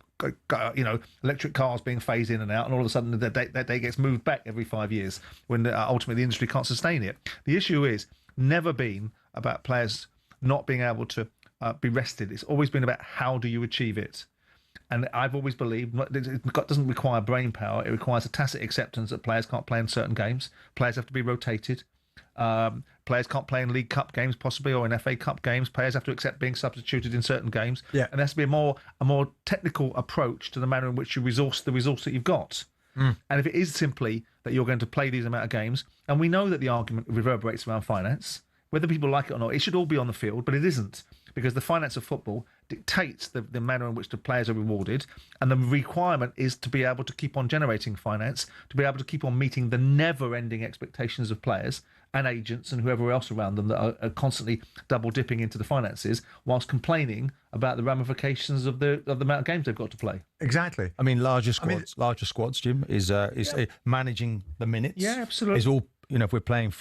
electric cars being phased in and out, and all of a sudden that day gets moved back every 5 years when ultimately the industry can't sustain it. The issue is never been about players not being able to be rested. It's always been about how do you achieve it. And I've always believed it doesn't require brain power. It requires a tacit acceptance that players can't play in certain games. Players have to be rotated. Players can't play in League Cup games, possibly, or in FA Cup games. Players have to accept being substituted in certain games. Yeah. And there has to be a more technical approach to the manner in which you resource the resource that you've got. And if it is simply that you're going to play these amount of games, and we know that the argument reverberates around finance, whether people like it or not, it should all be on the field, but it isn't, because the finance of football dictates the manner in which the players are rewarded, and the requirement is to be able to keep on generating finance, to be able to keep on meeting the never-ending expectations of players and agents and whoever else around them that are constantly double-dipping into the finances whilst complaining about the ramifications of the amount of games they've got to play. Exactly. I mean, larger squads, Jim, is managing the minutes. Yeah, absolutely. Is all, if we're playing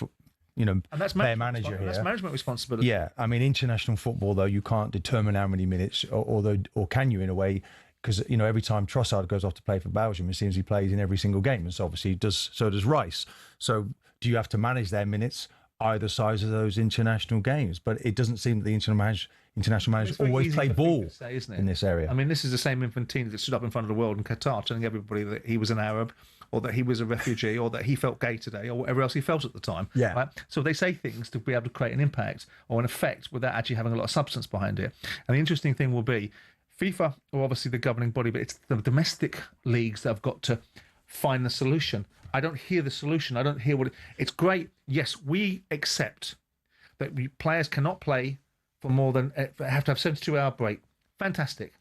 And that's player manager here. That's management responsibility. Yeah, I mean, international football though, you can't determine how many minutes, or can you in a way? Because every time Trossard goes off to play for Belgium, it seems he plays in every single game, and so obviously so does Rice. So do you have to manage their minutes either sides of those international games? But it doesn't seem that the international managers always play ball in this area. I mean, this is the same Infantino that stood up in front of the world in Qatar telling everybody that he was an Arab, or that he was a refugee, or that he felt gay today, or whatever else he felt at the time. Yeah. Right? So they say things to be able to create an impact or an effect without actually having a lot of substance behind it. And the interesting thing will be, FIFA are obviously the governing body, but it's the domestic leagues that have got to find the solution. I don't hear the solution. I don't hear it's great. Yes, we accept that players cannot play for more than, have to have 72-hour break. Fantastic.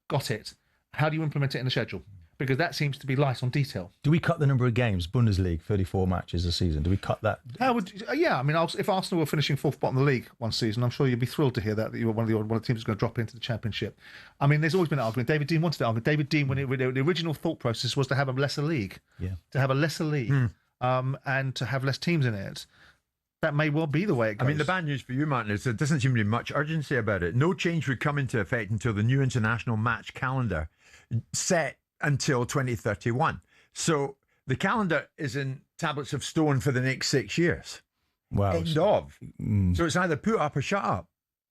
Got it. How do you implement it in the schedule? Because that seems to be light on detail. Do we cut the number of games? Bundesliga, 34 matches a season. Do we cut that? Yeah, I mean, if Arsenal were finishing fourth bottom of the league one season, I'm sure you'd be thrilled to hear that you were one of the teams that's going to drop into the Championship. I mean, there's always been an argument. David Dean wanted to argue. David Dean, the original thought process was to have a lesser league. Yeah. To have a lesser league, and to have less teams in it. That may well be the way it goes. I mean, the bad news for you, Martin, is there doesn't seem to be much urgency about it. No change would come into effect until the new international match calendar set until 2031. So the calendar is in tablets of stone for the next 6 years. Wow. End of. So it's either put up or shut up.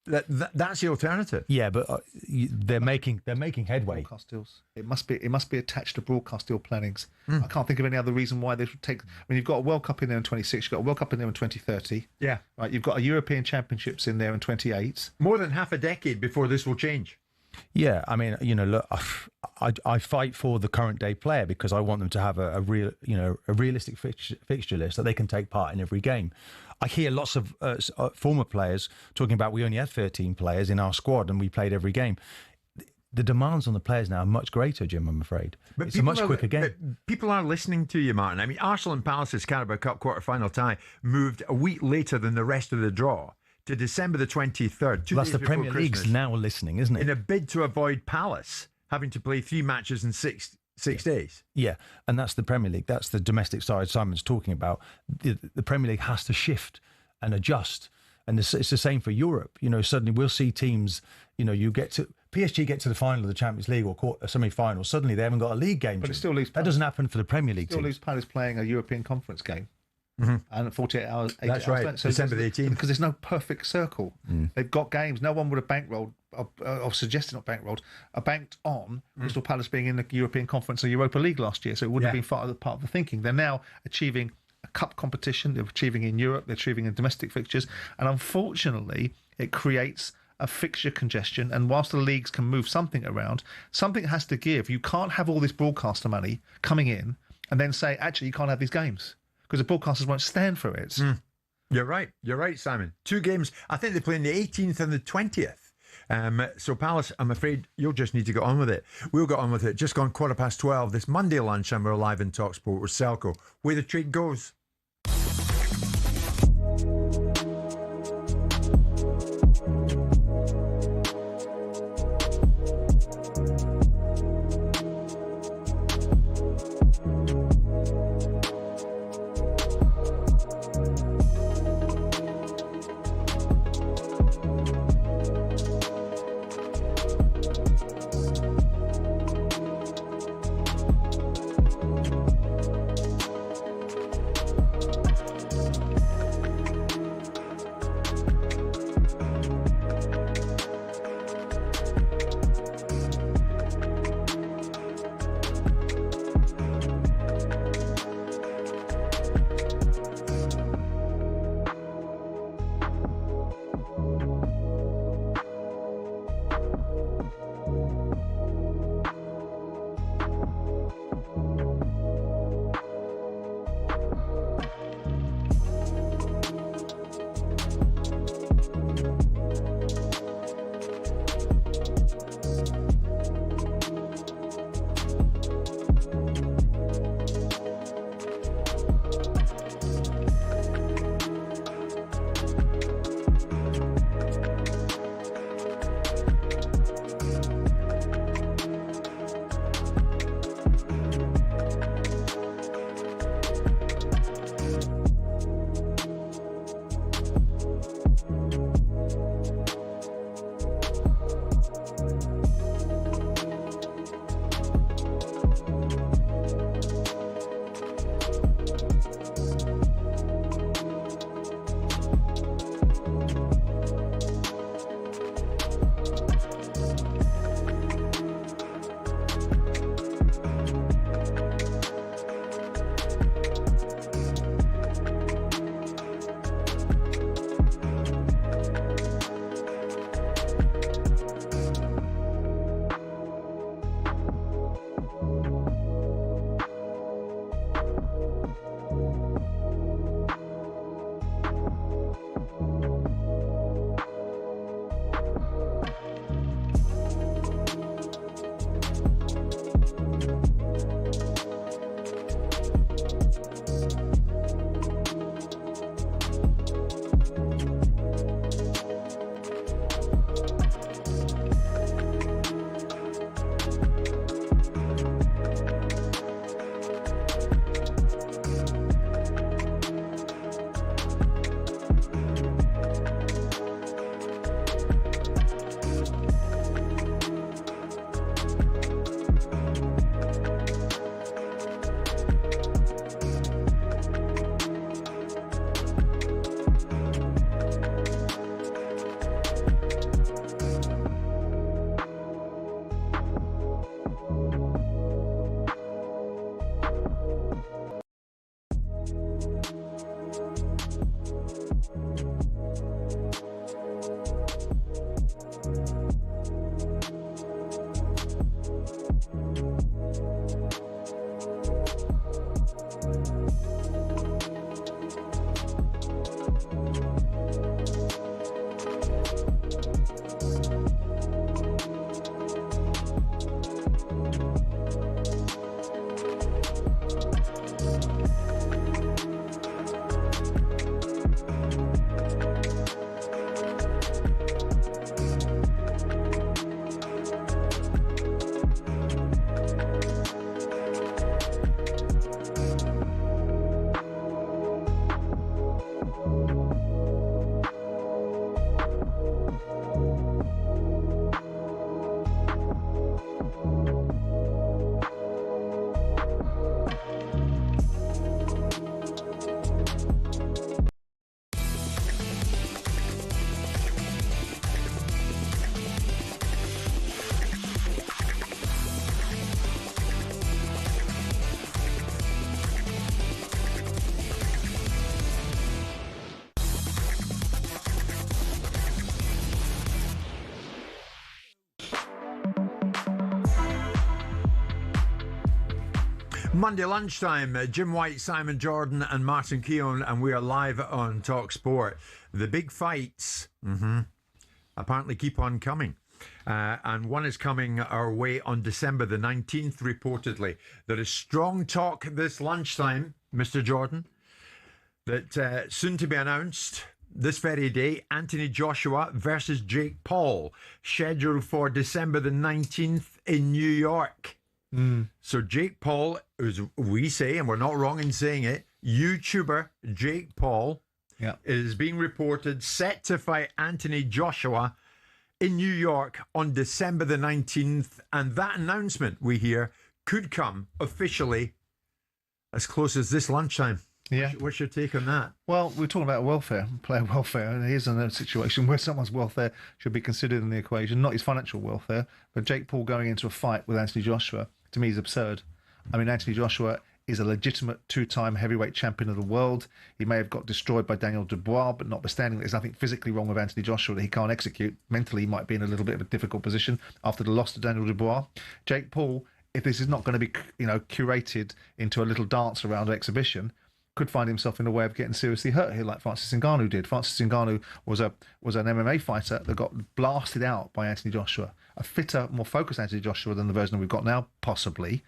That's the alternative. Yeah, but they're making headway. Broadcast deals. It must be attached to broadcast deal plannings. I can't think of any other reason why they should take. I mean, you've got a World Cup in there in 26. You've got a World Cup in there in 2030. Yeah. Right. You've got a European Championships in there in 28. More than half a decade before this will change. Yeah, I mean, look, I fight for the current day player because I want them to have a realistic fixture list that they can take part in every game. I hear lots of former players talking about we only had 13 players in our squad and we played every game. The demands on the players now are much greater, Jim, I'm afraid. But it's a much quicker game. But people are listening to you, Martin. I mean, Arsenal and Palace's Carabao Cup quarter-final tie moved a week later than the rest of the draw to December the 23rd. That's the Premier League's now listening, isn't it? In a bid to avoid Palace having to play 3 matches in six days. Yeah, and that's the Premier League. That's the domestic side Simon's talking about. The Premier League has to shift and adjust. And it's the same for Europe. Suddenly we'll see teams, PSG get to the final of the Champions League or semi-final. Suddenly they haven't got a league game. But it still leaves that doesn't happen for the Premier League teams. Still leaves Palace playing a European Conference game. And 48 hours. That's right. So December the 18th. Because there's no perfect circle. They've got games. No one would have bankrolled, or suggested not bankrolled, banked on Crystal Palace being in the European Conference or Europa League last year. So it wouldn't have been part of the thinking. They're now achieving a cup competition. They're achieving in Europe. They're achieving in domestic fixtures. And unfortunately, it creates a fixture congestion. And whilst the leagues can move something around, something has to give. You can't have all this broadcaster money coming in and then say, actually, you can't have these games. Because the broadcasters won't stand for it. You're right, Simon. 2 games. I think they play on the 18th and the 20th. So Palace, I'm afraid you'll just need to get on with it. We'll get on with it. Just gone 12:15 this Monday lunch, and we're live in talkSPORT with Selco. Where the treat goes. Monday lunchtime, Jim White, Simon Jordan and Martin Keown, and we are live on talkSPORT. The big fights apparently keep on coming. And one is coming our way on December the 19th, reportedly. There is strong talk this lunchtime, Mr. Jordan, that soon to be announced this very day, Anthony Joshua versus Jake Paul, scheduled for December the 19th in New York. So Jake Paul, as we say, and we're not wrong in saying it, YouTuber Jake Paul is being reported set to fight Anthony Joshua in New York on December the 19th. And that announcement, we hear, could come officially as close as this lunchtime. Yeah. What's your take on that? Well, we're talking about welfare, player welfare, and here's a situation where someone's welfare should be considered in the equation, not his financial welfare, but Jake Paul going into a fight with Anthony Joshua, to me, is absurd. I mean, Anthony Joshua is a legitimate two-time heavyweight champion of the world. He may have got destroyed by Daniel Dubois, but notwithstanding, there's nothing physically wrong with Anthony Joshua that he can't execute. Mentally, he might be in a little bit of a difficult position after the loss to Daniel Dubois. Jake Paul, if this is not going to be, curated into a little dance around exhibition, could find himself in a way of getting seriously hurt here, like Francis Ngannou did. Francis Ngannou was an MMA fighter that got blasted out by Anthony Joshua. A fitter, more focused Anthony Joshua than the version that we've got now, possibly.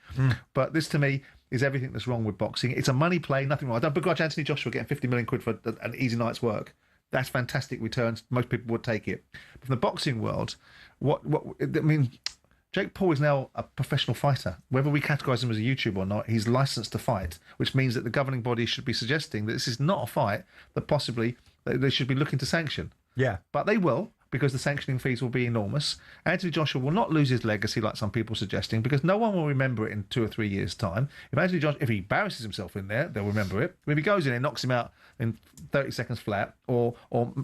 But this, to me, is everything that's wrong with boxing. It's a money play, nothing wrong. I don't begrudge Anthony Joshua getting 50 million quid for an easy night's work. That's fantastic returns. Most people would take it. But from the boxing world, Jake Paul is now a professional fighter. Whether we categorise him as a YouTuber or not, he's licensed to fight, which means that the governing body should be suggesting that this is not a fight that possibly they should be looking to sanction. Yeah. But they will, because the sanctioning fees will be enormous. Anthony Joshua will not lose his legacy like some people are suggesting, because no one will remember it in 2 or 3 years' time. If he embarrasses himself in there, they'll remember it. If he goes in and knocks him out in 30 seconds flat, or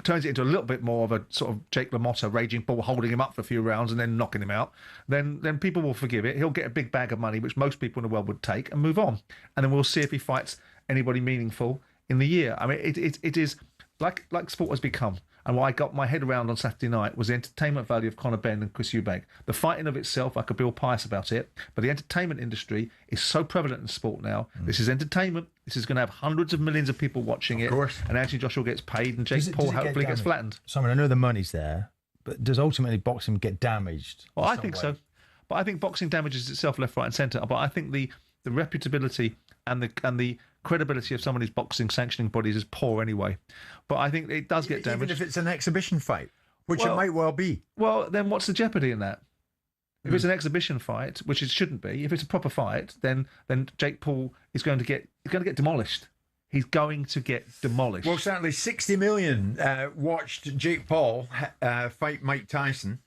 turns it into a little bit more of a sort of Jake LaMotta raging bull, holding him up for a few rounds and then knocking him out, then people will forgive it. He'll get a big bag of money, which most people in the world would take, and move on. And then we'll see if he fights anybody meaningful in the year. I mean, it is like sport has become. And what I got my head around on Saturday night was the entertainment value of Conor Benn and Chris Eubank. The fight in of itself, I could be all pious about it, but the entertainment industry is so prevalent in sport now. This is entertainment. This is going to have hundreds of millions of people watching it. Of course. And Anthony Joshua gets paid, and Jake Paul hopefully gets flattened. Simon, I know the money's there, but does ultimately boxing get damaged? Well, I think so. But I think boxing damages itself left, right and centre. But I think the reputability and the credibility of some of these boxing sanctioning bodies is poor anyway. But I think it does get damaged. Even if it's an exhibition fight, which it might well be. Well, then what's the jeopardy in that? If it's an exhibition fight, which it shouldn't be, if it's a proper fight, then Jake Paul is going to get demolished. He's going to get demolished. Well, certainly 60 million watched Jake Paul fight Mike Tyson.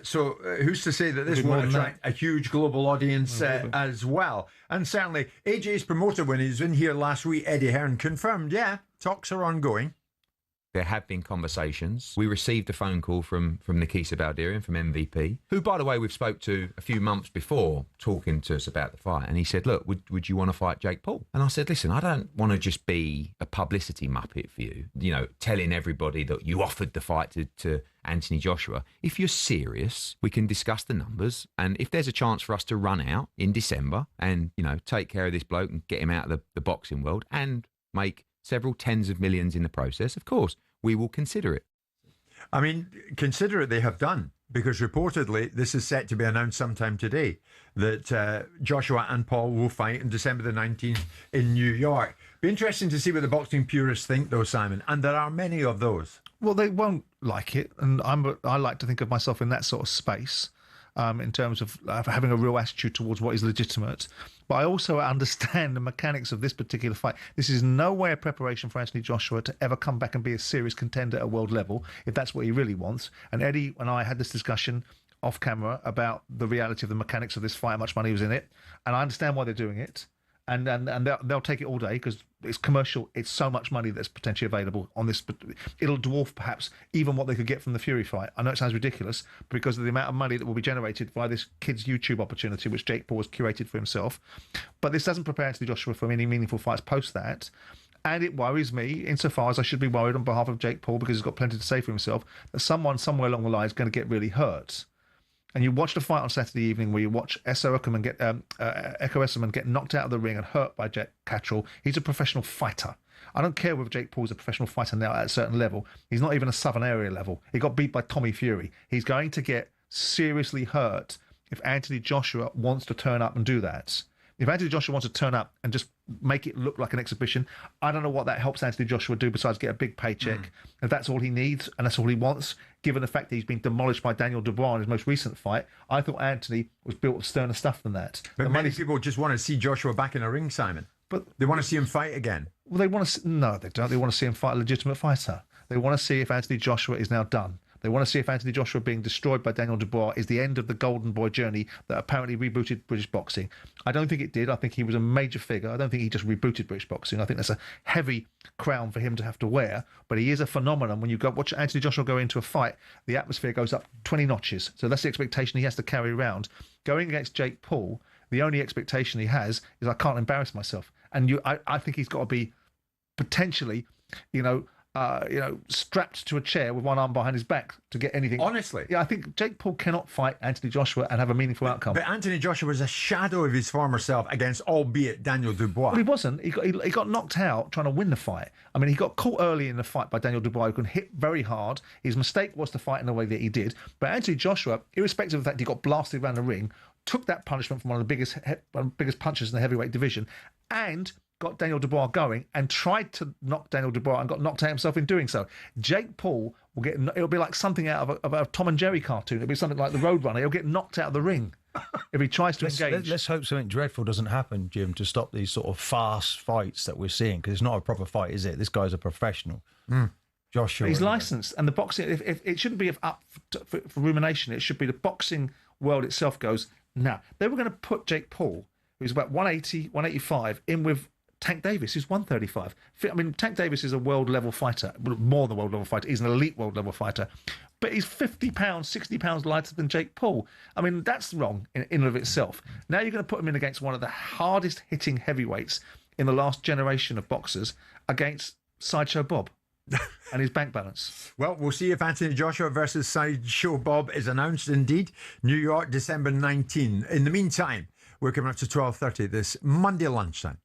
So who's to say that this won't attract a huge global audience as well? And certainly AJ's promoter, when he was in here last week, Eddie Hearn, confirmed, talks are ongoing. There have been conversations. We received a phone call from Nikisa Baldirian, from MVP, who, by the way, we've spoke to a few months before, talking to us about the fight. And he said, look, would you want to fight Jake Paul? And I said, listen, I don't want to just be a publicity muppet for you, telling everybody that you offered the fight to Anthony Joshua. If you're serious, we can discuss the numbers. And if there's a chance for us to run out in December and, take care of this bloke and get him out of the boxing world and make several tens of millions in the process, of course, we will consider it. I mean, consider it they have done, because reportedly this is set to be announced sometime today, that Joshua and Paul will fight on December the 19th in New York. Be interesting to see what the boxing purists think, though, Simon, and there are many of those. Well, they won't like it, and I like to think of myself in that sort of space. in terms of having a real attitude towards what is legitimate. But I also understand the mechanics of this particular fight. This is no way a preparation for Anthony Joshua to ever come back and be a serious contender at world level, if that's what he really wants. And Eddie and I had this discussion off camera about the reality of the mechanics of this fight, how much money was in it. And I understand why they're doing it. And they'll take it all day because it's commercial. It's so much money that's potentially available on this. It'll dwarf perhaps even what they could get from the Fury fight. I know it sounds ridiculous, but because of the amount of money that will be generated via this kid's YouTube opportunity, which Jake Paul has curated for himself. But this doesn't prepare Anthony Joshua for any meaningful fights post that. And it worries me, insofar as I should be worried on behalf of Jake Paul, because he's got plenty to say for himself, that someone somewhere along the line is going to get really hurt. And you watch the fight on Saturday evening where you watch Echo Esserman get knocked out of the ring and hurt by Jack Catterall. He's a professional fighter. I don't care whether Jake Paul's a professional fighter now at a certain level. He's not even a Southern area level. He got beat by Tommy Fury. He's going to get seriously hurt if Anthony Joshua wants to turn up and do that. If Anthony Joshua wants to turn up and just make it look like an exhibition, I don't know what that helps Anthony Joshua do besides get a big paycheck. If that's all he needs and that's all he wants, given the fact that he's been demolished by Daniel Dubois in his most recent fight, I thought Anthony was built of sterner stuff than that. But many people just want to see Joshua back in a ring, Simon. But they want to see him fight again. Well, they want to. No, they don't. They want to see him fight a legitimate fighter. They want to see if Anthony Joshua is now done. They want to see if Anthony Joshua being destroyed by Daniel Dubois is the end of the golden boy journey that apparently rebooted British boxing. I don't think it did. I think he was a major figure. I don't think he just rebooted British boxing. I think that's a heavy crown for him to have to wear. But he is a phenomenon. When you watch Anthony Joshua go into a fight, the atmosphere goes up 20 notches. So that's the expectation he has to carry around. Going against Jake Paul, the only expectation he has is I can't embarrass myself. And I think he's got to be potentially, strapped to a chair with one arm behind his back to get anything. Honestly? Yeah, I think Jake Paul cannot fight Anthony Joshua and have a meaningful outcome. But Anthony Joshua was a shadow of his former self against, albeit, Daniel Dubois. Well, he wasn't. He got knocked out trying to win the fight. I mean, he got caught early in the fight by Daniel Dubois, who can hit very hard. His mistake was to fight in the way that he did. But Anthony Joshua, irrespective of the fact he got blasted around the ring, took that punishment from one of the biggest punchers in the heavyweight division and got Daniel Dubois going and tried to knock Daniel Dubois and got knocked out himself in doing so. Jake Paul it'll be like something out of a Tom and Jerry cartoon. It'll be something like the Roadrunner. He'll get knocked out of the ring if he tries to engage. Let's hope something dreadful doesn't happen, Jim, to stop these sort of fast fights that we're seeing, because it's not a proper fight, is it? This guy's a professional. Joshua. He's licensed, and the boxing, if it shouldn't be up for rumination. It should be the boxing world itself goes, now, they were going to put Jake Paul, who's about 180, 185, in with Tank Davis, who's 135. I mean, Tank Davis is a world-level fighter, more than a world-level fighter. He's an elite world-level fighter. But he's 50 pounds, 60 pounds lighter than Jake Paul. I mean, that's wrong in and of itself. Now you're going to put him in against one of the hardest-hitting heavyweights in the last generation of boxers, against Sideshow Bob and his bank balance. Well, we'll see if Anthony Joshua versus Sideshow Bob is announced indeed. New York, December 19. In the meantime, we're coming up to 12:30 this Monday lunchtime.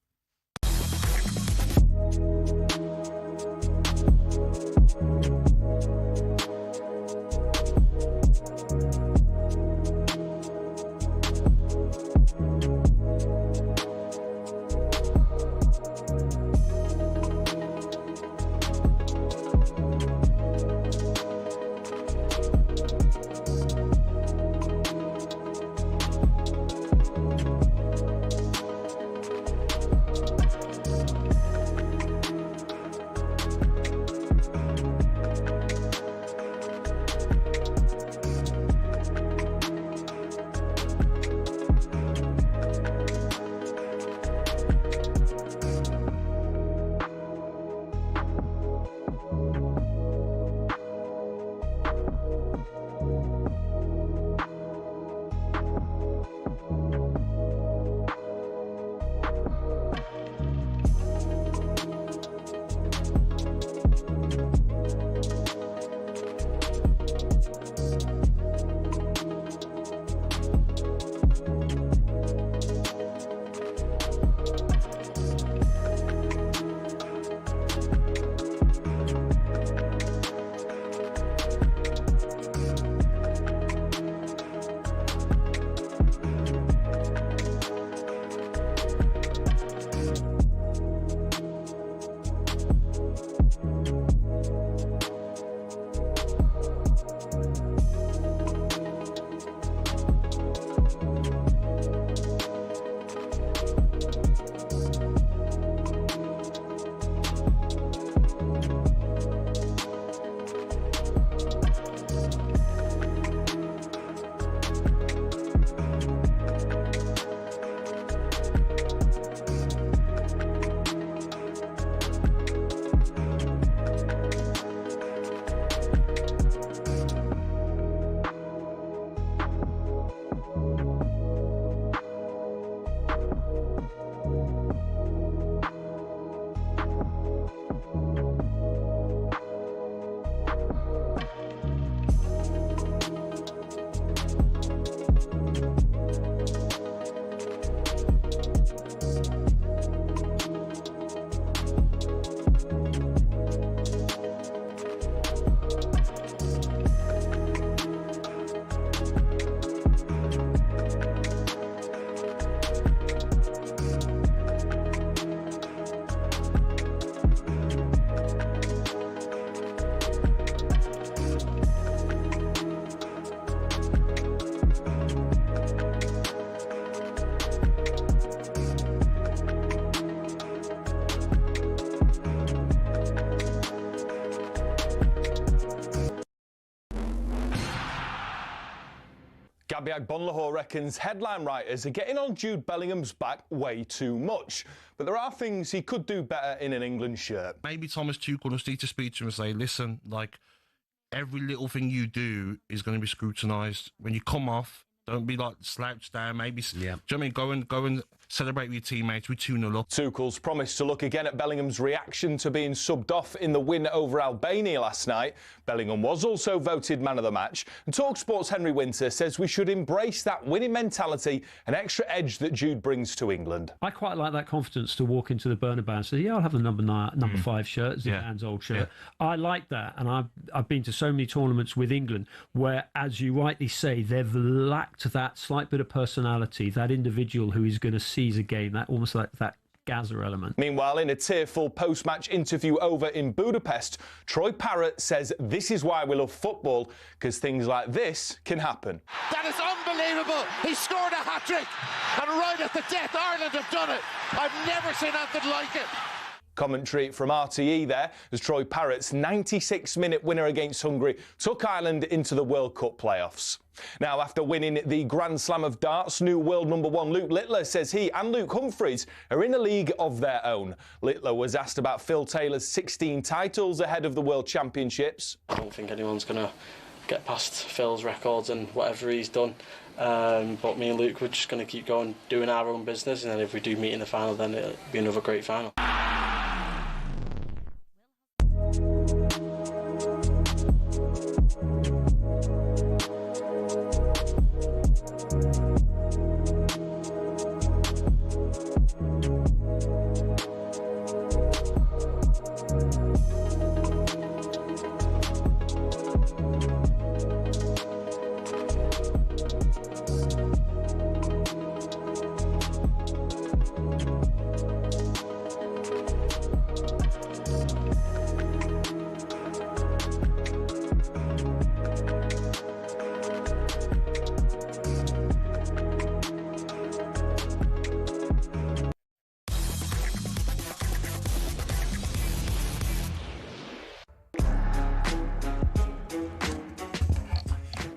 Gabiag Bonlahor reckons headline writers are getting on Jude Bellingham's back way too much. But there are things he could do better in an England shirt. Maybe Thomas Tuchel just need to speak to him and say, listen, like, every little thing you do is going to be scrutinised. When you come off, don't be like slouched down. Maybe, do you know what I mean? Go and celebrate with your teammates. We 2-0 up. Tuchel's promised to look again at Bellingham's reaction to being subbed off in the win over Albania last night. Bellingham was also voted man of the match. And talkSPORT's Henry Winter says we should embrace that winning mentality and extra edge that Jude brings to England. I quite like that confidence to walk into the Bernabeu and say, yeah, I'll have the number 5 shirt, Zidane's old shirt. Yeah. I like that. And I've been to so many tournaments with England where, as you rightly say, they've lacked that slight bit of personality, that individual who is going to seize a game, that almost like that Gaza element. Meanwhile, in a tearful post-match interview over in Budapest, Troy Parrott says this is why we love football, because things like this can happen. That is unbelievable. He scored a hat-trick, and right at the death, Ireland have done it. I've never seen anything like it. Commentary from RTE there as Troy Parrott's 96-minute winner against Hungary took Ireland into the World Cup playoffs. Now, after winning the Grand Slam of darts, new world number 1 Luke Littler says he and Luke Humphries are in a league of their own. Littler was asked about Phil Taylor's 16 titles ahead of the World Championships. I don't think anyone's going to get past Phil's records and whatever he's done. But me and Luke, we're just going to keep going, doing our own business, and then if we do meet in the final, then it'll be another great final.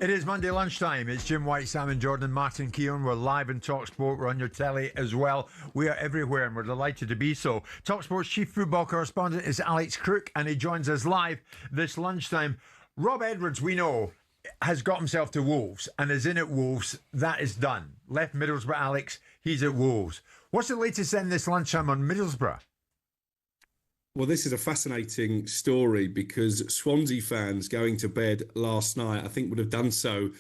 It is Monday lunchtime. It's Jim White, Simon Jordan, Martin Keown. We're live in talkSPORT. We're on your telly as well. We are everywhere and we're delighted to be so. talkSPORT's chief football correspondent is Alex Crook and he joins us live this lunchtime. Rob Edwards, we know, has got himself to Wolves and is in at Wolves. That is done. Left Middlesbrough, Alex. He's at Wolves. What's the latest then this lunchtime on Middlesbrough? Well, this is a fascinating story because Swansea fans going to bed last night, I think, would have done so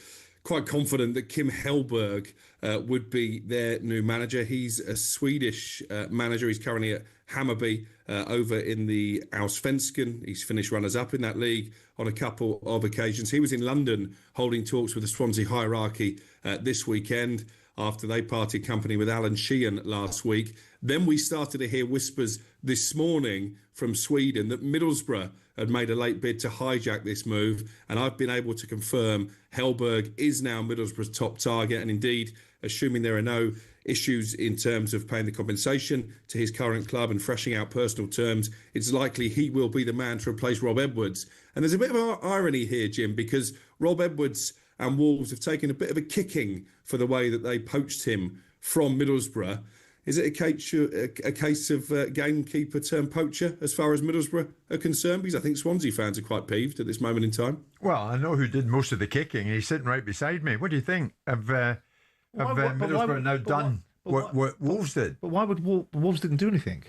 quite confident that Kim Hellberg would be their new manager. He's a Swedish manager. He's currently at Hammarby over in the Allsvenskan. He's finished runners-up in that league on a couple of occasions. He was in London holding talks with the Swansea hierarchy this weekend after they parted company with Alan Sheehan last week. Then we started to hear whispers this morning from Sweden that Middlesbrough had made a late bid to hijack this move, and I've been able to confirm Hellberg is now Middlesbrough's top target, and indeed, assuming there are no issues in terms of paying the compensation to his current club and freshing out personal terms, it's likely he will be the man to replace Rob Edwards. And there's a bit of irony here, Jim, because Rob Edwards and Wolves have taken a bit of a kicking for the way that they poached him from Middlesbrough. Is it a case of gamekeeper turned poacher as far as Middlesbrough are concerned? Because I think Swansea fans are quite peeved at this moment in time. Well, I know who did most of the kicking. He's sitting right beside me. What do you think of Middlesbrough now done what Wolves did? But why would Wolves didn't do anything?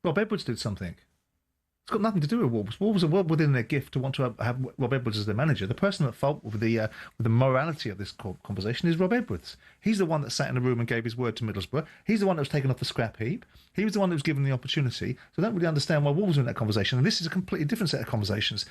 Rob Edwards did something. It's got nothing to do with Wolves. Wolves are well within their gift to want to have Rob Edwards as their manager. The person at fault with the morality of this conversation is Rob Edwards. He's the one that sat in the room and gave his word to Middlesbrough. He's the one that was taken off the scrap heap. He was the one that was given the opportunity. So I don't really understand why Wolves are in that conversation. And this is a completely different set of conversations.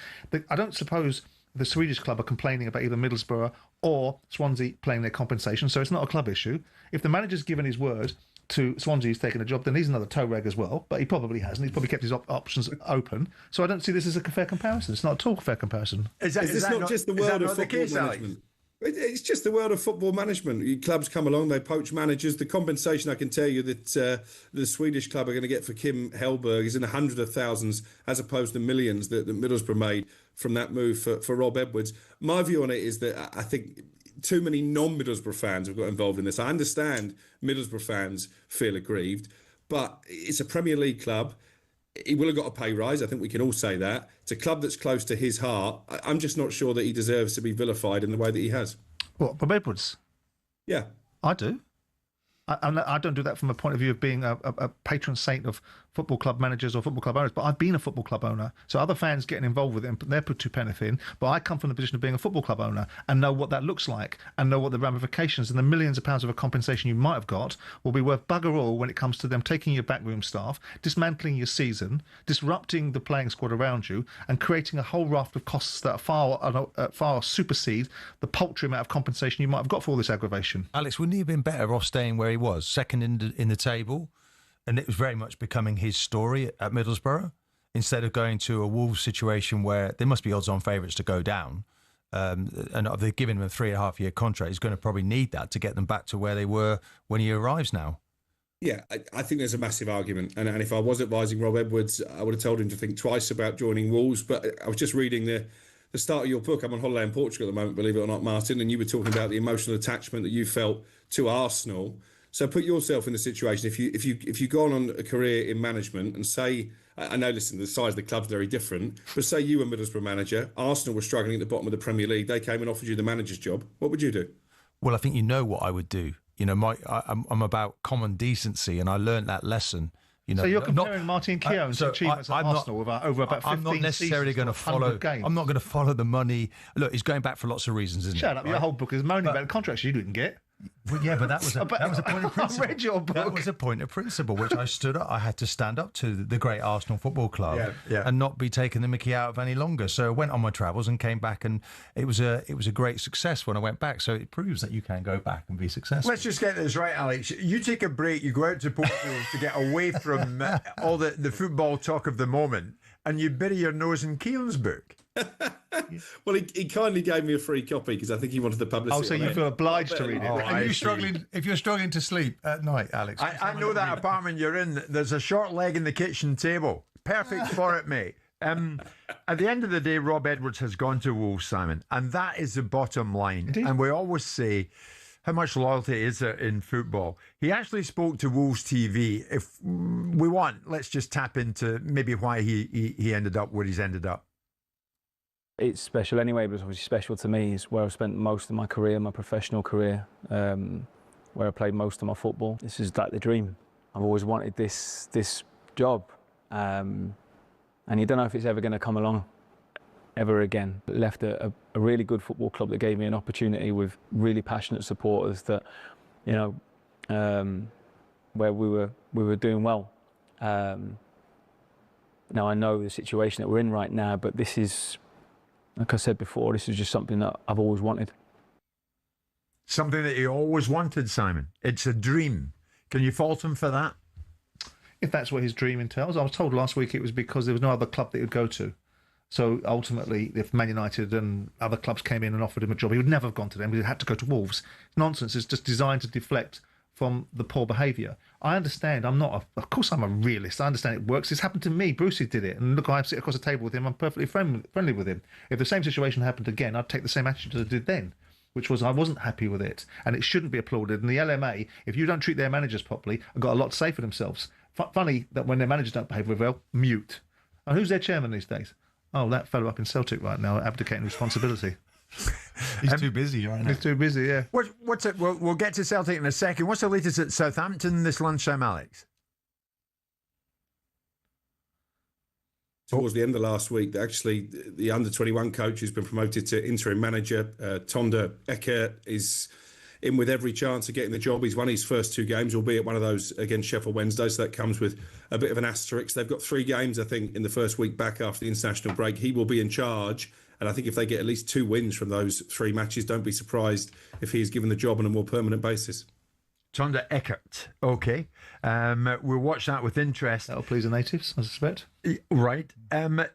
I don't suppose the Swedish club are complaining about either Middlesbrough or Swansea playing their compensation. So it's not a club issue. If the manager's given his word to Swansea, he's taken a job, then he's another toe rag as well, but he probably hasn't. He's probably kept his options open. So I don't see this as a fair comparison. It's not at all a fair comparison. Is this not just the world of football management? It's just the world of football management. Clubs come along, they poach managers. The compensation, I can tell you, that the Swedish club are going to get for Kim Hellberg is in the hundreds of thousands as opposed to millions that Middlesbrough made from that move for Rob Edwards. My view on it is that I think too many non-Middlesbrough fans have got involved in this. I understand Middlesbrough fans feel aggrieved, but it's a Premier League club. He will have got a pay rise. I think we can all say that. It's a club that's close to his heart. I'm just not sure that he deserves to be vilified in the way that he has. What, Bob Edwards? Yeah. I do. I don't do that from a point of view of being a patron saint of football club managers or football club owners, but I've been a football club owner. So other fans getting involved with it and they're put two penneth in, but I come from the position of being a football club owner and know what that looks like and know what the ramifications and the millions of pounds of a compensation you might have got will be worth bugger all when it comes to them taking your backroom staff, dismantling your season, disrupting the playing squad around you and creating a whole raft of costs that far supersede the paltry amount of compensation you might have got for all this aggravation. Alex, wouldn't he have been better off staying where he was, second in the table? And it was very much becoming his story at Middlesbrough, instead of going to a Wolves situation where there must be odds-on favourites to go down. And they've given him a 3.5-year contract. He's going to probably need that to get them back to where they were when he arrives now. Yeah, I think there's a massive argument. And if I was advising Rob Edwards, I would have told him to think twice about joining Wolves. But I was just reading the start of your book. I'm on holiday in Portugal at the moment, believe it or not, Martin, and you were talking about the emotional attachment that you felt to Arsenal. So put yourself in the situation. If you go on a career in management and say, I know, listen, the size of the club's very different, but say you were Middlesbrough manager, Arsenal were struggling at the bottom of the Premier League, they came and offered you the manager's job, what would you do? Well, I think you know what I would do. You know, I'm about common decency, and I learned that lesson. You know, so you're comparing Martin Keown's achievements at Arsenal over about 15 I'm not necessarily going to follow. I'm not going to follow the money. Look, he's going back for lots of reasons, isn't Shut it? up! Right? Your whole book is moaning about contracts you didn't get. Well, yeah, but that was a point of principle. I read your book. That was a point of principle, which I stood up. I had to stand up to the great Arsenal Football Club and not be taking the mickey out of any longer. So I went on my travels and came back, and it was a great success when I went back. So it proves that you can go back and be successful. Let's just get this right, Alex. You take a break, you go out to Portugal to get away from all the football talk of the moment, and you bury your nose in Keown's book. Well, he kindly gave me a free copy because I think he wanted the publicity. Oh, so you feel obliged to read it. If you're struggling to sleep at night, Alex. I know that apartment you're in, there's a short leg in the kitchen table. Perfect for it, mate. At the end of the day, Rob Edwards has gone to Wolves, Simon, and that is the bottom line. Indeed. And we always say, how much loyalty is there in football? He actually spoke to Wolves TV. If we want, let's just tap into maybe why he ended up where he's ended up. It's special anyway, but it's obviously special to me. It's where I've spent most of my career, my professional career, where I played most of my football. This is like the dream. I've always wanted this job, and you don't know if it's ever going to come along ever again. But left a really good football club that gave me an opportunity with really passionate supporters that, you know, where we were doing well. Now I know the situation that we're in right now, but this is, like I said before, this is just something that I've always wanted. Something that you always wanted, Simon. It's a dream. Can you fault him for that? If that's what his dream entails. I was told last week it was because there was no other club that he would go to. So ultimately, if Man United and other clubs came in and offered him a job, he would never have gone to them. He had to go to Wolves. Nonsense. It's just designed to deflect from the poor behaviour. I understand. Of course I'm a realist. I understand it works. It's happened to me. Brucey did it. And look, I sit across the table with him. I'm perfectly friendly with him. If the same situation happened again, I'd take the same attitude as I did then, which was I wasn't happy with it. And it shouldn't be applauded. And the LMA, if you don't treat their managers properly, have got a lot to say for themselves. Funny that when their managers don't behave well, mute. And who's their chairman these days? Oh, that fellow up in Celtic right now, abdicating responsibility. He's too busy right now. He's too busy, yeah. What's it? We'll get to Celtic in a second. What's the latest at Southampton this lunchtime, Alex? Towards the end of last week, actually, the under-21 coach who's been promoted to interim manager, Tonda Ecker, is in with every chance of getting the job. He's won his first 2 games, albeit one of those against Sheffield Wednesday, so that comes with a bit of an asterisk. They've got 3 games, I think, in the first week back after the international break. He will be in charge. And I think if they get at least 2 wins from those 3 matches, don't be surprised if he's given the job on a more permanent basis. Tonda Eckert, okay. We'll watch that with interest. That'll please the natives, I suspect. Right.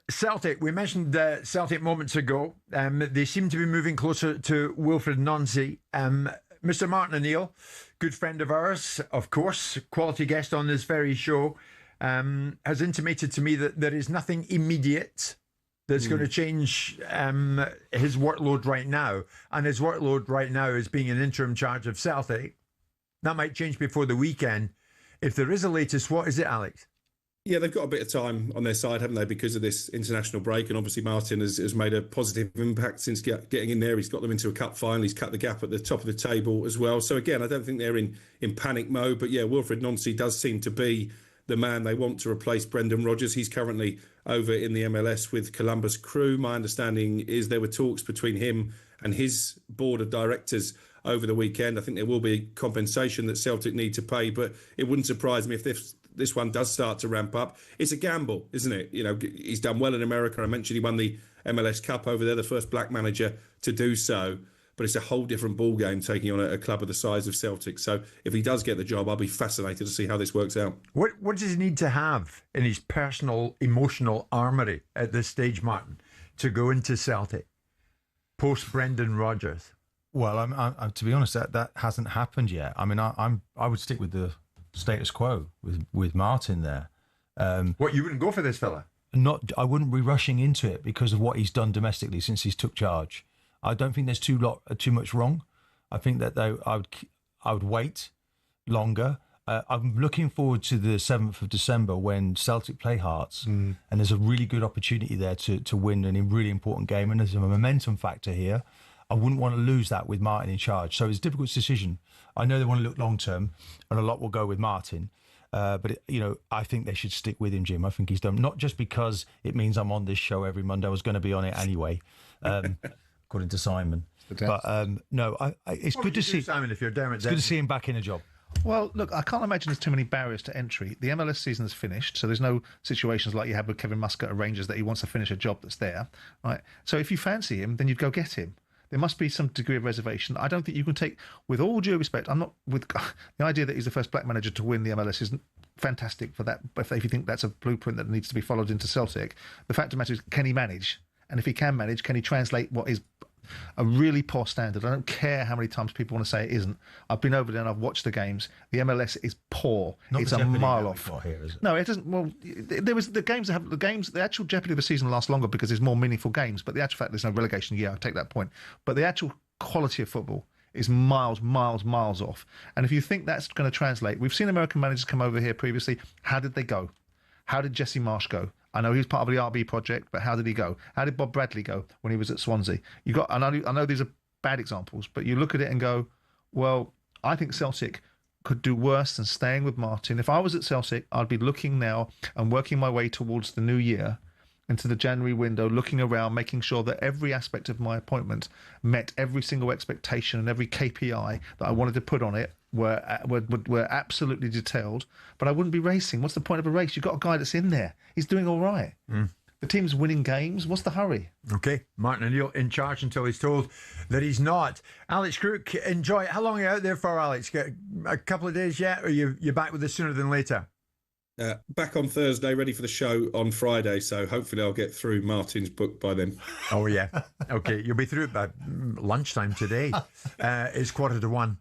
Celtic, we mentioned Celtic moments ago. They seem to be moving closer to Wilfred Nonsi. Mr. Martin O'Neill, good friend of ours, of course, quality guest on this very show, has intimated to me that there is nothing immediate that's going to change his workload right now. And his workload right now is being an interim charge of Celtic. That might change before the weekend. If there is a latest, what is it, Alex? Yeah, they've got a bit of time on their side, haven't they, because of this international break. And obviously Martin has made a positive impact since getting in there. He's got them into a cup final. He's cut the gap at the top of the table as well. So again, I don't think they're in panic mode. But yeah, Wilfred Nancy does seem to be the man they want to replace Brendan Rodgers. He's currently over in the MLS with Columbus Crew. My understanding is there were talks between him and his board of directors over the weekend. I think there will be compensation that Celtic need to pay, but it wouldn't surprise me if this one does start to ramp up. It's a gamble, isn't it? You know, he's done well in America. I mentioned he won the MLS Cup over there, the first black manager to do so. But it's a whole different ball game taking on a club of the size of Celtic. So if he does get the job, I'll be fascinated to see how this works out. What does he need to have in his personal, emotional armoury at this stage, Martin, to go into Celtic post Brendan Rodgers? Well, I'm to be honest, that hasn't happened yet. I mean, I would stick with the status quo with Martin there. What, you wouldn't go for this fella? I wouldn't be rushing into it because of what he's done domestically since he's took charge. I don't think there's too much wrong. I think that though I would wait longer. I'm looking forward to the 7th of December when Celtic play Hearts, and there's a really good opportunity there to win a really important game, and there's a momentum factor here. I wouldn't want to lose that with Martin in charge. So it's a difficult decision. I know they want to look long term, and a lot will go with Martin. But I think they should stick with him, Jim. I think he's done, not just because it means I'm on this show every Monday. I was going to be on it anyway. According to Simon, but no, it's good to see Simon. If you're down, it's good to see him back in a job. Well, look, I can't imagine there's too many barriers to entry. The MLS season is finished, so there's no situations like you had with Kevin Muscat at Rangers that he wants to finish a job that's there, right? So if you fancy him, then you'd go get him. There must be some degree of reservation. I don't think you can take, with all due respect, I'm not with the idea that he's the first black manager to win the MLS is fantastic for that. But if you think that's a blueprint that needs to be followed into Celtic, the fact of the matter is, can he manage? And if he can manage, can he translate what is a really poor standard? I don't care how many times people want to say it isn't. I've been over there and I've watched the games. The MLS is poor. It's a mile off. Here, is it? No, it doesn't. Well, there was the games. The actual jeopardy of the season lasts longer because there's more meaningful games. But the actual fact there's no relegation. Yeah, I take that point. But the actual quality of football is miles off. And if you think that's going to translate, we've seen American managers come over here previously. How did they go? How did Jesse Marsh go? I know he's part of the RB project, but how did he go? How did Bob Bradley go when he was at Swansea? I know these are bad examples, but you look at it and go, well, I think Celtic could do worse than staying with Martin. If I was at Celtic, I'd be looking now and working my way towards the new year, into the January window, looking around, making sure that every aspect of my appointment met every single expectation and every KPI that I wanted to put on it were absolutely detailed. But I wouldn't be racing. What's the point of a race? You've got a guy that's in there. He's doing all right. The team's winning games. What's the hurry? Okay, Martin O'Neill in charge until he's told that he's not. Alex Crook, enjoy it. How long are you out there for, Alex? A couple of days yet, or you're back with us sooner than later? Back on Thursday, ready for the show on Friday, so hopefully I'll get through Martin's book by then. Oh, yeah. Okay, you'll be through it by lunchtime today. It's 1:45.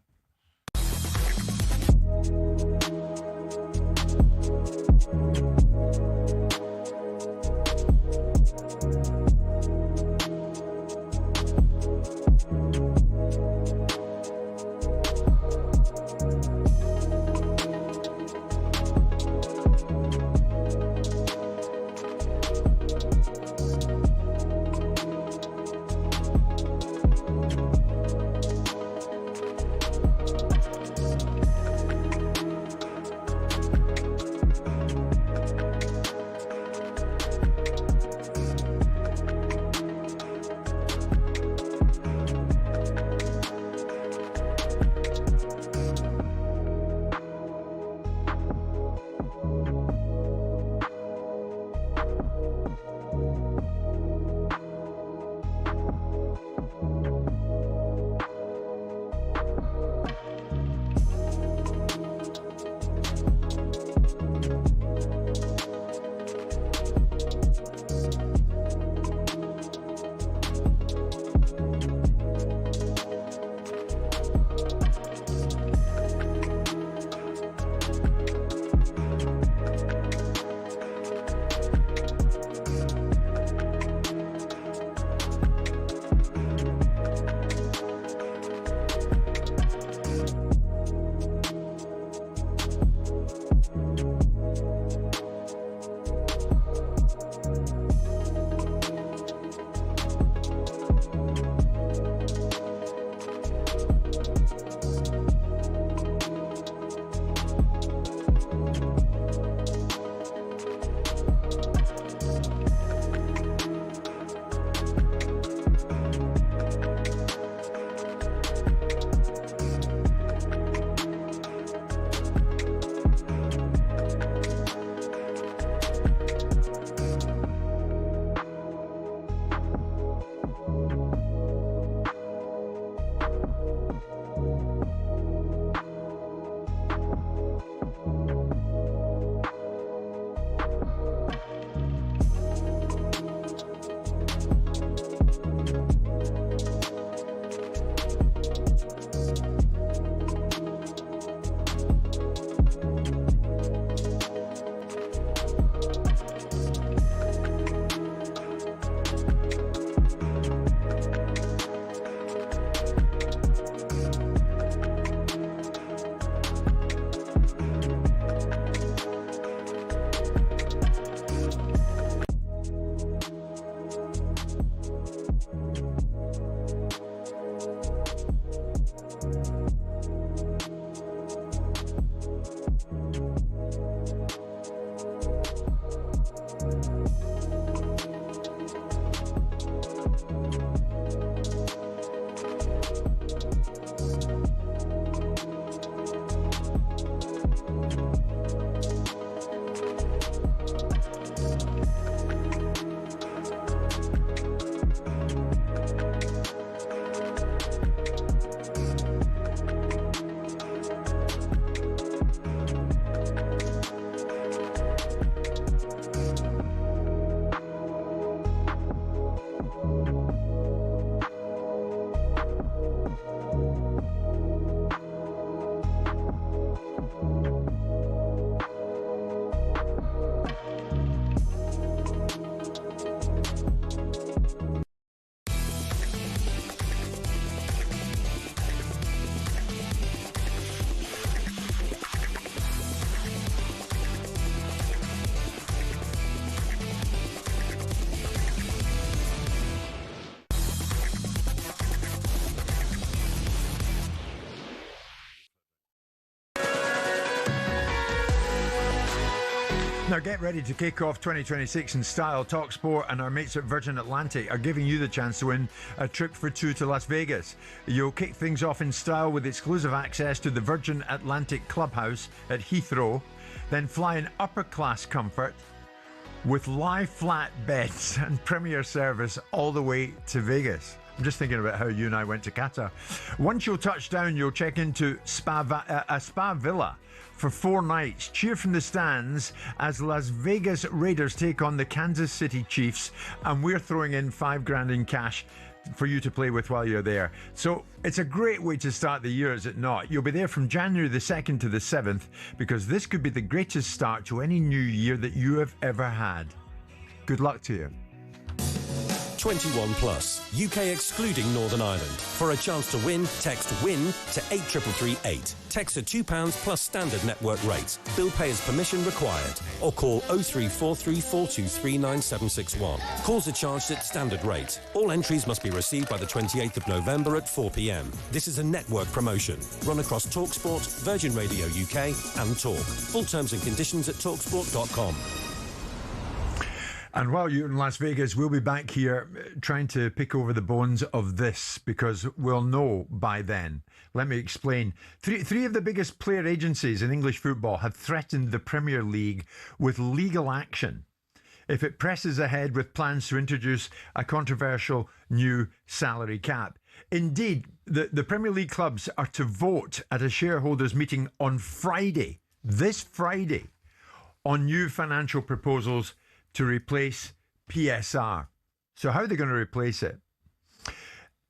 Now get ready to kick off 2026 in style. talkSPORT and our mates at Virgin Atlantic are giving you the chance to win a trip for two to Las Vegas. You'll kick things off in style with exclusive access to the Virgin Atlantic Clubhouse at Heathrow, then fly in upper class comfort with lie flat beds and premier service all the way to Vegas. I'm just thinking about how you and I went to Qatar. Once you'll touch down, you'll check into a spa villa for 4 nights. Cheer from the stands as Las Vegas Raiders take on the Kansas City Chiefs, and we're throwing in $5,000 in cash for you to play with while you're there. So it's a great way to start the year, is it not? You'll be there from January the 2nd to the 7th, because this could be the greatest start to any new year that you have ever had. Good luck to you. 21 plus, UK excluding Northern Ireland. For a chance to win, text WIN to 83338. Text at £2 plus standard network rates. Bill payer's permission required. Or call 03434239761. Calls are charged at standard rate. All entries must be received by the 28th of November at 4 p.m. This is a network promotion. Run across talkSPORT, Virgin Radio UK and Talk. Full terms and conditions at talksport.com. And while you're in Las Vegas, we'll be back here trying to pick over the bones of this, because we'll know by then. Let me explain. Three of the biggest player agencies in English football have threatened the Premier League with legal action if it presses ahead with plans to introduce a controversial new salary cap. Indeed, the Premier League clubs are to vote at a shareholders' meeting on Friday, this Friday, on new financial proposals to replace PSR. So how are they going to replace it?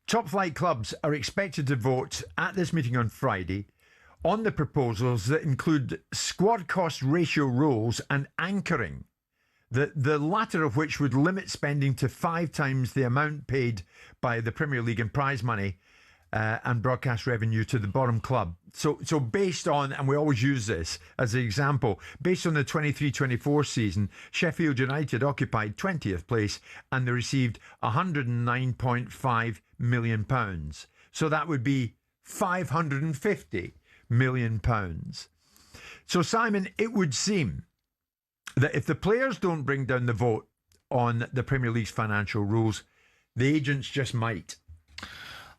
Top flight clubs are expected to vote at this meeting on Friday on the proposals that include squad cost ratio rules and anchoring, the latter of which would limit spending to 5 times the amount paid by the Premier League in prize money and broadcast revenue to the bottom club. So based on, and we always use this as an example, based on the 23-24 season, Sheffield United occupied 20th place and they received £109.5 million. So that would be £550 million. So Simon, it would seem that if the players don't bring down the vote on the Premier League's financial rules, the agents just might.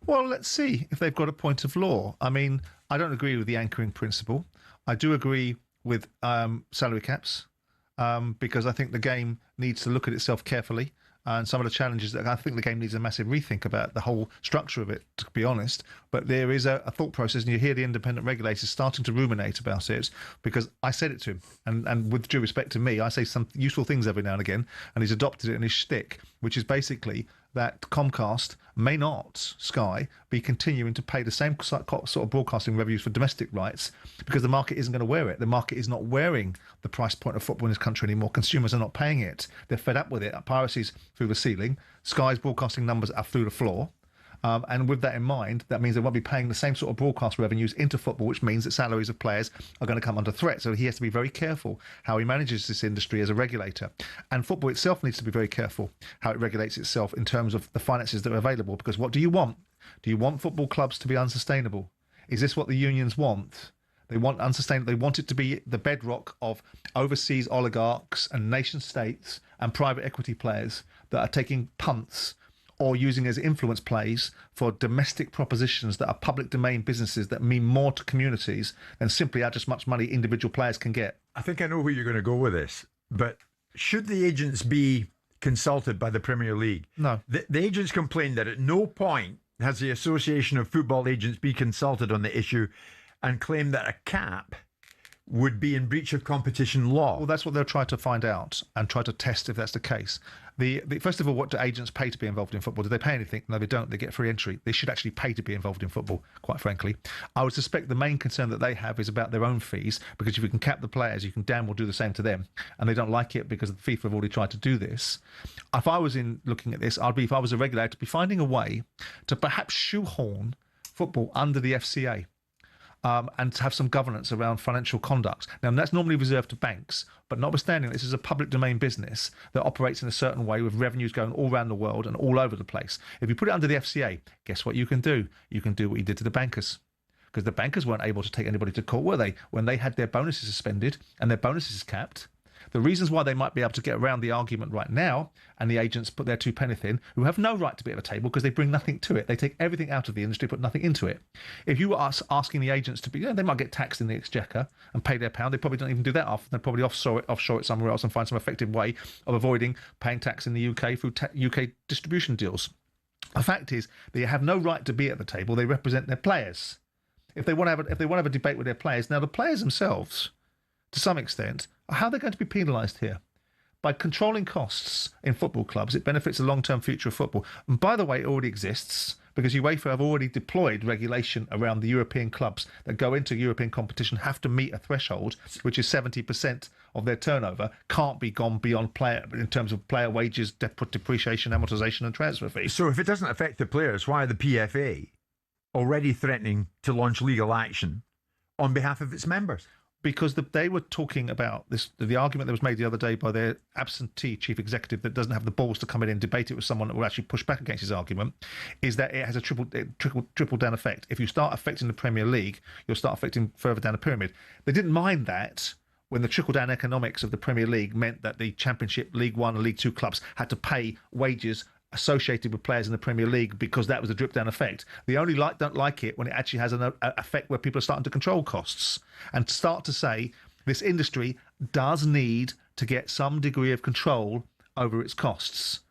Well, let's see if they've got a point of law. I mean, I don't agree with the anchoring principle. I do agree with salary caps because I think the game needs to look at itself carefully. And some of the challenges that I think the game needs a massive rethink about the whole structure of it, to be honest. But there is a thought process, and you hear the independent regulators starting to ruminate about it, because I said it to him. And with due respect to me, I say some useful things every now and again, and he's adopted it in his shtick, which is basically that Comcast may not, Sky, be continuing to pay the same sort of broadcasting revenues for domestic rights, because the market isn't going to wear it. The market is not wearing the price point of football in this country anymore. Consumers are not paying it. They're fed up with it. Piracy's through the ceiling. Sky's broadcasting numbers are through the floor. And with that in mind, that means they won't be paying the same sort of broadcast revenues into football, which means that salaries of players are going to come under threat. So he has to be very careful how he manages this industry as a regulator. And football itself needs to be very careful how it regulates itself in terms of the finances that are available. Because what do you want? Do you want football clubs to be unsustainable? Is this what the unions want? They want unsustainable. They want it to be the bedrock of overseas oligarchs and nation states and private equity players that are taking punts or using as influence plays for domestic propositions that are public domain businesses that mean more to communities than simply how just much money individual players can get. I think I know where you're going to go with this, but should the agents be consulted by the Premier League? No. The agents complained that at no point has the Association of Football Agents been consulted on the issue, and claim that a cap would be in breach of competition law. Well, that's what they'll try to find out and try to test if that's the case. First of all, what do agents pay to be involved in football? Do they pay anything? No, they don't. They get free entry. They should actually pay to be involved in football, quite frankly. I would suspect the main concern that they have is about their own fees, because if you can cap the players, you can damn well do the same to them. And they don't like it because the FIFA have already tried to do this. If I was looking at this, if I was a regulator, I'd be finding a way to perhaps shoehorn football under the FCA. And to have some governance around financial conduct. Now, that's normally reserved to banks, but notwithstanding, this is a public domain business that operates in a certain way with revenues going all around the world and all over the place. If you put it under the FCA, guess what you can do? You can do what you did to the bankers. Because the bankers weren't able to take anybody to court, were they? When they had their bonuses suspended and their bonuses capped, The reasons why they might be able to get around the argument right now, and the agents put their 2 pence in, who have no right to be at the table because they bring nothing to it. They take everything out of the industry, put nothing into it. If you were asking the agents to be, they might get taxed in the exchequer and pay their pound. They probably don't even do that often. They probably offshore it somewhere else and find some effective way of avoiding paying tax in the UK through UK distribution deals. The fact is, they have no right to be at the table. They represent their players. If they want to have a debate with their players, now the players themselves, to some extent, how are they going to be penalised here? By controlling costs in football clubs, it benefits the long-term future of football. And by the way, it already exists because UEFA have already deployed regulation around the European clubs that go into European competition have to meet a threshold, which is 70% of their turnover, can't be gone beyond player in terms of player wages, depreciation, amortisation and transfer fees. So if it doesn't affect the players, why are the PFA already threatening to launch legal action on behalf of its members? Because they were talking about this, the argument that was made the other day by their absentee chief executive that doesn't have the balls to come in and debate it with someone that will actually push back against his argument, is that it has a trickle down effect. If you start affecting the Premier League, you'll start affecting further down the pyramid. They didn't mind that when the trickle down economics of the Premier League meant that the Championship, League One and League Two clubs had to pay wages associated with players in the Premier League because that was a drip down effect. They only don't like it when it actually has an effect where people are starting to control costs and start to say this industry does need to get some degree of control over its costs.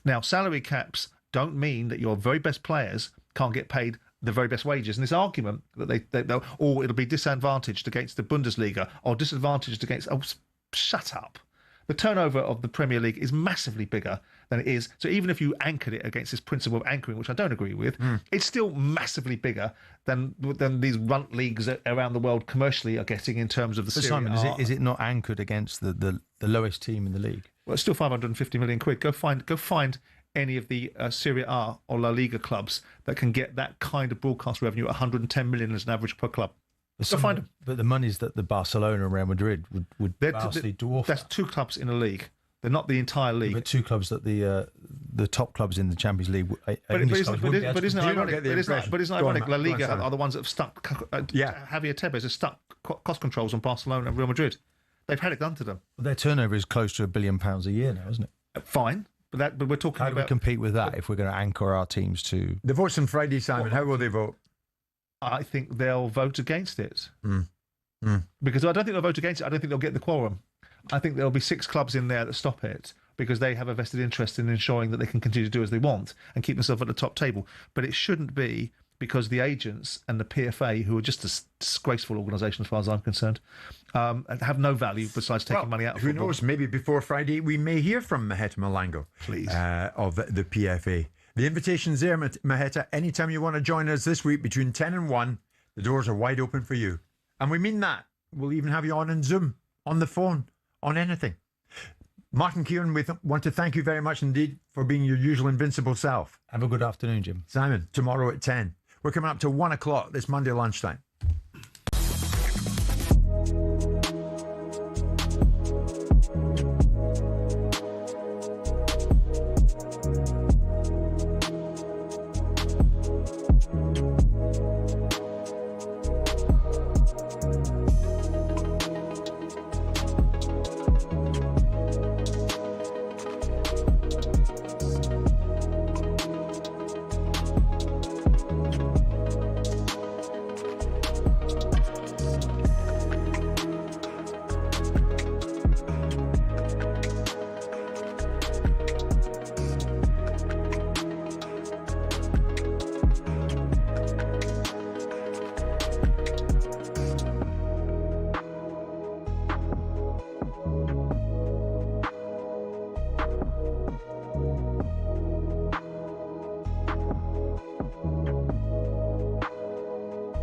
Now, salary caps don't mean that your very best players can't get paid the very best wages. And this argument that it'll be disadvantaged against the Bundesliga or disadvantaged against... Oh, shut up. The turnover of the Premier League is massively bigger than it is. So even if you anchored it against this principle of anchoring, which I don't agree with, it's still massively bigger than these runt leagues around the world commercially are getting in terms of the Serie Simon, A. is it not anchored against the lowest team in the league? Well, it's still 550 million quid. Go find any of the Serie A or La Liga clubs that can get that kind of broadcast revenue at 110 million as an average per club. Go find them. But the monies that the Barcelona and Real Madrid would vastly dwarf. That's 2 clubs in a league. They're not the entire league. But 2 clubs that the top clubs in the Champions League. But isn't it ironic? La Liga are the ones that have stuck. Javier Tebas has stuck cost controls on Barcelona and Real Madrid. They've had it done to them. Well, their turnover is close to £1 billion a year now, isn't it? Fine. But we're talking how about... do we compete with that if we're going to anchor our teams to... The vote's on Friday, Simon. How will they vote? I think they'll vote against it. Because I don't think they'll vote against it. I don't think they'll get the quorum. I think there'll be 6 clubs in there that stop it because they have a vested interest in ensuring that they can continue to do as they want and keep themselves at the top table. But it shouldn't be because the agents and the PFA, who are just a disgraceful organisation as far as I'm concerned, have no value besides taking money out of football. Who knows, maybe before Friday we may hear from Maheta Malango, please, of the PFA. The invitation's there, Maheta. Anytime you want to join us this week between 10 and 1, the doors are wide open for you. And we mean that. We'll even have you on Zoom, on the phone, on anything. Martin Keown, we want to thank you very much indeed for being your usual invincible self. Have a good afternoon, Jim. Simon, tomorrow at 10. We're coming up to 1 o'clock this Monday lunchtime.